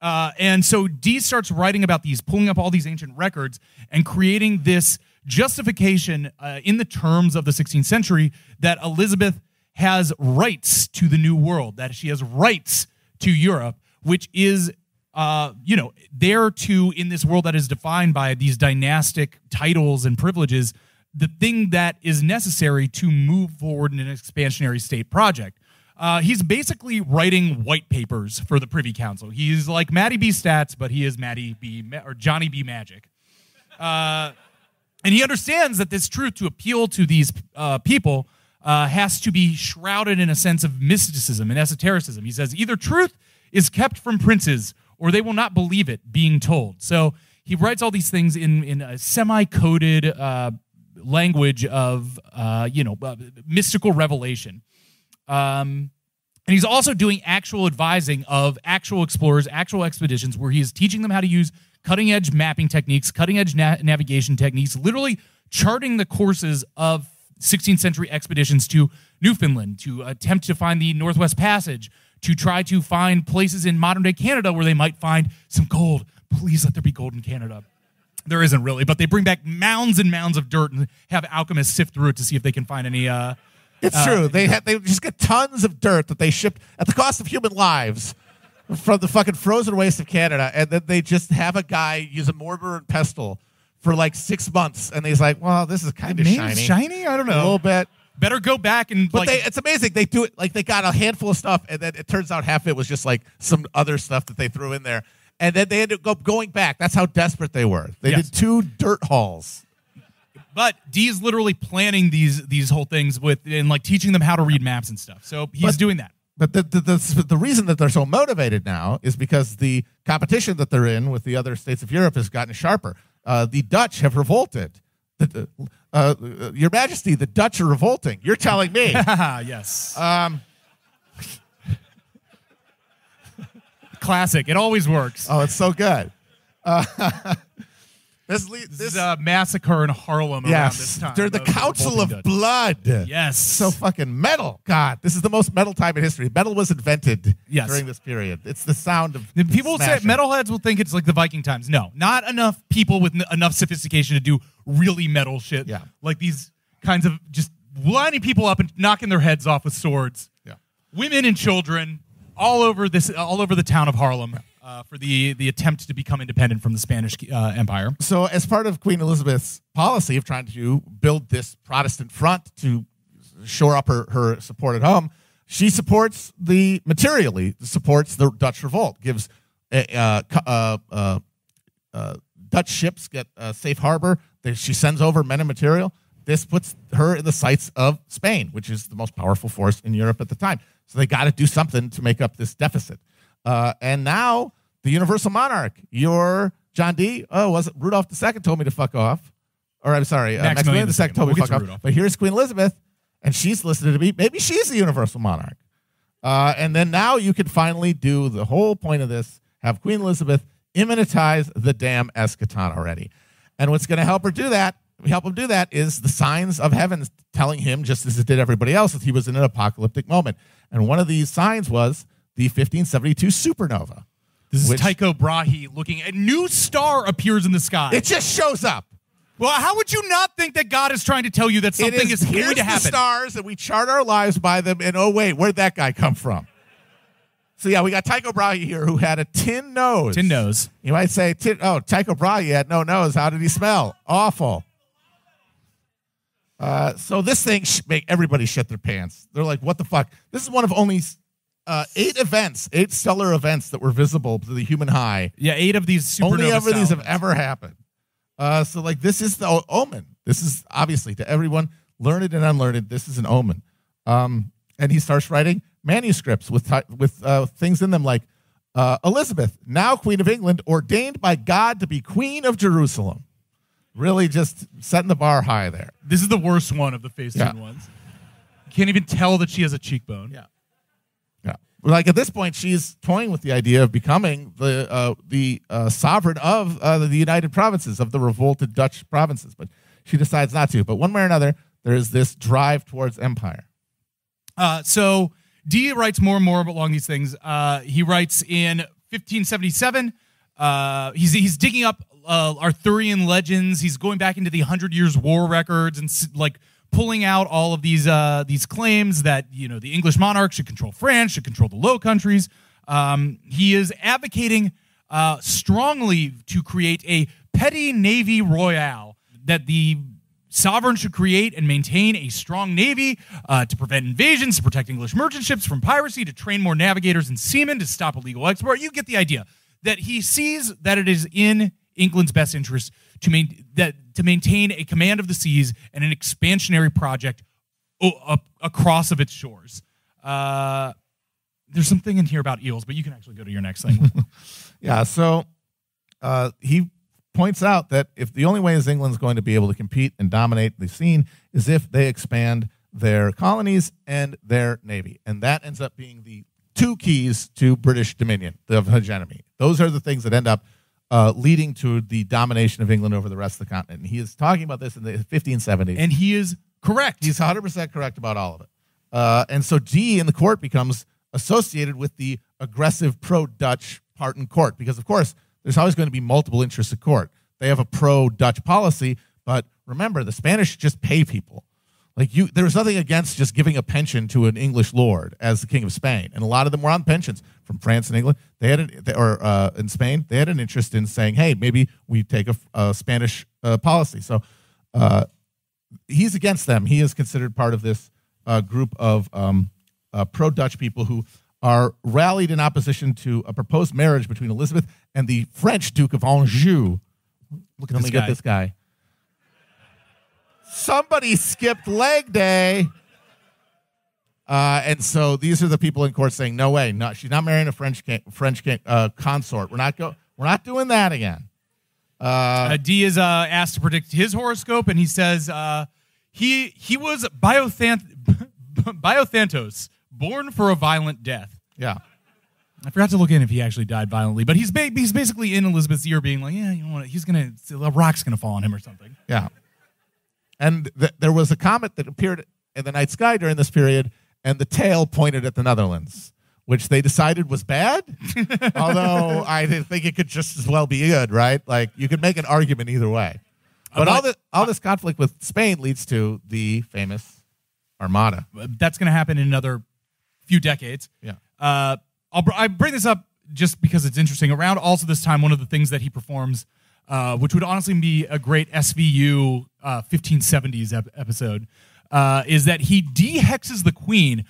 And so Dee starts writing about these, pulling up all these ancient records and creating this justification in the terms of the 16th century that Elizabeth has rights to the New World, that she has rights to Europe, which is, there to, in this world that is defined by these dynastic titles and privileges, the thing that is necessary to move forward in an expansionary state project. He's basically writing white papers for the Privy Council. He's like Matty B. Stats, but he is Johnny B. Magic. And he understands that this truth to appeal to these people has to be shrouded in a sense of mysticism and esotericism. He says either truth is kept from princes or they will not believe it being told. So he writes all these things in a semi-coded language of, mystical revelation. And he's also doing actual advising of actual explorers, actual expeditions, where he is teaching them how to use cutting-edge mapping techniques, cutting-edge navigation techniques, literally charting the courses of 16th century expeditions to Newfoundland, to attempt to find the Northwest Passage, to try to find places in modern-day Canada where they might find some gold. Please let there be gold in Canada. There isn't really, but they bring back mounds and mounds of dirt and have alchemists sift through it to see if they can find any... It's true. They just get tons of dirt that they shipped at the cost of human lives from the fucking frozen waste of Canada, and then they just have a guy use a mortar and pestle for like 6 months, and he's like, well, this is kind of shiny. Shiny? I don't know. A little bit. Better go back and But it's amazing. They do it like they got a handful of stuff, and then it turns out half of it was just like some other stuff that they threw in there, and then they ended up going back. That's how desperate they were. They did 2 dirt hauls. But Dee is literally planning these whole things and like teaching them how to read maps and stuff. So he's doing that. But the reason that they're so motivated now is because the competition that they're in with the other states of Europe has gotten sharper. The Dutch have revolted. Your Majesty, the Dutch are revolting. You're telling me. Yes. Classic. It always works. Oh, it's so good. This is a massacre in Harlem around this time. They're the Council of Blood. Yes. So fucking metal. God, this is the most metal time in history. Metal was invented during this period. It's the sound of people say metalheads will think it's like the Viking times. No, not enough people with enough sophistication to do really metal shit. Yeah. Like these kinds of just lining people up and knocking their heads off with swords. Yeah. Women and children all over the town of Harlem. For the attempt to become independent from the Spanish Empire. So as part of Queen Elizabeth's policy of trying to build this Protestant front to shore up her support at home, she supports materially supports the Dutch revolt, gives Dutch ships get a safe harbor. She sends over men and material. This puts her in the sights of Spain, which is the most powerful force in Europe at the time. So they got to do something to make up this deficit. And now the universal monarch, your John Dee. Oh, was it Rudolph II told me to fuck off? Or I'm sorry, Maximilian II told me to fuck off. But here's Queen Elizabeth, and she's listening to me. Maybe she's the universal monarch. And then now you can finally do the whole point of this, have Queen Elizabeth immanentize the damn eschaton already. And what's going to help him do that is the signs of heaven telling him, just as it did everybody else, that he was in an apocalyptic moment. And one of these signs was the 1572 supernova. This is Tycho Brahe looking. A new star appears in the sky. It just shows up. Well, how would you not think that God is trying to tell you that something is going to happen? The stars, and we chart our lives by them, and oh, wait, where'd that guy come from? So, yeah, we got Tycho Brahe here who had a tin nose. Tin nose. You might say, Tycho Brahe had no nose. How did he smell? Awful. So this thing make everybody shit their pants. They're like, what the fuck? This is one of only 8 stellar events that were visible to the human eye. Yeah, 8 of these supernova Only ever these have events. ever happened. So, like, this is the omen. This is obviously to everyone, learned and unlearned, this is an omen. And he starts writing manuscripts with things in them like, Elizabeth, now Queen of England, ordained by God to be Queen of Jerusalem. Really just setting the bar high there. This is the worst one of the Facetune ones. You can't even tell that she has a cheekbone. Yeah. Like at this point, she's toying with the idea of becoming the sovereign of the United Provinces, of the revolted Dutch provinces, but she decides not to. But one way or another, there is this drive towards empire. So Dee writes more and more along these things. He writes in 1577. He's digging up Arthurian legends. He's going back into the 100 Years' War records and like pulling out all of these claims that the English monarch should control France, should control the Low Countries. He is advocating strongly to create a petty navy royale, that the sovereign should create and maintain a strong navy to prevent invasions, to protect English merchant ships from piracy, to train more navigators and seamen, to stop illegal export. You get the idea. That he sees that it is in England's best interest to maintain a command of the seas and an expansionary project across of its shores. There's something in here about eels, but you can actually go to your next thing. Yeah, so he points out that if the only way is England's going to be able to compete and dominate the scene is if they expand their colonies and their navy. And that ends up being the 2 keys to British dominion, of hegemony. Those are the things that end up leading to the domination of England over the rest of the continent. And he is talking about this in the 1570s. And he is correct. He's 100% correct about all of it. And so Dee in the court becomes associated with the aggressive pro-Dutch part in court because, of course, there's always going to be multiple interests at court. They have a pro-Dutch policy, but remember, the Spanish just pay people. Like there was nothing against just giving a pension to an English lord as the king of Spain, and a lot of them were on pensions from France and England. They had in Spain, they had an interest in saying, "Hey, maybe we take a Spanish policy." So he's against them. He is considered part of this group of pro-Dutch people who are rallied in opposition to a proposed marriage between Elizabeth and the French Duke of Anjou. Look at this guy. Somebody skipped leg day. And so these are the people in court saying, no way, no, she's not marrying a French consort. We're not doing that again. Dee is asked to predict his horoscope, and he says he was Biothantos, born for a violent death. Yeah. I forgot to look in if he actually died violently, but he's basically in Elizabeth's ear being like, yeah, you know what, a rock's going to fall on him or something. Yeah. And there was a comet that appeared in the night sky during this period, and the tail pointed at the Netherlands, which they decided was bad. Although I think it could just as well be good, right? Like, you could make an argument either way. But all this conflict with Spain leads to the famous Armada. That's going to happen in another few decades. Yeah. I bring this up just because it's interesting. Around also this time, one of the things that he performs, which would honestly be a great SVU 1570s episode, is that he de-hexes the Queen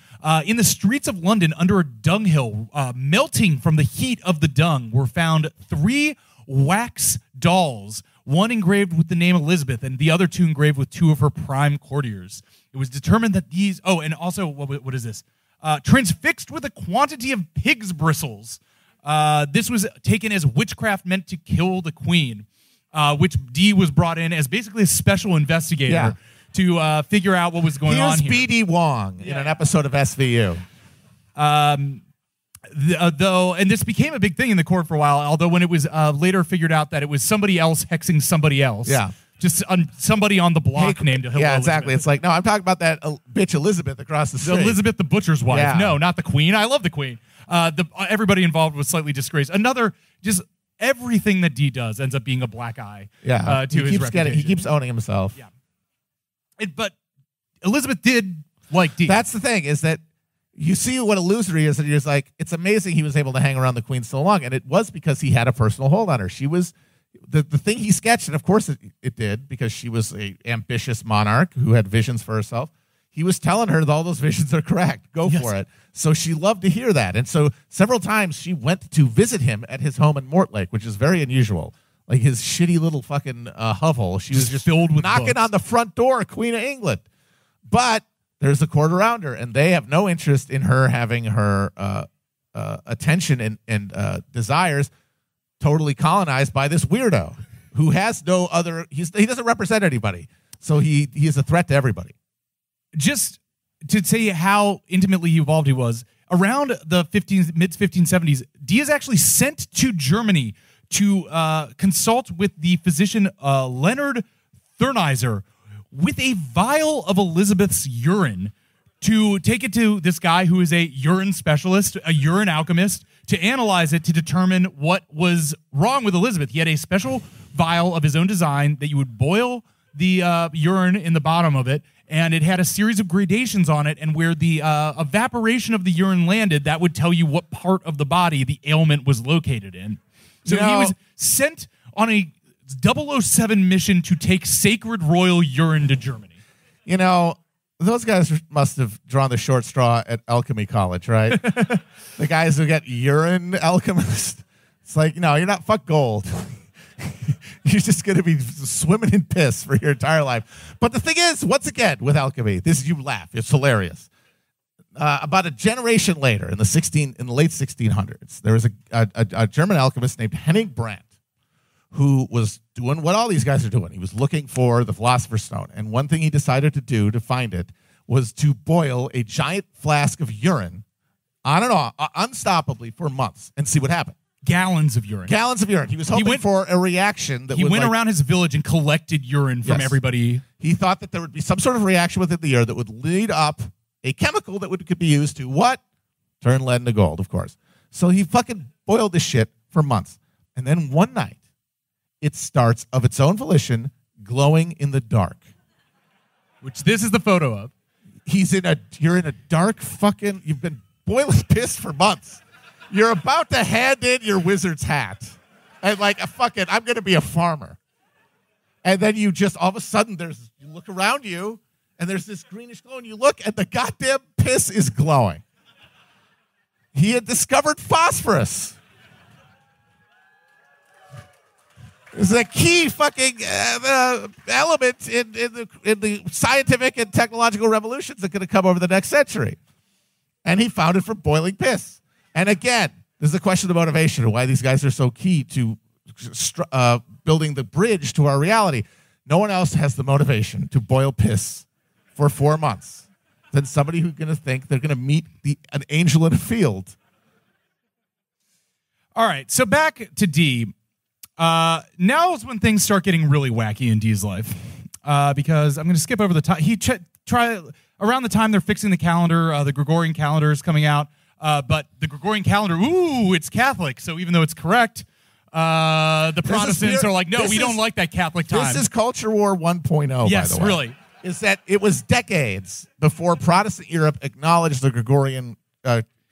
in the streets of London under a dunghill. Melting from the heat of the dung were found 3 wax dolls, one engraved with the name Elizabeth and the other 2 engraved with 2 of her prime courtiers. It was determined that these... Oh, and also, what is this? Transfixed with a quantity of pig's bristles. This was taken as witchcraft meant to kill the Queen, which Dee was brought in as basically a special investigator to figure out what was going on here. Here's B.D. Wong in an episode of SVU. Though, and this became a big thing in the court for a while, although when it was later figured out that it was somebody else hexing somebody else. Yeah. Just somebody on the block named Hello Yeah, exactly. Elizabeth. It's like, no, I'm talking about that bitch Elizabeth across the street. Elizabeth the butcher's wife. Yeah. No, not the Queen. I love the Queen. Everybody involved was slightly disgraced. Just everything that Dee does ends up being a black eye to his reputation. He keeps owning himself. Yeah. But Elizabeth did like Dee. That's the thing, is that you see what a loser he is, and you're just like, it's amazing he was able to hang around the Queen so long, and it was because he had a personal hold on her. She was the thing he sketched, and of course it did, because she was a ambitious monarch who had visions for herself. He was telling her that all those visions are correct. Go for it. So she loved to hear that. And so several times she went to visit him at his home in Mortlake, which is very unusual. Like his shitty little fucking hovel. She was just filled with knocking books on the front door, Queen of England. But there's a court around her, and they have no interest in her having her attention and desires totally colonized by this weirdo who has no other. He doesn't represent anybody, so he is a threat to everybody. Just to say how intimately involved he was, around the mid-1570s, Dee is actually sent to Germany to consult with the physician Leonard Thurnizer with a vial of Elizabeth's urine to take it to this guy who is a urine specialist, a urine alchemist, to analyze it to determine what was wrong with Elizabeth. He had a special vial of his own design that you would boil the urine in the bottom of it, and it had a series of gradations on it, and where the evaporation of the urine landed, that would tell you what part of the body the ailment was located in. So he was sent on a 007 mission to take sacred royal urine to Germany. You know, those guys must have drawn the short straw at alchemy college, right? The guys who get urine alchemist. It's like, no, you're not fuck gold. You're just going to be swimming in piss for your entire life. But the thing is, once again, with alchemy, you laugh. It's hilarious. About a generation later, in the late 1600s, there was a German alchemist named Henning Brandt who was doing what all these guys are doing. He was looking for the Philosopher's Stone. And one thing he decided to do to find it was to boil a giant flask of urine on and off, unstoppably for months and see what happened. Gallons of urine. Gallons of urine. He was hoping for a reaction. He went around his village and collected urine from everybody. He thought that there would be some sort of reaction within the air that would lead up a chemical that could be used to what? Turn lead into gold, of course. So he fucking boiled this shit for months. And then one night, it starts of its own volition glowing in the dark. Which this is the photo of. You're in a dark fucking, you've been boiling piss for months. You're about to hand in your wizard's hat. And like, I'm going to be a farmer. And then you just, all of a sudden, there's You look around you, and there's this greenish glow, and you look, and the goddamn piss is glowing. He had discovered phosphorus. It's a key fucking element in the scientific and technological revolutions that are going to come over the next century. And he found it from boiling piss. And again, this is a question of motivation and why these guys are so key to building the bridge to our reality. No one else has the motivation to boil piss for 4 months than somebody who's going to think they're going to meet an angel in a field. All right, so back to Dee. Now is when things start getting really wacky in Dee's life, because I'm going to skip over the time. Around the time they're fixing the calendar, the Gregorian calendar is coming out, but the Gregorian calendar, it's Catholic. So even though it's correct, the Protestants are like, no, we don't like that Catholic time. This is Culture War 1.0, yes, by the way. Really. Is that it was decades before Protestant Europe acknowledged the Gregorian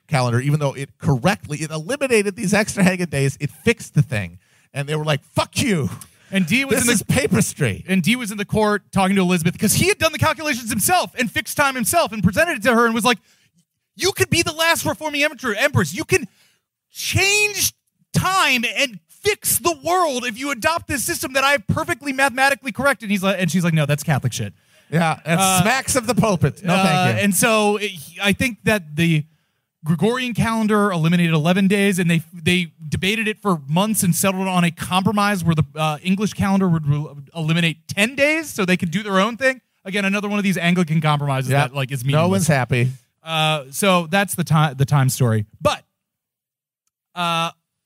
calendar, even though it eliminated these extra Hagen days, it fixed the thing. And they were like, fuck you. And Dee was this is papistry. And Dee was in the court talking to Elizabeth because he had done the calculations himself and fixed time himself and presented it to her and was like, you could be the last reforming empress. You can change time and fix the world if you adopt this system that I have perfectly mathematically corrected. And she's like, no, that's Catholic shit. Yeah, it smacks of the pulpit. No, thank you. And so I think that the Gregorian calendar eliminated 11 days, and they debated it for months and settled on a compromise where the English calendar would eliminate 10 days so they could do their own thing. Again, another one of these Anglican compromises that is meaningless. No one's happy. So that's the time story. But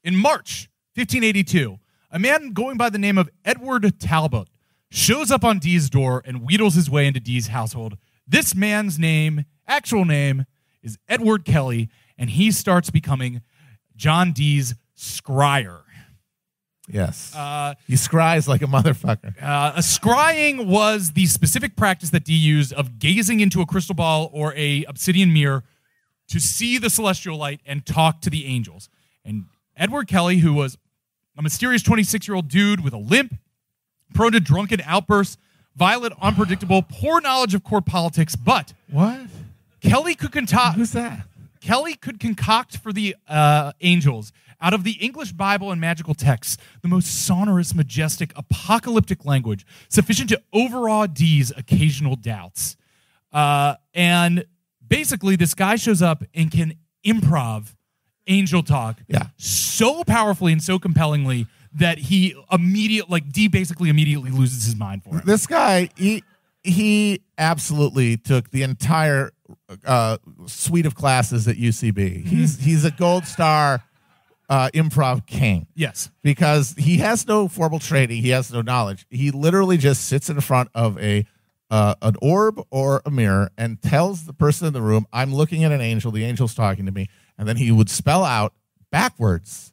in March 1582, a man going by the name of Edward Talbot shows up on Dee's door and wheedles his way into Dee's household. This man's actual name, is Edward Kelly, and he starts becoming John Dee's scryer. Yes. He scries like a motherfucker. Scrying was the specific practice that Dee used of gazing into a crystal ball or a obsidian mirror to see the celestial light and talk to the angels. And Edward Kelly, who was a mysterious 26-year-old dude with a limp, prone to drunken outbursts, violent, unpredictable, poor knowledge of court politics, but what? Kelly could concoct. Who's that? Kelly could concoct for the angels out of the English Bible and magical texts the most sonorous, majestic, apocalyptic language sufficient to overawe Dee's occasional doubts. And basically, this guy shows up and can improv angel talk so powerfully and so compellingly that Dee basically immediately loses his mind for it. This guy, he absolutely took the entire suite of classes at UCB. He's a gold star improv king. Yes. Because he has no formal training. He has no knowledge. He literally just sits in front of an orb or a mirror and tells the person in the room, I'm looking at an angel. The angel's talking to me. And then he would spell out backwards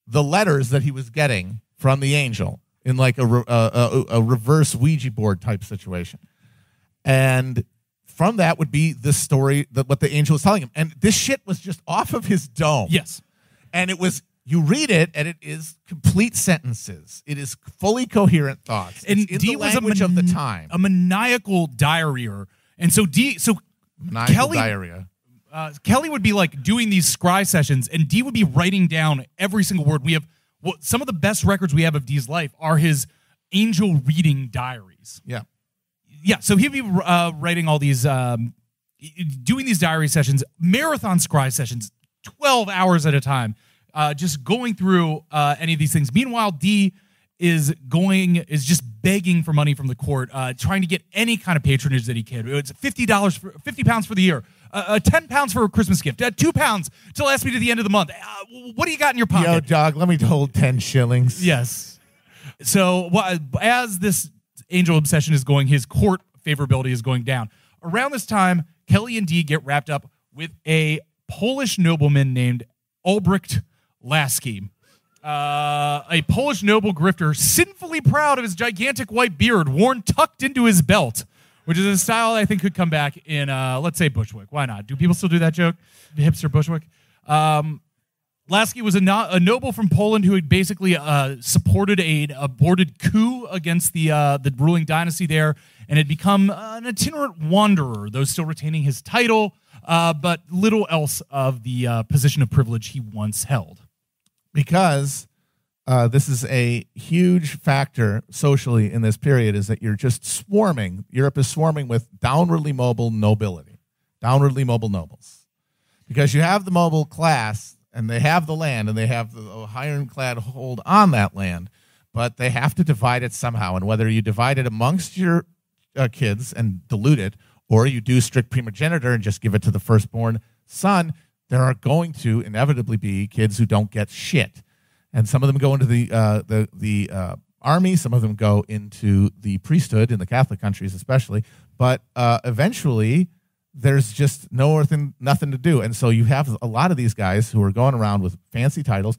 the letters that he was getting from the angel in like a reverse Ouija board type situation. And from that would be the story that what the angel was telling him. And this shit was just off of his dome. Yes. And it was, you read it and it is complete sentences. It is fully coherent thoughts. And it's in Dee the language of the time. A maniacal diarrheer. And so Kelly would be like doing these scry sessions, and Dee would be writing down every single word. We have some of the best records we have of Dee's life are his angel reading diaries. Yeah. Yeah, so he'd be writing all these, doing these diary sessions, marathon scry sessions, 12 hours at a time, just going through any of these things. Meanwhile, Dee is just begging for money from the court, trying to get any kind of patronage that he can. It's £50 for the year, £10 for a Christmas gift, £2 to last me to the end of the month. What do you got in your pocket? Yo, dog, let me hold 10 shillings. Yes. So as this angel obsession is going, his court favorability is going down. Around this time, Kelly and Dee get wrapped up with a Polish nobleman named Albrecht Lasky. A Polish noble grifter, sinfully proud of his gigantic white beard worn tucked into his belt, which is a style I think could come back in, let's say, Bushwick. Why not? Do people still do that joke? The hipster Bushwick? Lasky was a noble from Poland who had basically supported an aborted coup against the ruling dynasty there, and had become an itinerant wanderer, though still retaining his title, but little else of the position of privilege he once held. Because this is a huge factor socially in this period, is that you're just swarming. Europe is swarming with downwardly mobile nobility, downwardly mobile nobles. Because you have the mobile class, and they have the land, and they have the ironclad hold on that land, but they have to divide it somehow. And whether you divide it amongst your kids and dilute it, or you do strict primogeniture and just give it to the firstborn son, there are going to inevitably be kids who don't get shit. And some of them go into the army, some of them go into the priesthood in the Catholic countries especially, but eventually there's just nothing to do. And so you have a lot of these guys who are going around with fancy titles,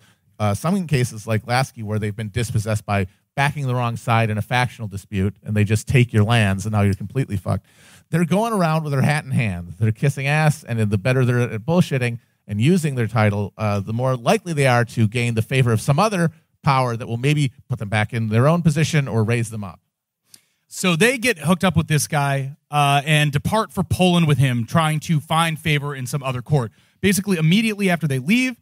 some in cases like Lasky where they've been dispossessed by backing the wrong side in a factional dispute, and they just take your lands, and now you're completely fucked. They're going around with their hat in hand. They're kissing ass, and the better they're at bullshitting and using their title, the more likely they are to gain the favor of some other power that will maybe put them back in their own position or raise them up. So they get hooked up with this guy and depart for Poland with him, trying to find favor in some other court. Basically, immediately after they leave,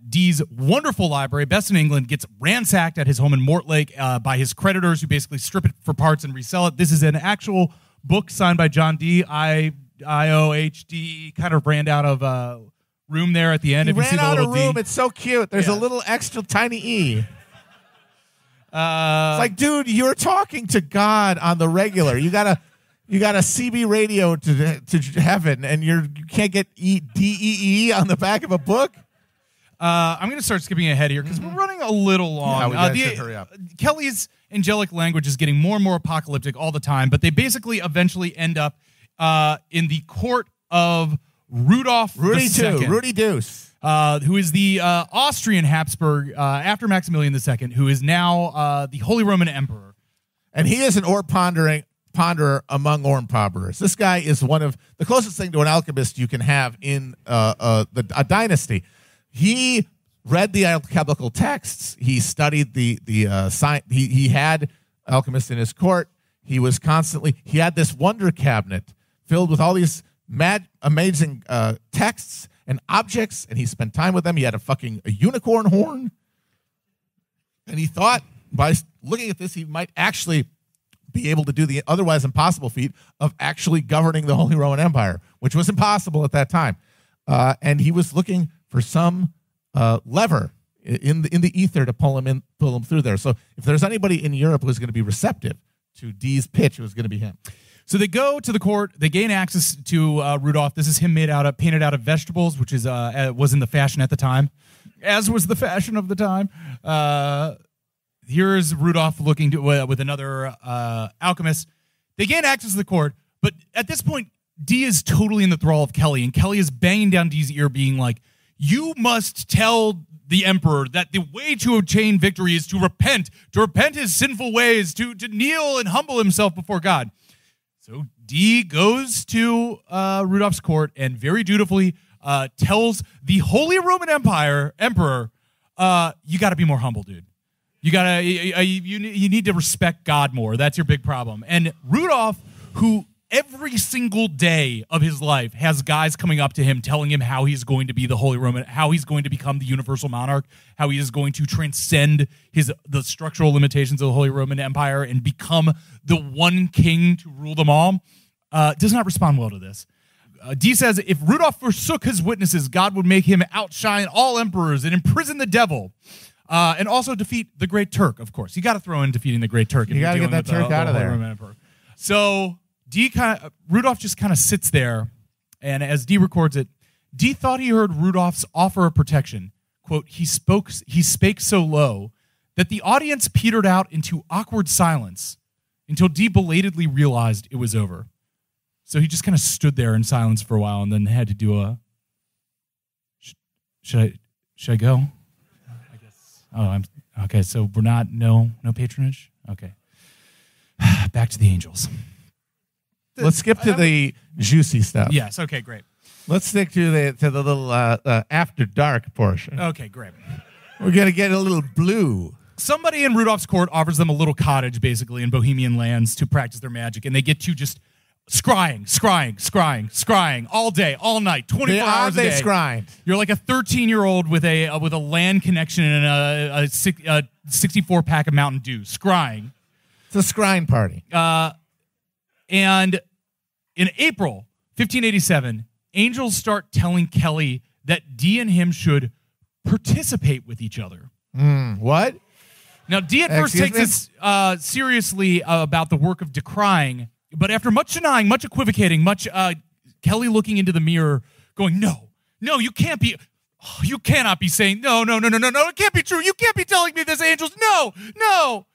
Dee's wonderful library, best in England, gets ransacked at his home in Mortlake by his creditors, who basically strip it for parts and resell it. This is an actual book signed by John Dee, I-O-H-D, kind of ran out of room there at the end. He ran out of room. D. It's so cute. There's a little extra tiny E. It's like, dude, you're talking to God on the regular. You got a CB radio to heaven, and you can't get DEE on the back of a book. I'm going to start skipping ahead here because we're running a little long. Yeah, we gotta hurry up. Kelly's angelic language is getting more and more apocalyptic all the time, but they basically eventually end up in the court of Rudolph II. Rudy Deuce. Who is the Austrian Habsburg after Maximilian II, who is now the Holy Roman Emperor. And he is an orb ponderer among orb ponderers. This guy is one of the closest thing to an alchemist you can have in a dynasty. He read the alchemical texts. He studied the science. He had alchemists in his court. He had this wonder cabinet filled with all these amazing texts and objects, and he spent time with them. He had a unicorn horn, and he thought by looking at this, he might actually be able to do the otherwise impossible feat of actually governing the Holy Roman Empire, which was impossible at that time. And he was looking for some lever in the ether to pull him through there. So if there's anybody in Europe who was going to be receptive to Dee's pitch, it was going to be him. So they go to the court. They gain access to Rudolph. This is him painted out of vegetables, which was in the fashion at the time, as was the fashion of the time. Here's Rudolph looking with another alchemist. They gain access to the court, but at this point, Dee is totally in the thrall of Kelly, and Kelly is banging down Dee's ear, being like, "You must tell the emperor that the way to obtain victory is to repent his sinful ways, to kneel and humble himself before God." So Dee goes to Rudolph's court and very dutifully tells the Holy Roman Emperor, "You got to be more humble, dude. You need to respect God more. That's your big problem." And Rudolph, who every single day of his life has guys coming up to him telling him how he's going to be the Holy Roman, how he's going to become the universal monarch, how he is going to transcend the structural limitations of the Holy Roman Empire and become the one king to rule them all, does not respond well to this. Dee says if Rudolph forsook his witnesses, God would make him outshine all emperors and imprison the devil. And also defeat the Great Turk, of course. You got to throw in defeating the Great Turk. You got to get that Turk out of there. So Rudolph just kind of sits there, and as Dee records it, Dee thought he heard Rudolph's offer of protection. Quote, he spake so low that the audience petered out into awkward silence until Dee belatedly realized it was over. So he just kind of stood there in silence for a while and then had to do should I go? Oh, okay. So we're not no patronage. Okay, back to the angels. Let's skip to the juicy stuff. Yes. Okay. Great. Let's stick to the little after dark portion. Okay, great. We're gonna get a little blue. Somebody in Rudolph's court offers them a little cottage, basically, in Bohemian lands to practice their magic, and they get to just scrying all day, all night, 24 hours a day. Scrying. You're like a 13-year-old with a LAN connection and a 64-pack of Mountain Dew, scrying. It's a scrying party. And in April 1587, angels start telling Kelly that Dee and him should participate with each other. What? Now, Dee at first takes this seriously about the work of decrying, but after much denying, much equivocating, much Kelly looking into the mirror, going, no, you can't be, you cannot be saying, no, it can't be true. You can't be telling me this, angels. No.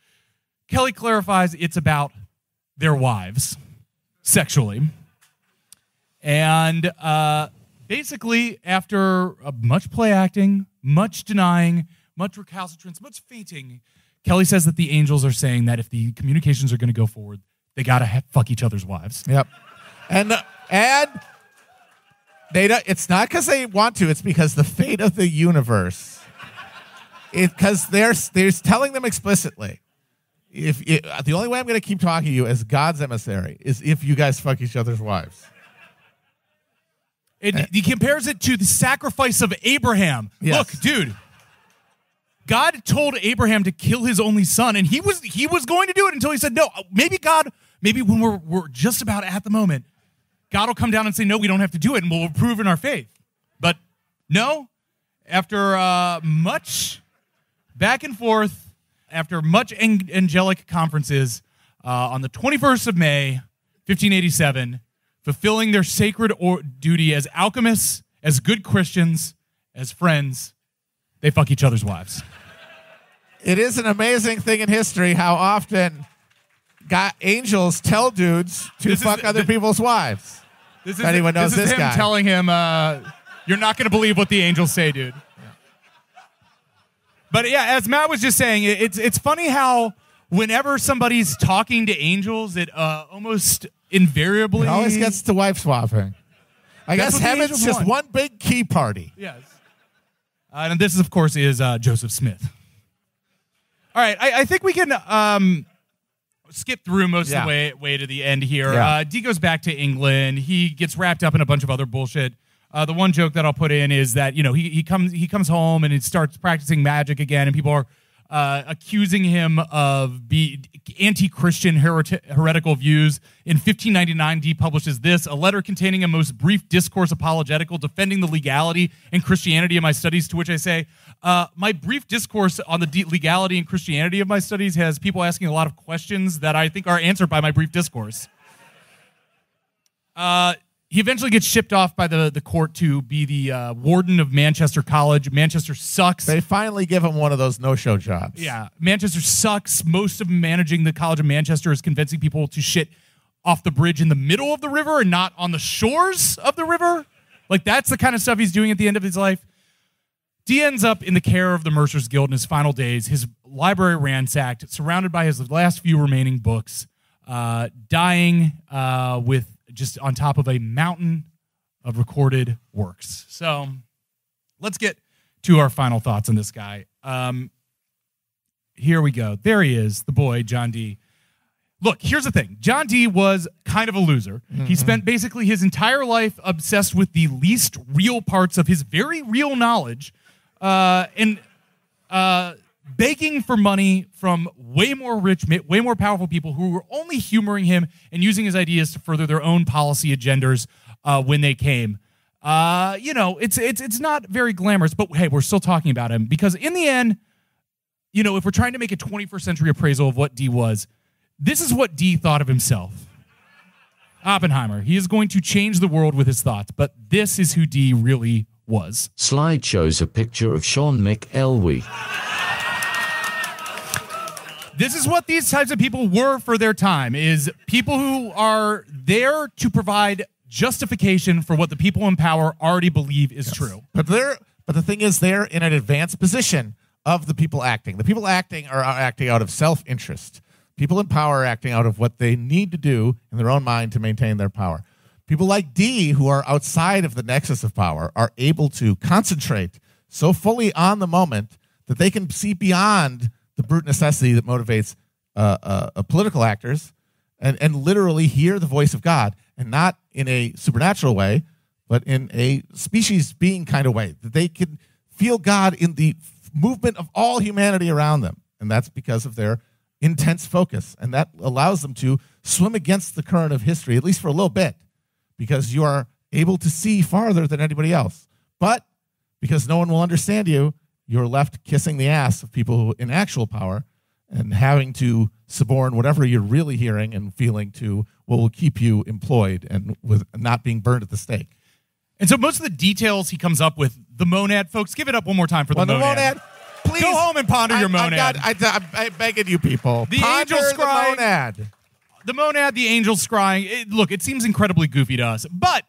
Kelly clarifies it's about their wives, sexually. And basically, after much play acting, much denying, much recalcitrance, much fainting, Kelly says that the angels are saying that if the communications are going to go forward, they got to fuck each other's wives. Yep. And it's not because they want to, it's because the fate of the universe. Because they're telling them explicitly, the only way I'm going to keep talking to you as God's emissary is if you guys fuck each other's wives. He compares it to the sacrifice of Abraham. Yes. Look, dude, God told Abraham to kill his only son, and he was going to do it until he said, no, maybe when we're just about at the moment, God will come down and say, no, we don't have to do it, and we'll prove in our faith. But no, after much back and forth, after much angelic conferences, on the 21st of May, 1587, fulfilling their sacred duty as alchemists, as good Christians, as friends, they fuck each other's wives. It is an amazing thing in history how often angels tell dudes to fuck other people's wives. If anyone knows this him guy. Telling him, you're not going to believe what the angels say, dude. Yeah. But yeah, as Matt was just saying, it's funny how whenever somebody's talking to angels, it almost invariably it always gets to wife swapping. I guess heaven's just one big key party. Yes. And this, of course, is Joseph Smith. All right, I think we can skip through most of the way to the end here. Yeah. Dee goes back to England. He gets wrapped up in a bunch of other bullshit. The one joke that I'll put in is that he comes home and he starts practicing magic again, and people are accusing him of anti-Christian heretical views. In 1599, Dee publishes this, a letter containing a most brief discourse apologetical defending the legality and Christianity of my studies, to which I say, my brief discourse on the legality and Christianity of my studies has people asking a lot of questions that I think are answered by my brief discourse. He eventually gets shipped off by the court to be the warden of Manchester College. Manchester sucks. They finally give him one of those no-show jobs. Yeah, Manchester sucks. Most of managing the College of Manchester is convincing people to shit off the bridge in the middle of the river and not on the shores of the river. Like, that's the kind of stuff he's doing at the end of his life. Dee ends up in the care of the Mercer's Guild in his final days, his library ransacked, surrounded by his last few remaining books, dying with just on top of a mountain of recorded works. So let's get to our final thoughts on this guy. Here we go. There he is, the boy, John Dee. Look, here's the thing. John Dee was kind of a loser. Mm-hmm. He spent basically his entire life obsessed with the least real parts of his very real knowledge and begging for money from way more rich, way more powerful people who were only humoring him and using his ideas to further their own policy agendas when they came. It's not very glamorous, but hey, we're still talking about him because in the end, if we're trying to make a 21st century appraisal of what Dee was, this is what Dee thought of himself. Oppenheimer. He is going to change the world with his thoughts, but this is who Dee really was. Slide shows a picture of Sean McElwee. This is what these types of people were for their time, is people who are there to provide justification for what the people in power already believe is true. But the thing is, they're in an advanced position of the people acting. The people acting are acting out of self-interest. People in power are acting out of what they need to do in their own mind to maintain their power. People like Dee, who are outside of the nexus of power, are able to concentrate so fully on the moment that they can see beyond the brute necessity that motivates political actors and literally hear the voice of God, and not in a supernatural way, but in a species being kind of way, that they can feel God in the movement of all humanity around them. And that's because of their intense focus. And that allows them to swim against the current of history, at least for a little bit, because you are able to see farther than anybody else. But because no one will understand you, you're left kissing the ass of people who, in actual power, and having to suborn whatever you're really hearing and feeling to what will keep you employed and with not being burned at the stake. And so most of the details he comes up with, the monad, folks, give it up one more time for the monad. Please. Go home and ponder your monad. I'm begging you people. The ponder angel scrying. the monad. The monad, the angel scrying. Look, it seems incredibly goofy to us, but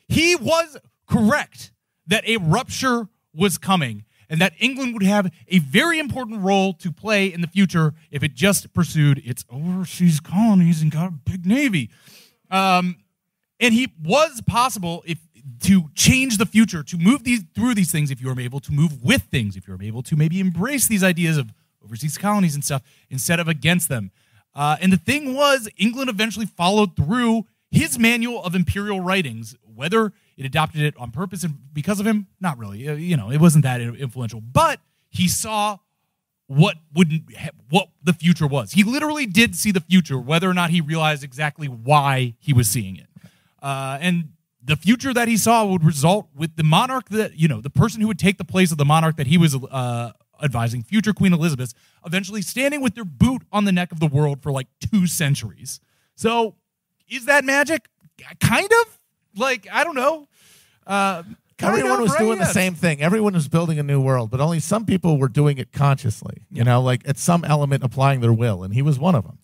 he was correct that a rupture was coming and that England would have a very important role to play in the future if it just pursued its overseas colonies and got a big navy. And he was possible to change the future, to move through these things, if you were able to move with things, if you were able to maybe embrace these ideas of overseas colonies and stuff instead of against them. And the thing was, England eventually followed through his manual of imperial writings. Whether it adopted it on purpose and because of him, not really. It wasn't that influential. But he saw what the future was. He literally did see the future, whether or not he realized exactly why he was seeing it. And the future that he saw would result with the monarch the person who would take the place of the monarch that he was advising, future Queen Elizabeth, eventually standing with their boot on the neck of the world for like 2 centuries. So is that magic? Kind of. I don't know. Everyone was doing the same thing. Everyone was building a new world, but only some people were doing it consciously, at some element applying their will, and he was one of them.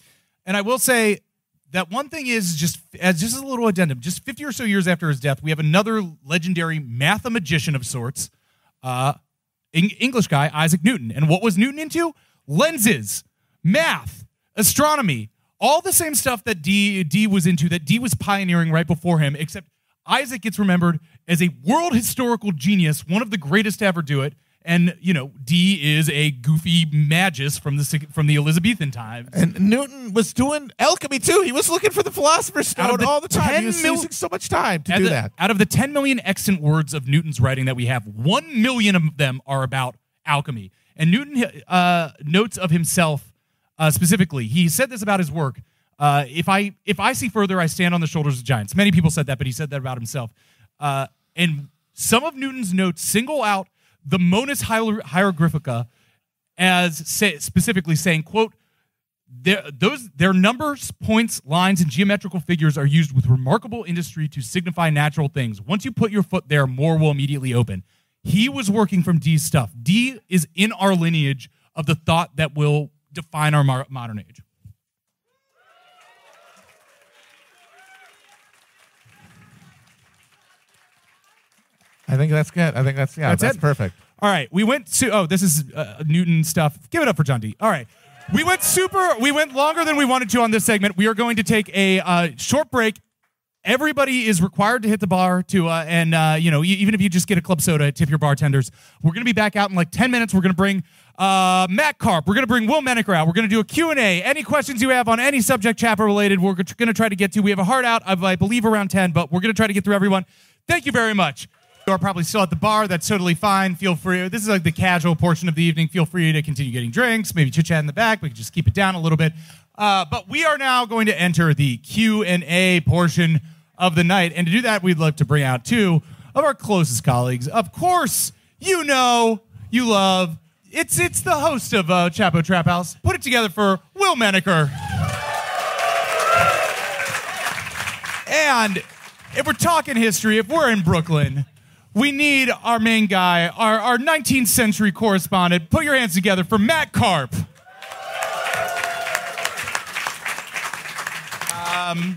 And I will say that one thing is, just as a little addendum, just 50 or so years after his death, we have another legendary mathematician of sorts, English guy, Isaac Newton. And what was Newton into? Lenses, math, astronomy, all the same stuff that Dee was into, that Dee was pioneering right before him, except Isaac gets remembered as a world historical genius, one of the greatest to ever do it. And, Dee is a goofy magus from the Elizabethan times. And Newton was doing alchemy, too. He was looking for the philosopher's stone all the time. He was using so much time to do that. Out of the 10 million extant words of Newton's writing that we have, 1 million of them are about alchemy. And Newton notes of himself specifically, he said this about his work, if I see further, I stand on the shoulders of giants. Many people said that, but he said that about himself. And some of Newton's notes single out the Monus Hieroglyphica as specifically saying, quote, their numbers, points, lines, and geometrical figures are used with remarkable industry to signify natural things. Once you put your foot there, more will immediately open. He was working from Dee's stuff. Dee is in our lineage of the thought that will define our modern age. I think that's good. I think that's perfect. All right, we went to, this is Newton stuff. Give it up for John Dee. All right, we went longer than we wanted to on this segment. We are going to take a short break. Everybody is required to hit the bar and even if you just get a club soda, tip your bartenders. We're going to be back out in like 10 minutes. We're going to bring Matt Karp. We're going to bring Will Menaker out. We're going to do a Q&A. Any questions you have on any subject Chapo related, we're going to try to get to. We have a hard out of, I believe, around 10, but we're going to try to get through everyone. Thank you very much. You are probably still at the bar. That's totally fine. Feel free. This is like the casual portion of the evening. Feel free to continue getting drinks, maybe chit-chat in the back. We can just keep it down a little bit. But we are now going to enter the Q&A portion of the night. And to do that, we'd love to bring out 2 of our closest colleagues. Of course, you love. It's the host of Chapo Trap House. Put it together for Will Menaker. And if we're talking history, if we're in Brooklyn, we need our main guy, our 19th century correspondent. Put your hands together for Matt Karp.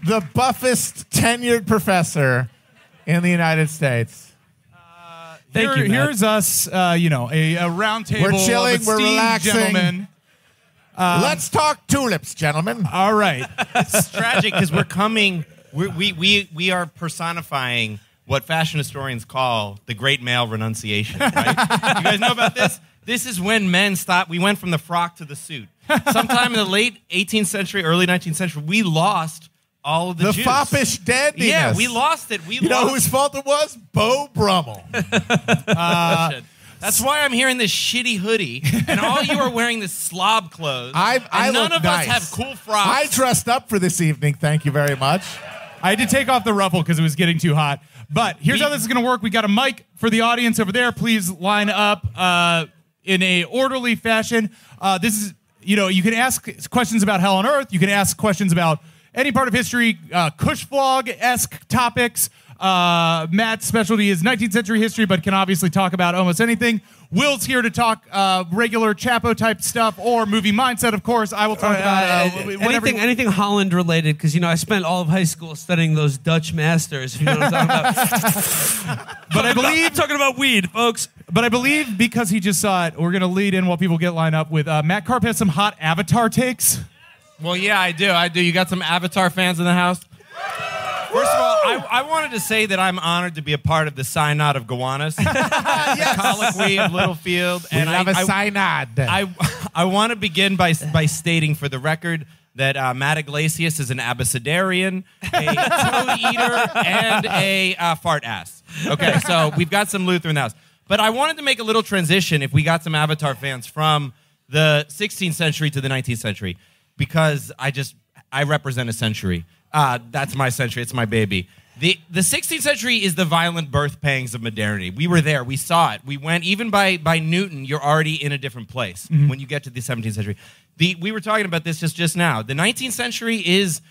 The buffest tenured professor in the United States. Thank you, Matt. Here's us, a round table. We're chilling, of we're relaxing. Gentlemen. Let's talk tulips, gentlemen. All right. It's tragic because we're coming We are personifying what fashion historians call the great male renunciation. Right? You guys know about this? This is when men stopped. We went from the frock to the suit. Sometime in the late 18th century, early 19th century, we lost all of the Jews. Foppish dandiness. Yeah, we lost it. You know whose fault it was? Beau Brummel. That's why I'm here in this shitty hoodie, and all you are wearing this slob clothes. I none look of nice. us have cool frocks. I dressed up for this evening. Thank you very much. I had to take off the ruffle because it was getting too hot. But here's how this is going to work. We got a mic for the audience over there. Please line up in a orderly fashion. This is, you can ask questions about hell on earth. You can ask questions about any part of history, Kushvlog-esque topics. Matt's specialty is 19th century history, but can obviously talk about almost anything. Will's here to talk regular Chapo type stuff or movie mindset, of course. I will talk about anything Holland related, because I spent all of high school studying those Dutch masters. If you know what I'm talking about. But I believe talking about weed, folks. But I believe because he just saw it, we're going to lead in while people get lined up with Matt Karp has some hot Avatar takes. Well, yeah, I do. You got some Avatar fans in the house? First of all, I wanted to say that I'm honored to be a part of the Synod of Gowanus, the colloquy of Littlefield. And I have a synod. I want to begin by stating for the record that Matt Iglesias is an abecedarian, a toad eater, and a fart ass. Okay, so we've got some Luther in the house. But I wanted to make a little transition if we got some Avatar fans from the 16th century to the 19th century, because I represent a century. That's my century. It's my baby. The 16th century is the violent birth pangs of modernity. We were there. We saw it. We went, even by Newton, you're already in a different place when you get to the 17th century. We were talking about this just now. The 19th century is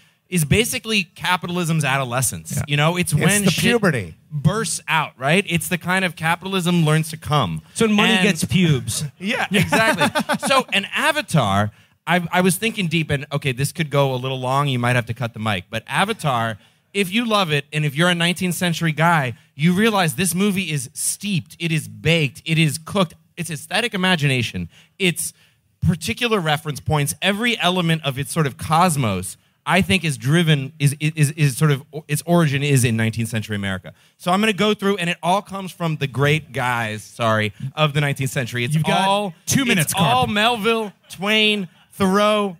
basically capitalism's adolescence. Yeah. It's when the shit puberty bursts out, right? It's the kind of capitalism learns to come. So when money gets pubes. Yeah, exactly. So an Avatar... I was thinking deep, and okay, this could go a little long. You might have to cut the mic. But Avatar, if you love it, and if you're a 19th century guy, you realize this movie is steeped. It is baked. It is cooked. It's aesthetic imagination. It's particular reference points. Every element of its sort of cosmos, I think, is driven, is sort of, its origin is in 19th century America. So I'm going to go through, and it all comes from the great guys, of the 19th century. You've got 2 minutes, It's all Melville, Twain, Thoreau,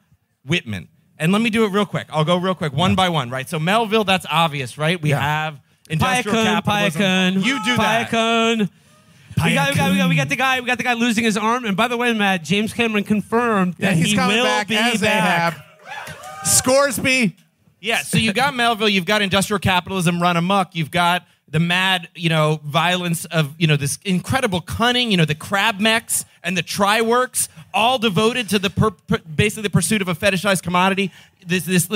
Whitman. And let me do it real quick. I'll go real quick, one by one, right? So Melville, that's obvious, right? We have industrial capitalism. You do that. We got the guy losing his arm. And by the way, Matt, James Cameron confirmed that he's coming will back be as back. Ahab. Scoresby. Yeah, so you got Melville, you've got industrial capitalism run amok, you've got the mad, violence of, this incredible cunning, the crab mechs and the tri-works, all devoted to basically the pursuit of a fetishized commodity. This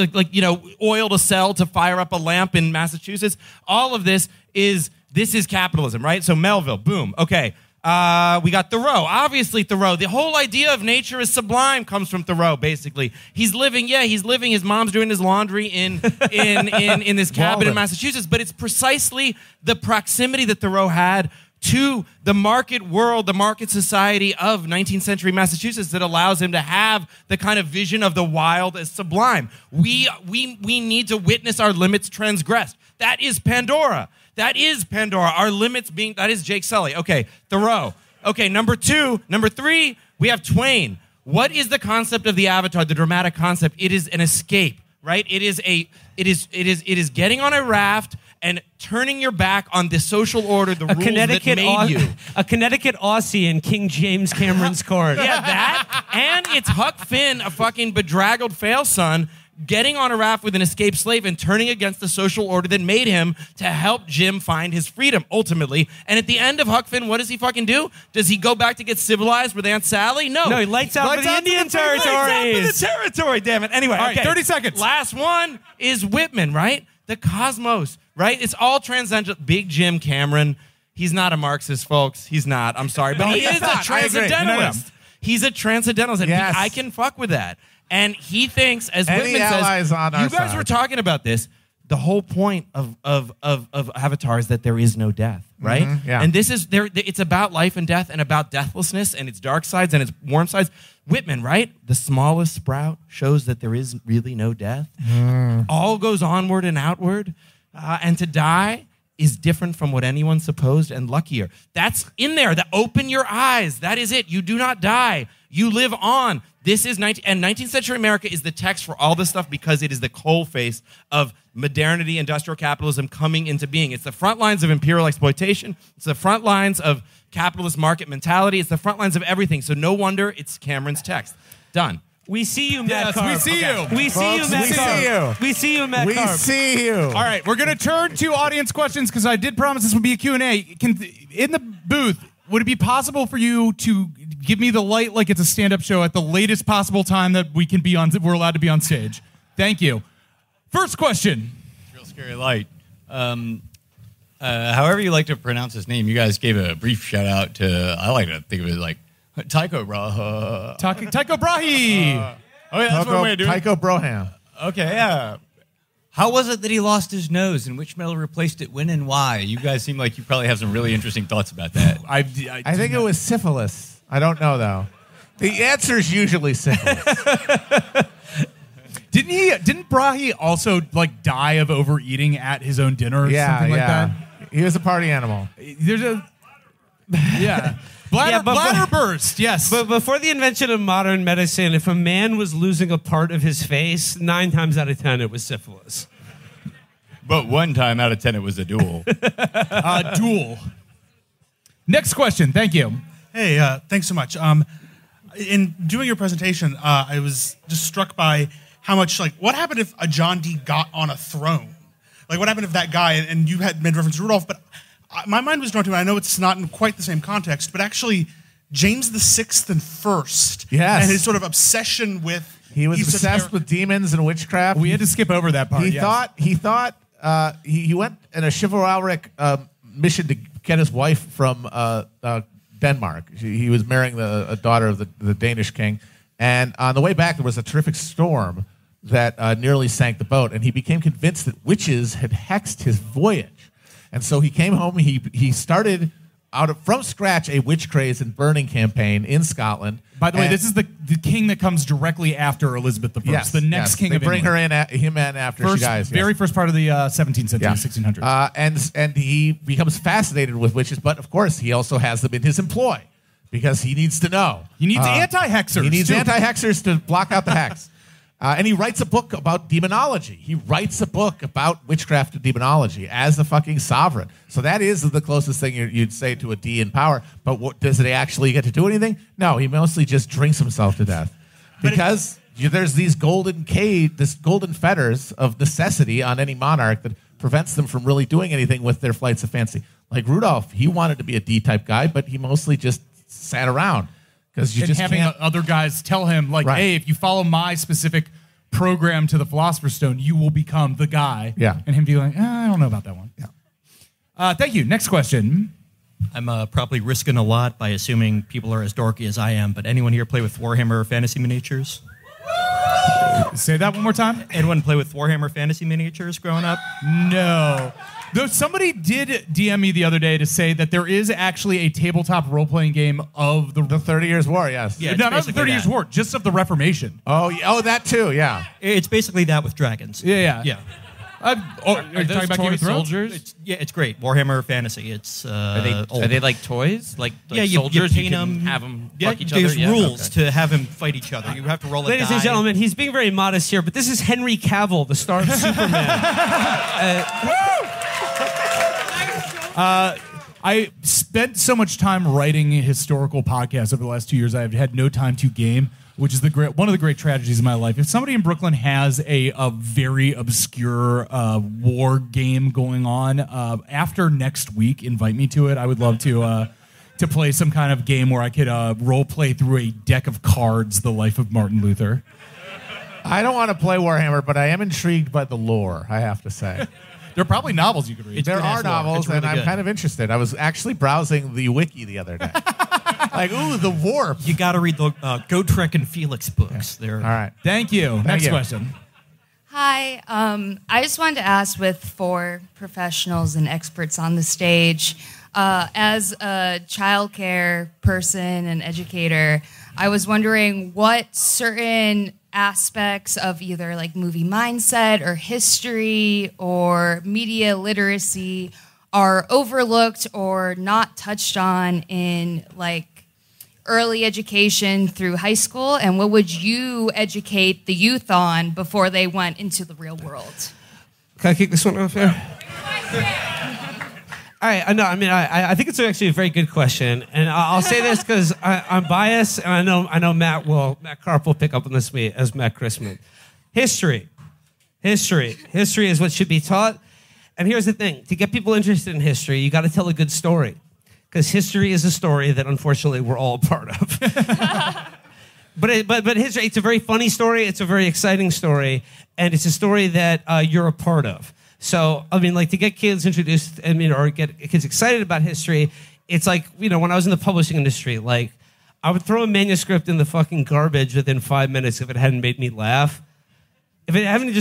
oil to sell to fire up a lamp in Massachusetts. All of this is capitalism, right? So Melville, boom. Okay. We got Thoreau. Obviously Thoreau. The whole idea of nature is sublime comes from Thoreau, basically. He's living. His mom's doing his laundry in this cabin in Massachusetts, but it's precisely the proximity that Thoreau had to the market world, the market society of 19th century Massachusetts that allows him to have the kind of vision of the wild as sublime. We need to witness our limits transgressed. That is Pandora. That is Pandora. Our limits being, that is Jake Sully. Okay, Thoreau. Okay, number 3, we have Twain. What is the concept of the Avatar, the dramatic concept? It is an escape, right? It is getting on a raft and turning your back on the social order, the rules that made you. A Connecticut Aussie in King James Cameron's court. Yeah, that. And it's Huck Finn, a fucking bedraggled fail son, getting on a raft with an escaped slave and turning against the social order that made him to help Jim find his freedom, ultimately. And at the end of Huck Finn, what does he fucking do? Does he go back to get civilized with Aunt Sally? No. No, he lights out for the Indian territories. Lights out for the territory, damn it. Anyway, all right, okay. 30 seconds. Last one is Whitman, right? The cosmos, right? It's all transcendental. Big Jim Cameron. He's not a Marxist, folks. He's not. I'm sorry. But he is a transcendentalist. He's a transcendentalist. Yes. I can fuck with that. And he thinks, as Any Whitman allies says, on our you guys side. were talking about this. the whole point of Avatar is that there is no death, right? yeah. And this is it's about life and death and about deathlessness and its dark sides and its warm sides. Whitman, right? The smallest sprout shows that there is really no death. All goes onward and outward, and to die is different from what anyone supposed and luckier. That's in there. That open your eyes. That is it. You do not die. You live on. This is 19th century America is the text for all this stuff because it is the coalface of modernity, industrial capitalism coming into being. It's the front lines of imperial exploitation. It's the front lines of capitalist market mentality. It's the front lines of everything. So no wonder it's Cameron's text. Done. We see you, Matt Yes, Carp. we see you. We see you, Matt Carp. We see you, Matt We Carp. see you. All right, we're going to turn to audience questions because I did promise this would be a Q&A. In the booth, would it be possible for you to give me the light like it's a stand-up show at the latest possible time that we're allowed to be on stage? Thank you. First question. Real scary light. However you like to pronounce his name, you guys gave a brief shout out to, I like to think of it like Tycho Brahe. Tycho Brahe. Oh, yeah, that's one way of doing it. Tycho Broham. Okay, yeah. How was it that he lost his nose, and which metal replaced it when and why? You guys seem like you probably have some really interesting thoughts about that. I think it was syphilis. I don't know, though. The answer is usually syphilis. Didn't Brahe also like die of overeating at his own dinner or something like that? He was a party animal. There's a bladder burst. Yes. But before the invention of modern medicine, if a man was losing a part of his face, 9 times out of 10 it was syphilis. But 1 time out of 10 it was a duel. Duel. Next question. Thank you. Hey, thanks so much. In doing your presentation, I was just struck by how much, like, what happened if a John Dee got on a throne? Like, what happened if that guy, and you had made reference to Rudolph, but my mind was drawn to, and I know it's not in quite the same context, but actually James VI and First, yes, and his sort of obsession with. He was obsessed with demons and witchcraft. We had to skip over that part. He thought he went in a chivalric mission to get his wife from Denmark. He was marrying a daughter of the Danish king, and on the way back there was a terrific storm that nearly sank the boat, and he became convinced that witches had hexed his voyage. And so he came home. He started from scratch a witch craze and burning campaign in Scotland. By the way, this is the king that comes directly after Elizabeth I, yes, the next king they of bring England. him in after she dies. Very first part of the 17th century, 1600s. And he becomes fascinated with witches, but of course he also has them in his employ because he needs to know. He needs anti-hexers. He needs anti-hexers to block out the hex. And he writes a book about demonology. He writes a book about witchcraft and demonology as the fucking sovereign. So that is the closest thing you'd say to a D in power. But does it actually get to do anything? No, he mostly just drinks himself to death. Because there's these golden fetters of necessity on any monarch that prevents them from really doing anything with their flights of fancy. Like Rudolph, he wanted to be a D-type guy, but he mostly just sat around. Because you just having other guys tell him, like, hey, if you follow my specific program to the Philosopher's Stone, you will become the guy. Yeah. And him be like, I don't know about that one. Yeah. Thank you. Next question. I'm probably risking a lot by assuming people are as dorky as I am, but anyone here play with Warhammer Fantasy Miniatures? Say that one more time. Anyone play with Warhammer Fantasy Miniatures growing up? No. Though somebody did DM me the other day to say that there is actually a tabletop role-playing game of the 30 Years' War, yes. Yeah, not the 30 Years' War, just of the Reformation. Oh, that too, yeah. It's basically that with dragons. Yeah. Are are you talking about Game of Thrones? soldiers? It's great. Warhammer Fantasy. It's Are they like toys? Like you soldiers? paint You can them. have them fuck each other? There's Yeah, rules okay. to have them fight each other. You have to roll a Ladies die. and gentlemen, he's being very modest here, but this is Henry Cavill, the star of Superman. I spent so much time writing historical podcasts over the last 2 years. I've had no time to game, which is one of the great tragedies of my life. If somebody in Brooklyn has a very obscure war game going on, after next week, invite me to it. I would love to play some kind of game where I could role play through a deck of cards the life of Martin Luther. I don't want to play Warhammer, but I am intrigued by the lore, I have to say. There are probably novels you could read. There are novels, and I'm kind of interested. I was actually browsing the wiki the other day. Like, ooh, the warp. You got to read the Gotrek and Felix books. All right. Thank you. Next question. Hi. I just wanted to ask, with 4 professionals and experts on the stage, as a childcare person and educator, I was wondering what certain aspects of either like movie mindset or history or media literacy are overlooked or not touched on in like early education through high school, and what would you educate the youth on before they went into the real world? Can I kick this one off here? All right, I think it's actually a very good question, and I'll say this because I'm biased, and I know Matt Karp will pick up on this as Matt Christman. History is what should be taught, and here's the thing: to get people interested in history, you got to tell a good story, because history is a story that unfortunately we're all a part of. But history, it's a very funny story, it's a very exciting story, and it's a story that you're a part of. So, to get kids introduced, or get kids excited about history, it's like, when I was in the publishing industry, like, I would throw a manuscript in the fucking garbage within 5 minutes if it hadn't made me laugh. If it hadn't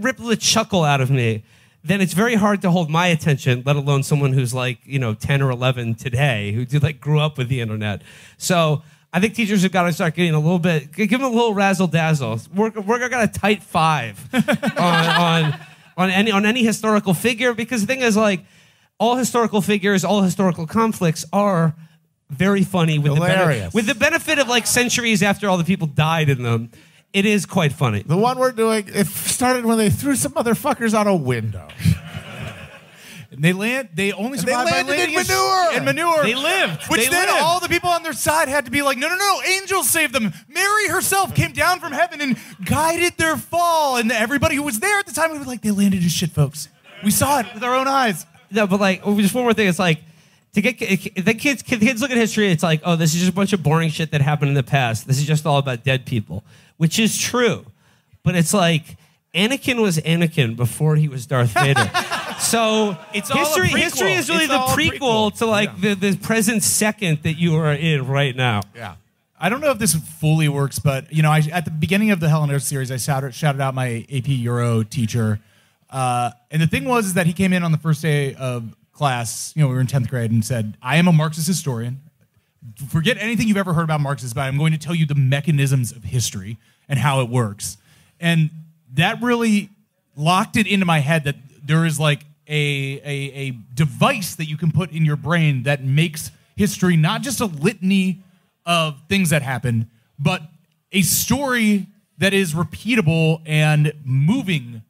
ripped the chuckle out of me, then it's very hard to hold my attention, let alone someone who's 10 or 11 today, who grew up with the internet. So, I think teachers have got to start getting give them a little razzle dazzle. We're got a tight 5 on any historical figure, because the thing is, all historical figures, all historical conflicts are very funny with the benefit of centuries after all the people died in them. It is quite funny. The one we're doing, it started when they threw some motherfuckers out a window. And they only survived by landing in manure. They lived. Which then all the people on their side had to be like, no, angels saved them. Mary herself came down from heaven and guided their fall. And everybody who was there at the time was like, they landed in shit, folks. We saw it with our own eyes. No, but just one more thing. It's to get the kids look at history. It's like, oh, this is just a bunch of boring shit that happened in the past. This is just all about dead people, which is true. But it's like, Anakin was Anakin before he was Darth Vader. So it's history is really the prequel to the present second that you are in right now. Yeah. I don't know if this fully works, but at the beginning of the Hell on Earth series, I shouted out my AP Euro teacher. And the thing was that he came in on the first day of class, we were in 10th grade, and said, I am a Marxist historian. Forget anything you've ever heard about Marxists, but I'm going to tell you the mechanisms of history and how it works. And that really locked it into my head that there is a device that you can put in your brain that makes history not just a litany of things that happened, but a story that is repeatable and moving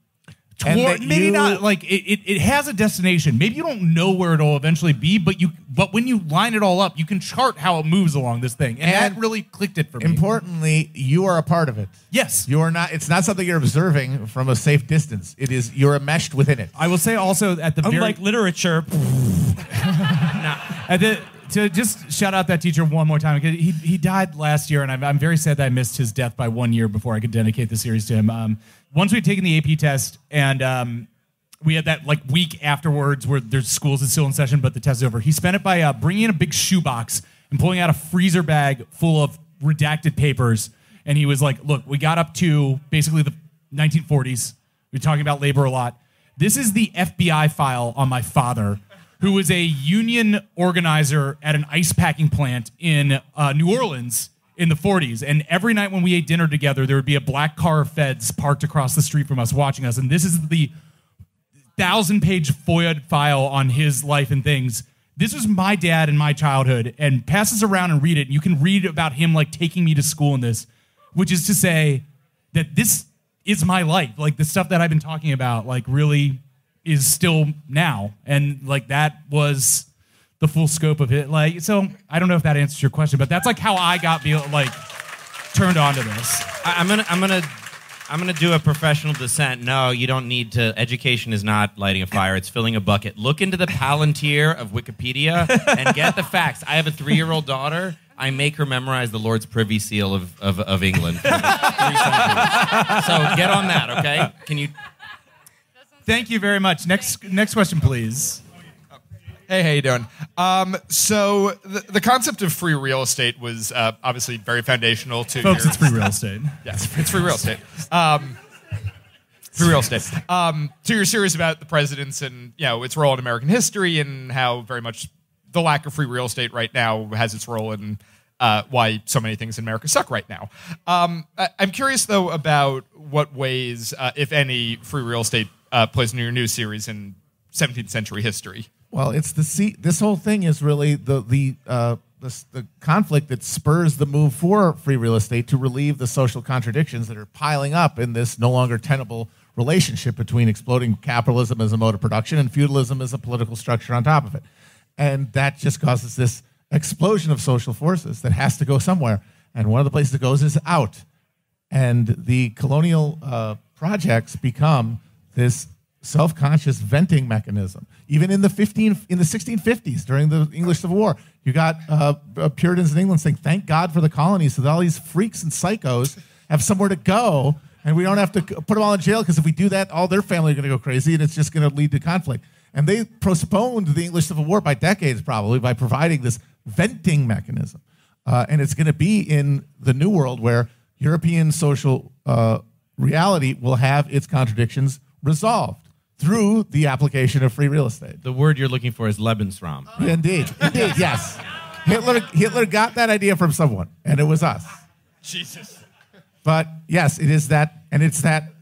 toward, it has a destination. Maybe you don't know where it'll eventually be, but when you line it all up, you can chart how it moves along this thing. And that really clicked it for me. Importantly, you are a part of it. Yes. You are not. It's not something you're observing from a safe distance. It is, you're enmeshed within it. I will say also at the unlike literature. To just shout out that teacher one more time, because he died last year, and I'm very sad that I missed his death by 1 year before I could dedicate the series to him. Once we'd taken the AP test, and we had that week afterwards where there's schools is still in session, but the test is over. He spent it by bringing in a big shoebox and pulling out a freezer bag full of redacted papers. And he was like, look, we got up to basically the 1940s. We were talking about labor a lot. This is the FBI file on my father, who was a union organizer at an ice packing plant in New Orleans in the 40s. And every night when we ate dinner together, there would be a black car of feds parked across the street from us watching us. And this is the 1,000-page FOIA file on his life and things. This was my dad in my childhood, and pass this around and read it. And you can read about him taking me to school in this, which is to say that this is my life. The stuff that I've been talking about, really is still now. And that was the full scope of it. So I don't know if that answers your question, but that's how I got turned on to this. I'm gonna do a professional dissent. No, you don't need to. Education is not lighting a fire. It's filling a bucket. Look into the Palantir of Wikipedia and get the facts. I have a 3-year-old daughter. I make her memorize the Lord's Privy Seal of England. For 3 centuries. So get on that, okay? Can you? Thank you very much. Next question, please. Hey, how you doing? So the concept of free real estate was obviously very foundational to folks. It's free real estate. Yes, it's free real estate. Free real estate. So you're serious about the presidents and its role in American history and how very much the lack of free real estate right now has its role in why so many things in America suck right now. I'm curious though about what ways, if any, free real estate plays into your new series in 17th century history. Well, it's this whole thing is really the conflict that spurs the move for free real estate to relieve the social contradictions that are piling up in this no longer tenable relationship between exploding capitalism as a mode of production and feudalism as a political structure on top of it. And that just causes this explosion of social forces that has to go somewhere. And one of the places it goes is out. And the colonial projects become this self-conscious venting mechanism. Even in the 1650s, during the English Civil War, you got Puritans in England saying, "Thank God for the colonies, so that all these freaks and psychos have somewhere to go, and we don't have to put them all in jail, because if we do that, all their family are going to go crazy, and it's just going to lead to conflict." And they postponed the English Civil War by decades, probably, by providing this venting mechanism. And it's going to be in the New World where European social reality will have its contradictions resolved through the application of free real estate. The word you're looking for is Lebensraum. Indeed, yes. Hitler got that idea from someone, and it was us. Jesus. But yes, it is that, and it's that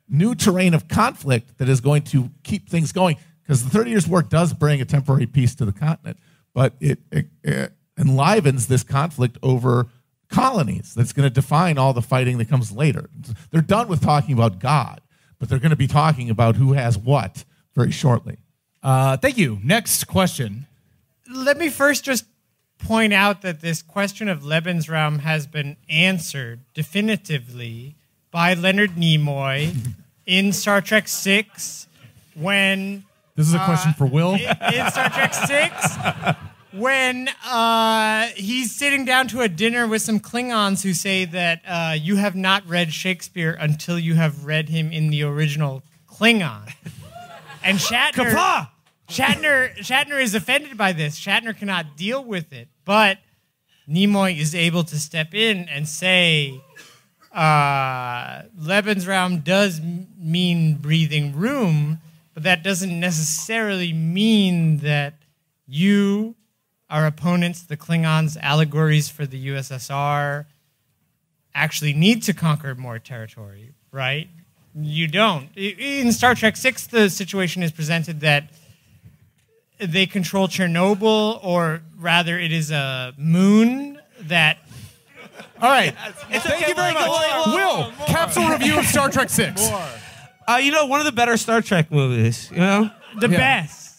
new terrain of conflict that is going to keep things going, because the 30 Years' War does bring a temporary peace to the continent, but it enlivens this conflict over colonies that's going to define all the fighting that comes later. They're done with talking about God, but they're going to be talking about who has what very shortly. Thank you. Next question. Let me first just point out that this question of Lebensraum has been answered definitively by Leonard Nimoy in Star Trek VI when... This is a question for Will. In Star Trek VI, when he's sitting down to a dinner with some Klingons who say that you have not read Shakespeare until you have read him in the original Klingon. And Shatner is offended by this. Shatner cannot deal with it. But Nimoy is able to step in and say, Lebensraum does mean breathing room, but that doesn't necessarily mean that you, our opponents, the Klingons, allegories for the USSR, actually need to conquer more territory, right? You don't. In Star Trek VI, the situation is presented that they control Chernobyl, or rather it is a moon that... All right. Thank you very much. Will, capsule review of Star Trek VI. One of the better Star Trek movies, The best.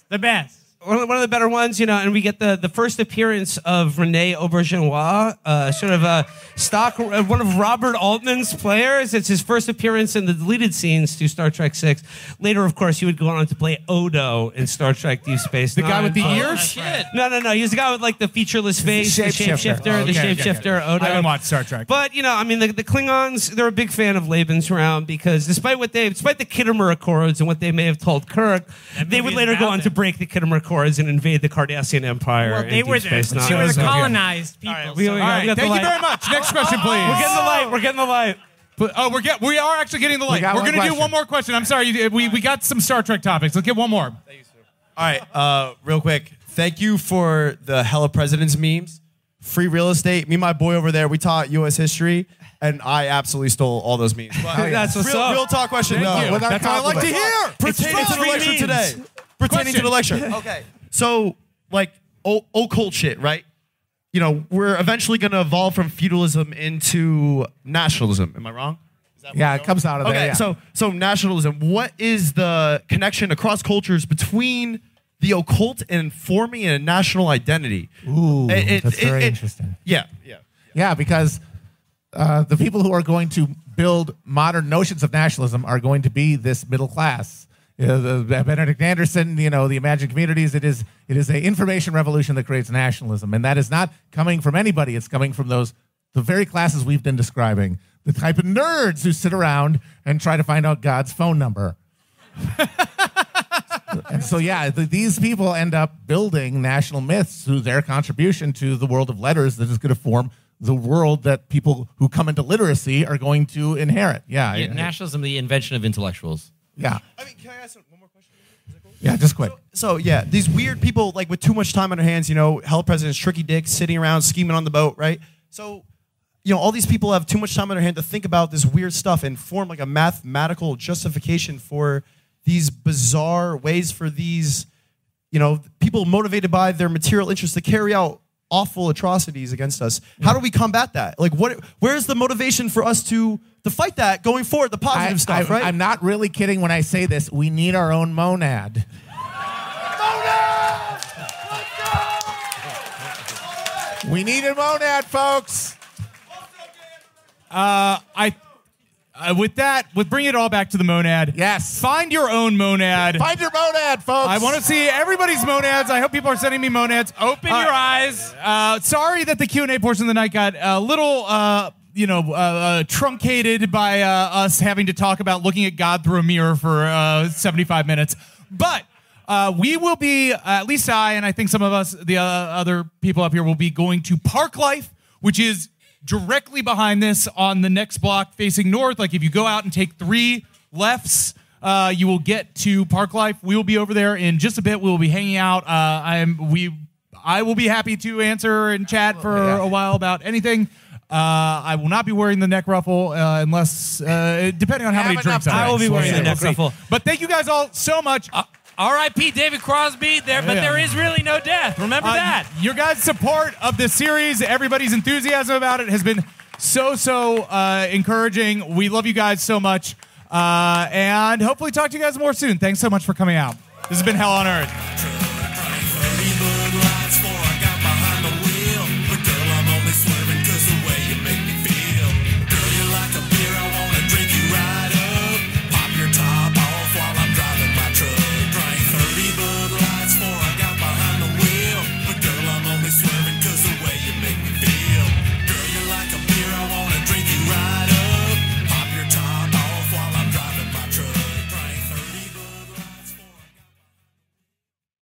One of the better ones, and we get the first appearance of Rene Auberjonois, sort of a stock, one of Robert Altman's players. It's his first appearance in the deleted scenes to Star Trek VI. Later, of course, he would go on to play Odo in Star Trek Deep Space Nine. The guy with the ears? Oh, shit. No. He was the guy with like the featureless face, the shapeshifter, Odo. I haven't watched Star Trek. But, the Klingons, they're a big fan of Lebensraum because despite the Khitomer Accords and what they may have told Kirk, they would later go on to break the Khitomer Accords and invade the Cardassian Empire. Well, they were the colonized people. All right, thank you very much. Next question, please. We're getting the light. We are actually getting the light. We're going to do one more question. I'm sorry, we got some Star Trek topics. Let's get one more. Thank you, sir. All right, real quick. Thank you for the Hella Presidents memes. Free real estate. Me and my boy over there, we taught U.S. history, and I absolutely stole all those memes. But that's what's up. Real talk question, Thank though. you. That's what I like to hear. Pertaining to the lecture today. Pertaining to the lecture. Okay. So, occult shit, right? We're eventually going to evolve from feudalism into nationalism. Am I wrong? Yeah, it comes out of there. Okay, so nationalism. What is the connection across cultures between the occult and forming a national identity? Ooh, that's very interesting. Yeah. Because the people who are going to build modern notions of nationalism are going to be this middle class. Benedict Anderson, the imagined communities. It is an information revolution that creates nationalism, and that is not coming from anybody. It's coming from the very classes we've been describing, the type of nerds who sit around and try to find out God's phone number. And so, these people end up building national myths through their contribution to the world of letters that is going to form the world that people who come into literacy are going to inherit. Yeah. Nationalism, the invention of intellectuals. Yeah. I mean, can I ask one more question? Yeah, just quick. So yeah, these weird people like with too much time on their hands, hell presidents, tricky dicks, sitting around scheming on the boat, right? So, all these people have too much time on their hand to think about this weird stuff and form like a mathematical justification for these bizarre ways for these, people motivated by their material interests to carry out awful atrocities against us. How do we combat that? Like, where's the motivation for us to fight that going forward? The positive stuff, right? I'm not really kidding when I say this. We need our own monad. We need a monad, folks. With bringing it all back to the monad. Yes. Find your own monad. Find your monad, folks. I want to see everybody's monads. I hope people are sending me monads. Open your eyes. Sorry that the Q&A portion of the night got a little, truncated by us having to talk about looking at God through a mirror for 75 minutes. But we will be, at least I, and I think some of us, the other people up here, will be going to Park Life, which is directly behind this on the next block facing north. Like if you go out and take 3 lefts, you will get to Park Life. We will be over there in just a bit. We will be hanging out. I will be happy to answer and chat for a while about anything. I will not be wearing the neck ruffle unless, depending on how many drinks I will be wearing the neck ruffle. But thank you guys all so much. R.I.P. David Crosby, but there is really no death. Remember that. Your guys' support of this series, everybody's enthusiasm about it has been so encouraging. We love you guys so much. And hopefully talk to you guys more soon. Thanks so much for coming out. This has been Hell on Earth.